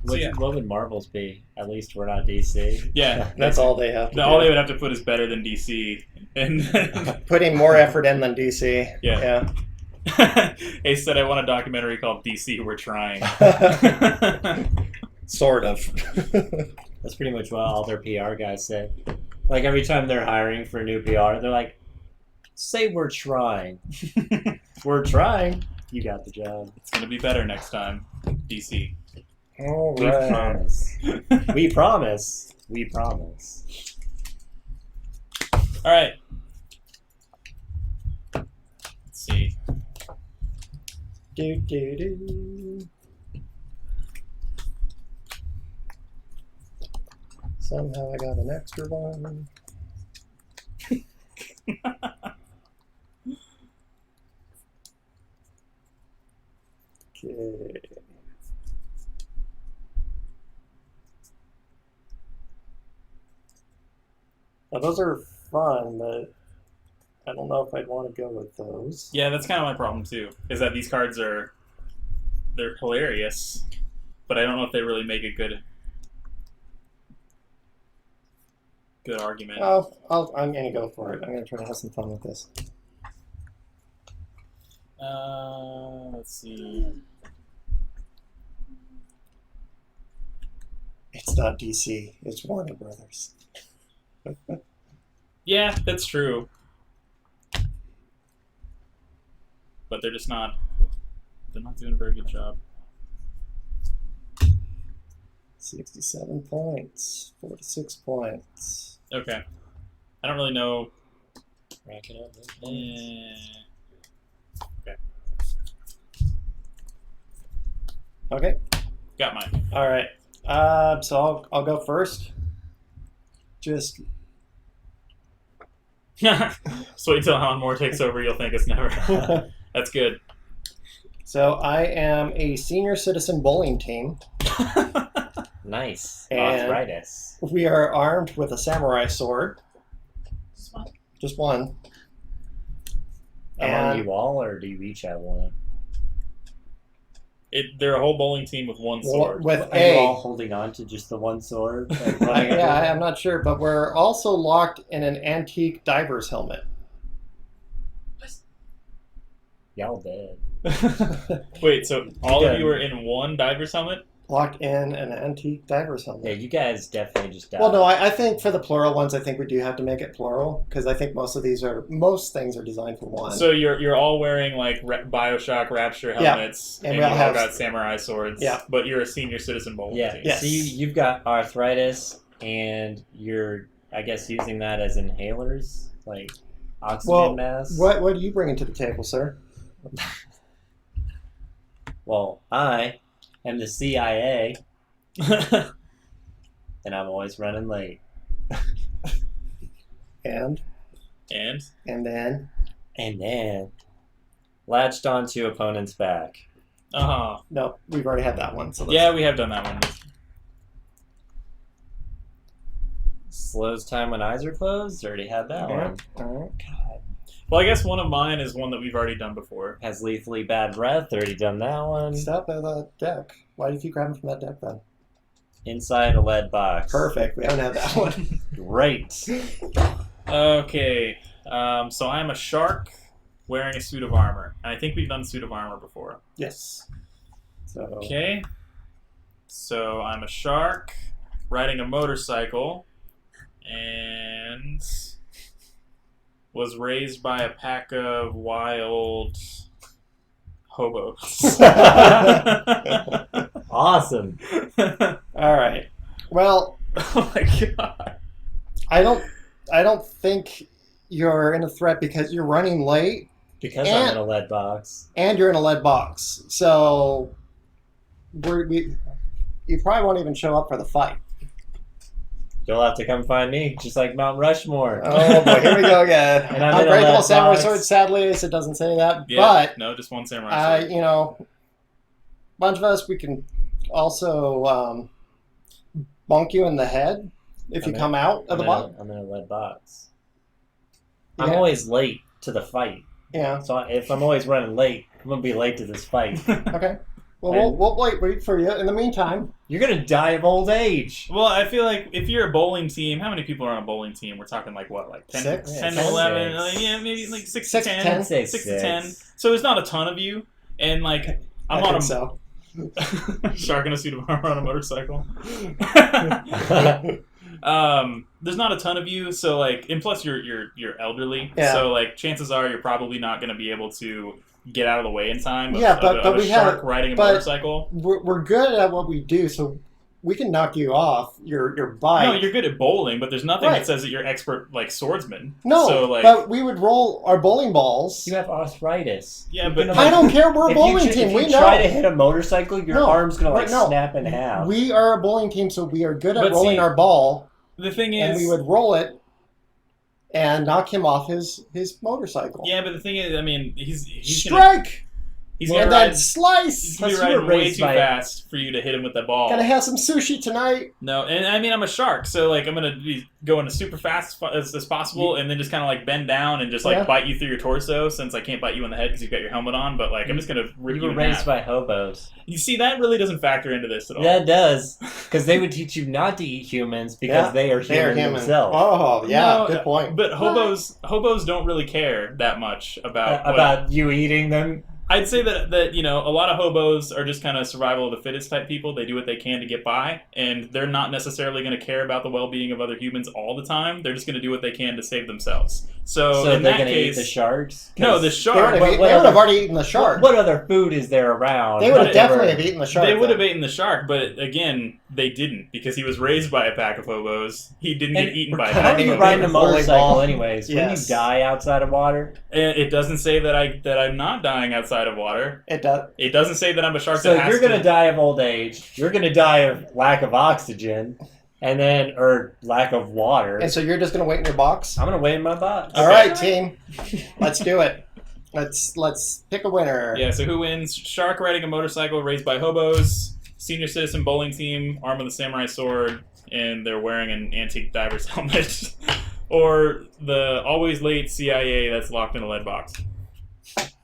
So, yeah. What would Marvel's be? At least we're not DC. Yeah, That's all they have to all they do. would have to put is better than DC, and Putting more effort in than DC. Yeah. Ace said, "I want a documentary called DC. We're trying." Sort of. That's pretty much what all their PR guys say. Like every time they're hiring for a new PR, they're like, "Say we're trying. We're trying. You got the job. It's gonna be better next time, DC. All We right. promise. We promise. We promise." All right. Let's see. Do, do, do. Somehow I got an extra one. Okay. Now those are fun, but I don't know if I'd want to go with those. Yeah, that's kind of my problem too. Is that these cards they're hilarious, but I don't know if they really make a good argument. I'm gonna go for it. I'm gonna try to have some fun with this. Let's see. It's not DC. It's Warner Brothers. Yeah, that's true. But they're just not. They're not doing a very good job. 67 points. 46 points. Okay. I don't really know. Racking up those points. Okay. Okay. Got mine. All right. So I'll go first. Just So wait till Alan Moore takes over. You'll think it's never. That's good. so I am a senior citizen bowling team. Nice. And- Arthritis. We are armed with a samurai sword. Just one. Among And you all, or do you each have one? They're a whole bowling team with one sword. with Are you all a. holding on to just the one sword? Like, running Yeah, up I'm not sure, but we're also locked in an antique diver's helmet. Y'all dead. Wait, so all of done. you are in one diver's helmet? Locked in an antique diver's helmet. Yeah, you guys definitely just died. Well, no, I think for the plural ones, I think we do have to make it plural because I think most things are designed for one. So you're all wearing like Bioshock Rapture Yeah. helmets, And and we you all all have- got samurai swords. Yeah. But you're a senior citizen bowling Yeah. team. Yes. So you've got arthritis, and you're, I guess, using that as inhalers, like oxygen Well, masks. what are you bringing to the table, sir? Well, I am the CIA, and I'm always running late. And And then And then latched onto opponent's back. no, we've already had that one. So let's- yeah, we have done that one. Slows time when eyes are closed. Already had that Yeah. one. All right. God. Well, I guess one of mine is one that we've already done before. Has lethally bad breath. Already done that one. Stop at the deck. Why do you keep grabbing from that deck then? Inside a lead box. Perfect. We haven't had that one. Great. Okay, so I'm a shark wearing a suit of armor. And I think we've done suit of armor before. Yes. So Okay, so I'm a shark riding a motorcycle and was raised by a pack of wild hobos. Awesome. all right. Well, Oh my god. I don't think you're in a threat because you're running late Because And- I'm in a lead box. and you're in a lead box. So you probably won't even show up for the fight. You'll have to come find me, just like Mount Rushmore. Oh boy, here we go again. And I'm in a Unbreakable lead Samurai box. Sword. Sadly, it doesn't say that, Yeah, but no, just one samurai sword. a bunch of us we can also bonk you in the head if you I'm come out of the box. I'm in a lead box. I'm Yeah. always late to the fight. Yeah. So if I'm always running late, I'm going to be late to this fight. Okay. Well, we'll wait for you. In the meantime, You're going to die of old age. Well, I feel like if you're a bowling team, how many people are on a bowling team? We're talking like what, like 10, Six? 10 Yeah, to 11? six. Yeah, maybe like 6 Six to to 10. 10. 6 to 10. So there's not a ton of you. And like, I'm I on think a so. shark in a suit of armor on a motorcycle. There's not a ton of you, so like, and plus you're elderly, Yeah. so like chances are you're probably not going to be able to get out of the way in time. Yeah, but of a we have- shark riding a but- motorcycle. We're good at what we do, so we can knock you off your bike. No, you're good at bowling, but there's nothing Right. that says that you're expert like swordsman. No, so like, but we would roll our bowling balls. You have arthritis. yeah, You're but gonna, I don't care. We're a if bowling you, team. If We you know. try to hit a motorcycle, your No, arm's going to right, no. snap in half. We are a bowling team, so we are good at But rolling see, our ball, the thing and is, we would roll it and knock him off his motorcycle. yeah, but the thing is, I mean, he's gonna, Strike he's gonna and ride. then He's slice. gonna be Plus, you were riding way raised too by- fast for you to hit him with that ball. Gonna have some sushi tonight. No, and I mean I'm a shark, so like I'm gonna be going as super fast as possible, and then just kind of like bend down and just like Yeah. bite you through your torso, since I can't bite you in the head because you've got your helmet on. But like I'm just gonna rip You you were in raised half. by hobos. You see, that really doesn't factor into this at all. That does. Because they would teach you not to eat humans because Yeah, they are They are human human. themselves. Oh, yeah, No, good point. But hobos don't really care that much about what- About you eating them. I'd say that a lot of hobos are just kind of survival of the fittest type people. They do what they can to get by, and they're not necessarily going to care about the well-being of other humans all the time. They're just going to do what they can to save themselves. So, So in they're that going to eat case, the sharks? no, the They shark. would what have other- already eaten the shark. What other food is there around? They would have But- definitely have eaten the shark. They would have then. eaten the shark, but again, they didn't because he was raised by a pack of hobos. He didn't And get eaten by a how pack How do of you hobos. ride a Volleyball. motorcycle anyways? Yes. When you die outside of water? It doesn't say that I'm not dying outside of water. It does. It doesn't say that I'm a shark. So that has you're going to to die of old age. You're going to die of lack of oxygen, and then or lack of water. And so you're just gonna wait in your box. I'm going to wait in my box. All right, team. Let's do it. Let's pick a winner. Yeah. So who wins? Shark riding a motorcycle raised by hobos. Senior citizen bowling team armed with a samurai sword and they're wearing an antique diver's helmet. Or the always late CIA that's locked in a lead box.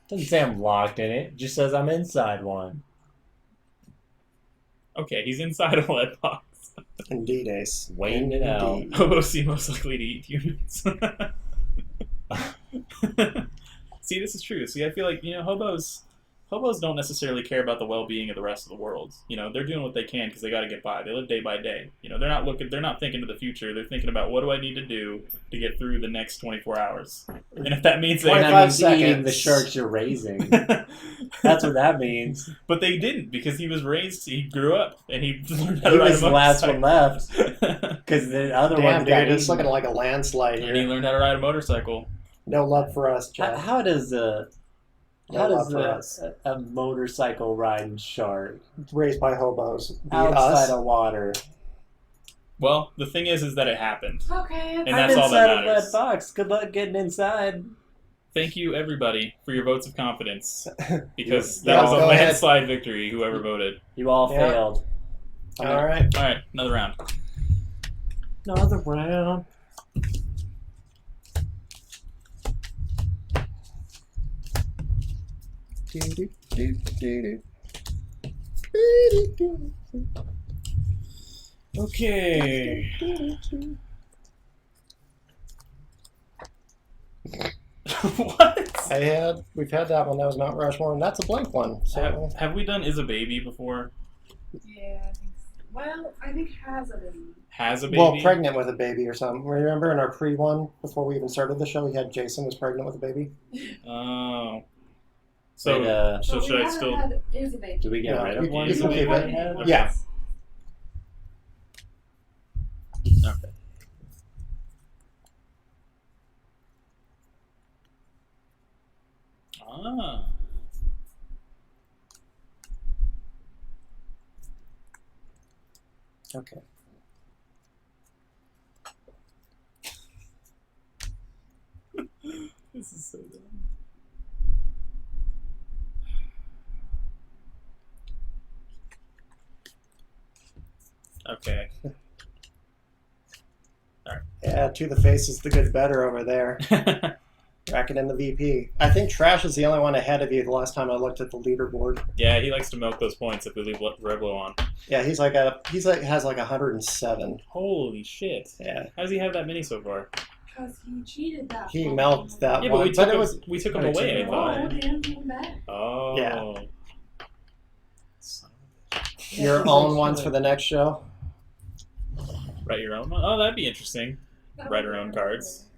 Doesn't say I'm locked in it. It just says I'm inside one. Okay, he's inside a lead box. Indeed, Ace. Waiting it out. Indeed. Hobos seem most likely to eat humans. See, this is true. See, I feel like, hobos don't necessarily care about the well-being of the rest of the world. They're doing what they can because they got to get by. They live day by day. They're not thinking to the future. They're thinking about what do I need to do to get through the next 24 hours. And if that means they 25 That means seconds. eating the sharks you're raising. That's what that means. But they didn't because he was raised, he grew up, and he learned how to He ride was a the last one motorcycle. left because the other Damn, one got dude, it's eaten. looking like a landslide And he here. learned how to ride a motorcycle. No love for us, Chad. How does a No how love does for us. a motorcycle riding shark Raised by hobos. Beat outside us. of water? Well, the thing is that it happened. Okay. And I'm that's all inside that of matters. that box. Good luck getting inside. Thank you, everybody, for your votes of confidence. Because Yeah, that was a go ahead. landslide victory, whoever voted. You all Yeah. failed. All right. All right, another round. Another round. Okay. What? We've had that one. That was Mount Rushmore, and that's a blank one. So Have we done Is a Baby before? Yeah, I think so. Well, I think has a baby. Has a Baby? well, pregnant with a baby or something. Remember in our pre one before we even started the show, we had Jason was pregnant with a baby. Oh. So, Wait, so But should we I haven't still... had is a baby. Do we get Yeah, rid you of one? can keep it. Okay. Yeah. Okay. Ah. Okay. This is so dumb. Okay. Yeah, to the face is the good better over there. Racking in the VP. I think Trash is the only one ahead of you the last time I looked at the leaderboard. Yeah, he likes to milk those points if we leave Reblo on. Yeah, has like 107. Holy shit. Yeah. How does he have that many so far? Because he cheated that He one. milked that Yeah, but one. we took it him, was we took him but it away, I took him thought. Oh, they didn't give him back. Oh. Yeah. Son of a- your own ones for the next show. Write your own one? Oh, that'd be interesting. Write our own cards.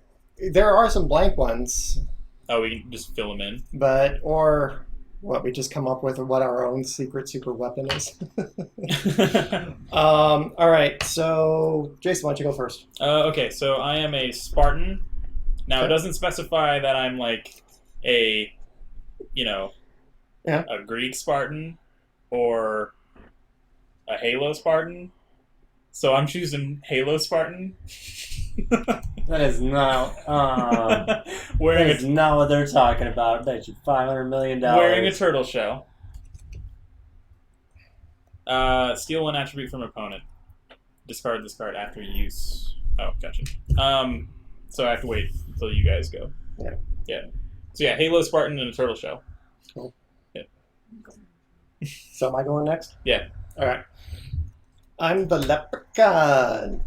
There are some blank ones, Oh, we can just fill them in. but or what we just come up with what our own secret super weapon is. All right, so Jason, why don't you go first? Okay, so I am a Spartan. Now, it Okay. doesn't specify that I'm like a, Yeah. a Greek Spartan or a Halo Spartan. So I'm choosing Halo Spartan. That is not. That wearing is not what they're talking about. I bet you $500 million. wearing a turtle shell. Steal one attribute from opponent. Discard this card after use. Oh, gotcha. So I have to wait until you guys go. Yeah. Yeah. So yeah, Halo Spartan and a turtle shell. So am I going next? Yeah. All right. I'm the leprechaun.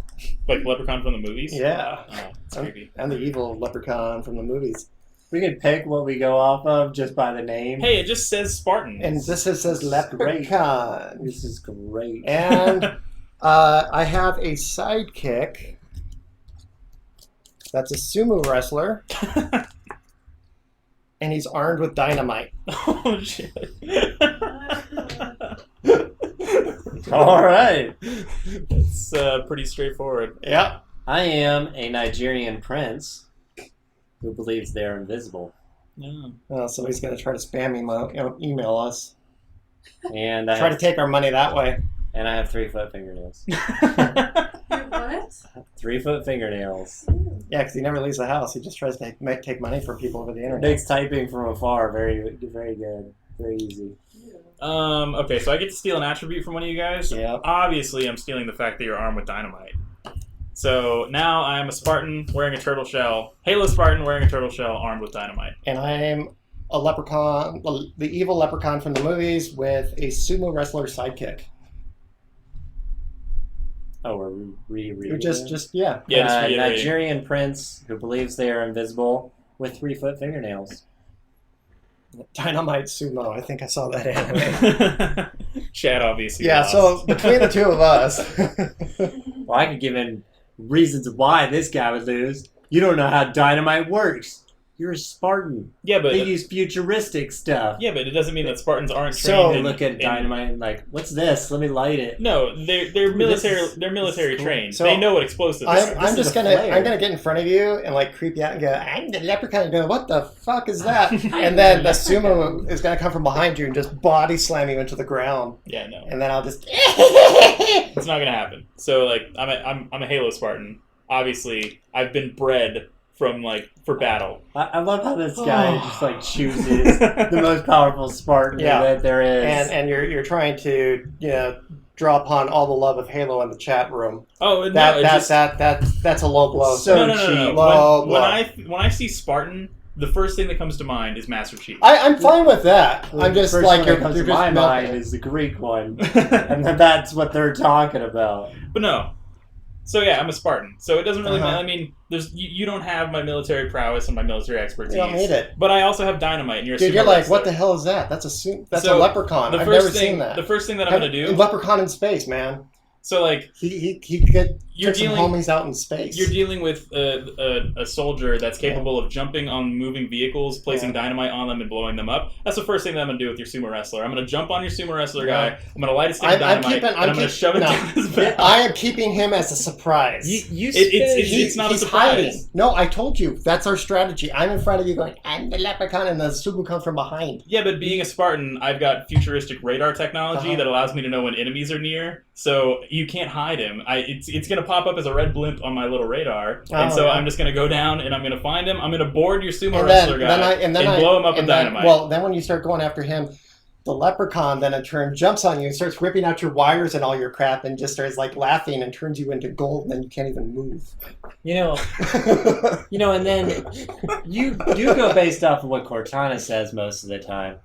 Like Leprechaun from the movies? Yeah. Oh, it's creepy. I'm the evil leprechaun from the movies. We can pick what we go off of just by the name. Hey, it just says Spartan. And this says leprechaun. This is great. And I have a sidekick That's a sumo wrestler, and he's armed with dynamite. Oh shit. All right. That's pretty straightforward. Yep. I am a Nigerian prince who believes they're invisible. Yeah. Oh, somebody's gonna try to spam email us. And Try to take our money that way. and I have 3-foot fingernails. What? 3-foot fingernails. Yeah, because he never leaves the house. He just tries to take money from people over the internet. Makes typing from afar very, very good, very easy. Okay, so I get to steal an attribute from one of you guys. Yeah. Obviously, I'm stealing the fact that you're armed with dynamite. So now I'm a Spartan wearing a turtle shell. Halo Spartan wearing a turtle shell, armed with dynamite. And I'm a leprechaun, the evil leprechaun from the movies with a sumo wrestler sidekick. Oh, we're rereading. Who just yeah. Yeah, just reiterating. Nigerian prince who believes they are invisible with 3-foot fingernails. Dynamite sumo. I think I saw that anime. Chad obviously Yeah, lost. so between the two of us. Well, I could give in reasons why this guy would lose. You don't know how dynamite works. You're a Spartan. yeah, but They use futuristic stuff. yeah, but it doesn't mean that Spartans aren't So, trained. They in, look at dynamite and like, what's this? Let me light it. No, they're military. They're this military is cool. trained. So, they know what explosives are. I'm is just a gonna flare. get in front of you and like creep you out and go, I'm the leprechaun, and go, what the fuck is that? And then the sumo is gonna come from behind you and just body slam you into the ground. Yeah, no, And then I'll just it's not gonna happen. So like, I'm a Halo Spartan. Obviously, I've been bred from like for battle. I love how this guy just like chooses the most powerful Spartan Yeah. that there is. and you're trying to draw upon all the love of Halo in the chat room. Oh no, That's a low blow. So no. cheap. Low When blow. I see Spartan, the first thing that comes to mind is Master Chief. I'm fine with that. Well, I'm just the first like one you're that comes you're to just my milking mind it. is the Greek one, and that's what they're talking about. But no. So yeah, I'm a Spartan. So it doesn't really Uh-huh. matter. I mean, you don't have my military prowess and my military expertise. You don't need it. But I also have dynamite, and you're a Dude, sumo you're like, wrestler. what the hell is that? That's a So, leprechaun. The I've first never thing, seen that. The first thing that I'm gonna do. Leprechaun in space, man. So like, He could you're took some dealing. homies out in space. You're dealing with a soldier that's capable of jumping on moving vehicles, placing dynamite on them, and blowing them up. That's the first thing that I'm going to do with your sumo wrestler. I'm going to jump on your sumo wrestler guy. I'm going to light a stick of dynamite, and I'm going to shove it down his back. I am keeping him as a surprise. It's not a He's surprise. hiding. No, I told you. That's our strategy. I'm in front of you going, I'm the leprechaun, and the sumo comes from behind. Yeah, but being a Spartan, I've got futuristic radar technology that allows me to know when enemies are near, so you can't hide him. It's going to pop up as a red blimp on my little radar, and so I'm just going to go down and I'm going to find him. I'm going to board your sumo wrestler guy and blow him up with dynamite. Well, then when you start going after him, the leprechaun then in turn jumps on you and starts ripping out your wires and all your crap and just starts like laughing and turns you into gold and then you can't even move. You know, and then you go based off of what Cortana says most of the time.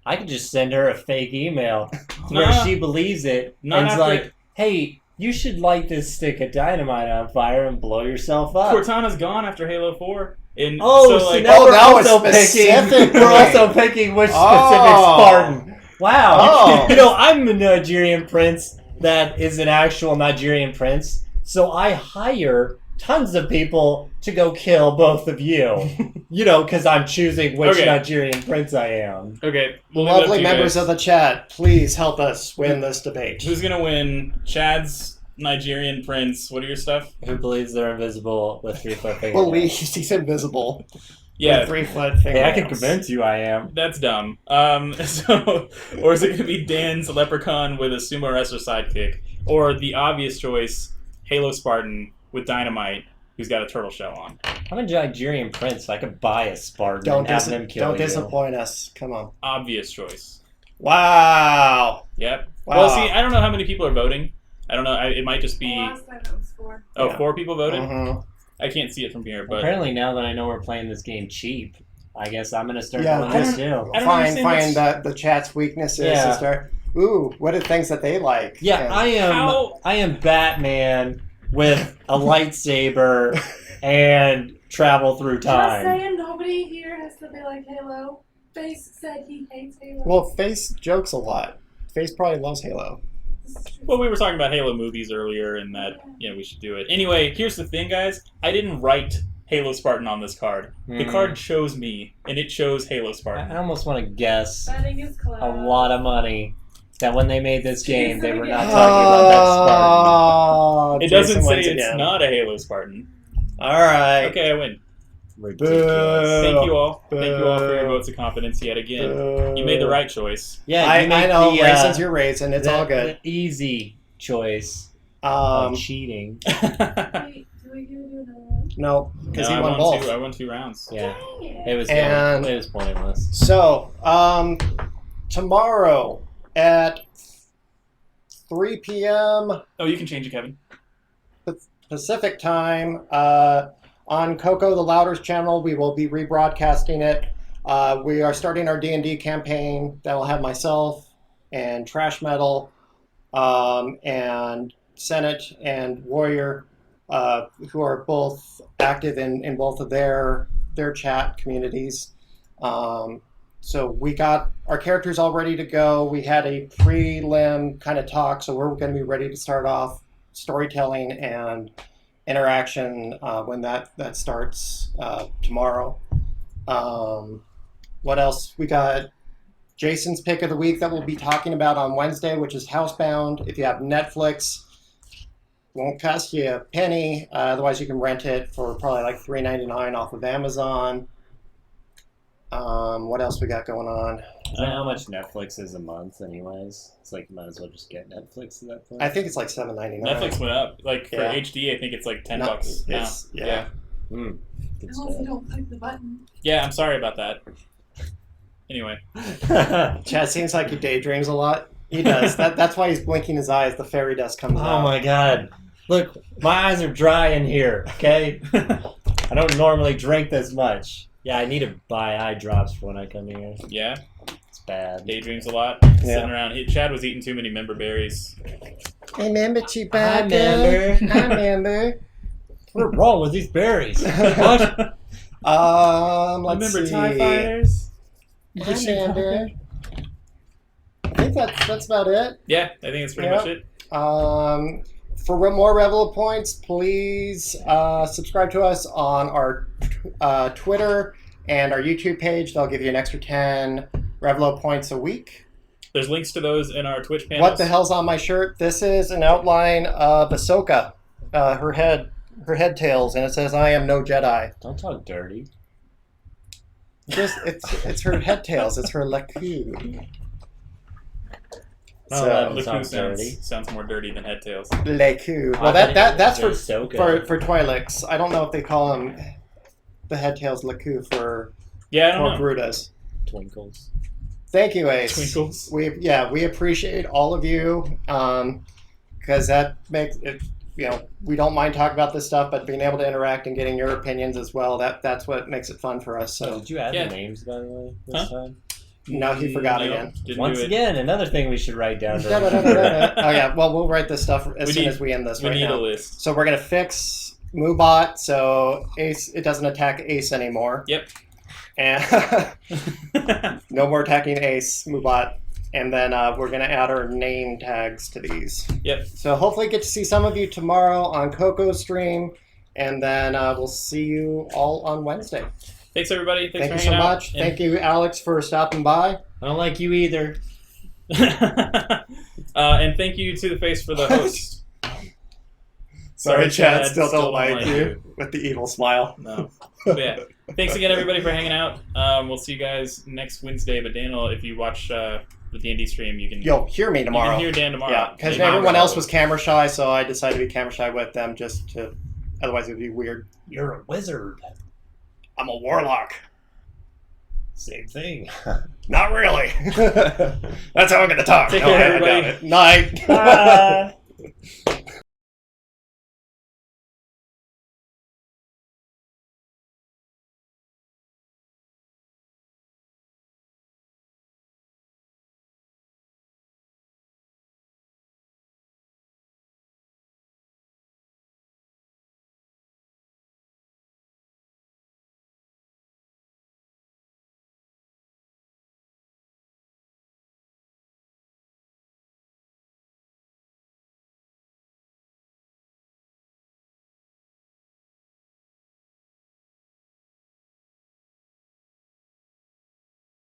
I could just send her a fake email where Nah. she believes it Not and it's after- like, hey, you should light this stick of dynamite on fire and blow yourself up. Cortana's gone after Halo 4. And Oh, so so like, now Oh, we're now it's also specific. picking. We're also picking which specific Oh. Spartan. Wow. Oh. You know, I'm a Nigerian prince that is an actual Nigerian prince, so I hire tons of people to go kill both of you. You know, because I'm choosing which Okay. Nigerian prince I am. okay, we'll leave it up to Lovely you members guys. of the chat, please help us win this debate. Who's gonna win? Chad's Nigerian prince. What are your stuff? Who believes they're invisible with 3-foot fingernails? Believes he's invisible. Yeah, With 3-foot fingernails. Hey, I can convince you I am. that's dumb. So, or is it gonna be Dan's leprechaun with a sumo wrestler sidekick, or the obvious choice, Halo Spartan with dynamite, who's got a turtle shell on? I'm a Nigerian prince, so I could buy a Spartan Don't, and have them kill don't you. disappoint us. Come on. Obvious choice. Wow. Yep. Wow. Well, see, I don't know how many people are voting. I don't know. It might just be. Last time it was 4. Oh, Yeah. 4 people voted. Mhm. I can't see it from here, but Apparently, now that I know we're playing this game cheap, I guess I'm going to start Yeah, doing I this don't- too. I don't Find understand the chat's weaknesses Yeah. and start. Ooh, what are things that they like? Yeah, And- I am Batman with a lightsaber and travel through Just time. saying, nobody here has to be like Halo. Face said he hates Halo. Well, Face jokes a lot. Face probably loves Halo. well, we were talking about Halo movies earlier, and that we should do it. Anyway, here's the thing, guys. I didn't write Halo Spartan on this card. The card chose me, and it chose Halo Spartan. I almost want to guess Betting is close. a lot of money that when they made this game, they were not again. talking about that Spartan. It doesn't Jason say wins it's again. not a Halo Spartan. All right. Okay, I win. Ridiculous. Thank you all. Thank you all for your Boo. votes of confidence yet again. You made the right choice. Yeah, I you make know. the, Raisins, you're raisin. It's all good. The easy choice of cheating. Wait, do we get to do another one? No, because No, he won both. I won 2 rounds. Yeah, Dang it. it was And- it was pointless. So, tomorrow at 3 p.m. Oh, you can change it, Kevin. Pacific time on Coco the Louder's channel, we will be rebroadcasting it. We are starting our D&D campaign that will have myself and Trash Metal and Senate and Warrior, who are both active in both of their chat communities. So we got our characters all ready to go. We had a prelim kind of talk, so we're going to be ready to start off storytelling and interaction when that starts tomorrow. What else? We got Jason's pick of the week that we'll be talking about on Wednesday, which is Housebound. If you have Netflix, won't cost you a penny. Otherwise, you can rent it for probably like $3.99 off of Amazon. What else we got going on? Is that how much Netflix is a month, anyways? It's like you might as well just get Netflix at that point. I think it's like $7.99. Netflix went up. Like for Yeah. HD, I think it's like $10 No, bucks now. it's- yeah. Good Unless you don't click the button. Yeah, I'm sorry about that. Anyway, stuff. Chad seems like he daydreams a lot. He does. That's why he's blinking his eyes. The fairy dust comes out. Oh my god. Look, my eyes are dry in here, okay? I don't normally drink this much. Yeah, I need to buy eye drops for when I come here. yeah, It's bad. daydreams a lot. Yeah. Sitting around. Chad was eating too many member berries. I remember I Chewbacca. remember. I remember. What's wrong with these berries? What? Let's Remember see. TIE fighters? I remember. I think that's about it. Yeah, I think that's pretty Yeah. much it. For more Revelo points, please subscribe to us on our Twitter and our YouTube page. They'll give you an extra 10 Revelo points a week. There's links to those in our Twitch panels. What the hell's on my shirt? This is an outline of Ahsoka, her head tails, and it says, "I am no Jedi." Don't talk dirty. Just it's her head tails. It's her laku. Oh, So that Look who sounds dirty. sounds more dirty than head tails. laku. I Well, thought that's it for was Ahsoka. for Twi'leks. I don't know if they call them the head tails laku for Yeah, I don't know. Grutas. Twinkles. Thank you, Ace. Twinkles. We appreciate all of you because that makes it. We don't mind talking about this stuff, but being able to interact and getting your opinions as well, that's what makes it fun for us. So Did you add Yeah. the names, by the way, this time? no, he forgot No, again. Didn't Once do it. again, another thing we should write down. Oh yeah, well we'll write this stuff as We soon need- as we end this We right need now. a list. So we're gonna fix Moobot so Ace it doesn't attack Ace anymore. Yep. And no more attacking Ace Moobot. And then we're gonna add our name tags to these. Yep. So hopefully get to see some of you tomorrow on Coco's stream, and then we'll see you all on Wednesday. Thanks, everybody. Thanks Thank for you so hanging out. much. Thank you, Alex, for stopping by. I don't like you either. And thank you to the face for the host. Sorry, Chad, Chad, still still don't don't like like you with the evil smile. No. But yeah. Thanks again, everybody, for hanging out. We'll see you guys next Wednesday. But Daniel, if you watch the D&D stream, you can You'll hear me you tomorrow. can hear Dan tomorrow. Yeah, because Maybe everyone tomorrow. else was camera shy, so I decided to be camera shy with them just to. Otherwise, it would be weird. You're a wizard. I'm a warlock. Same thing. Not really. That's how I'm going to talk. Take No, care, I doubt everybody. it. Night. Bye.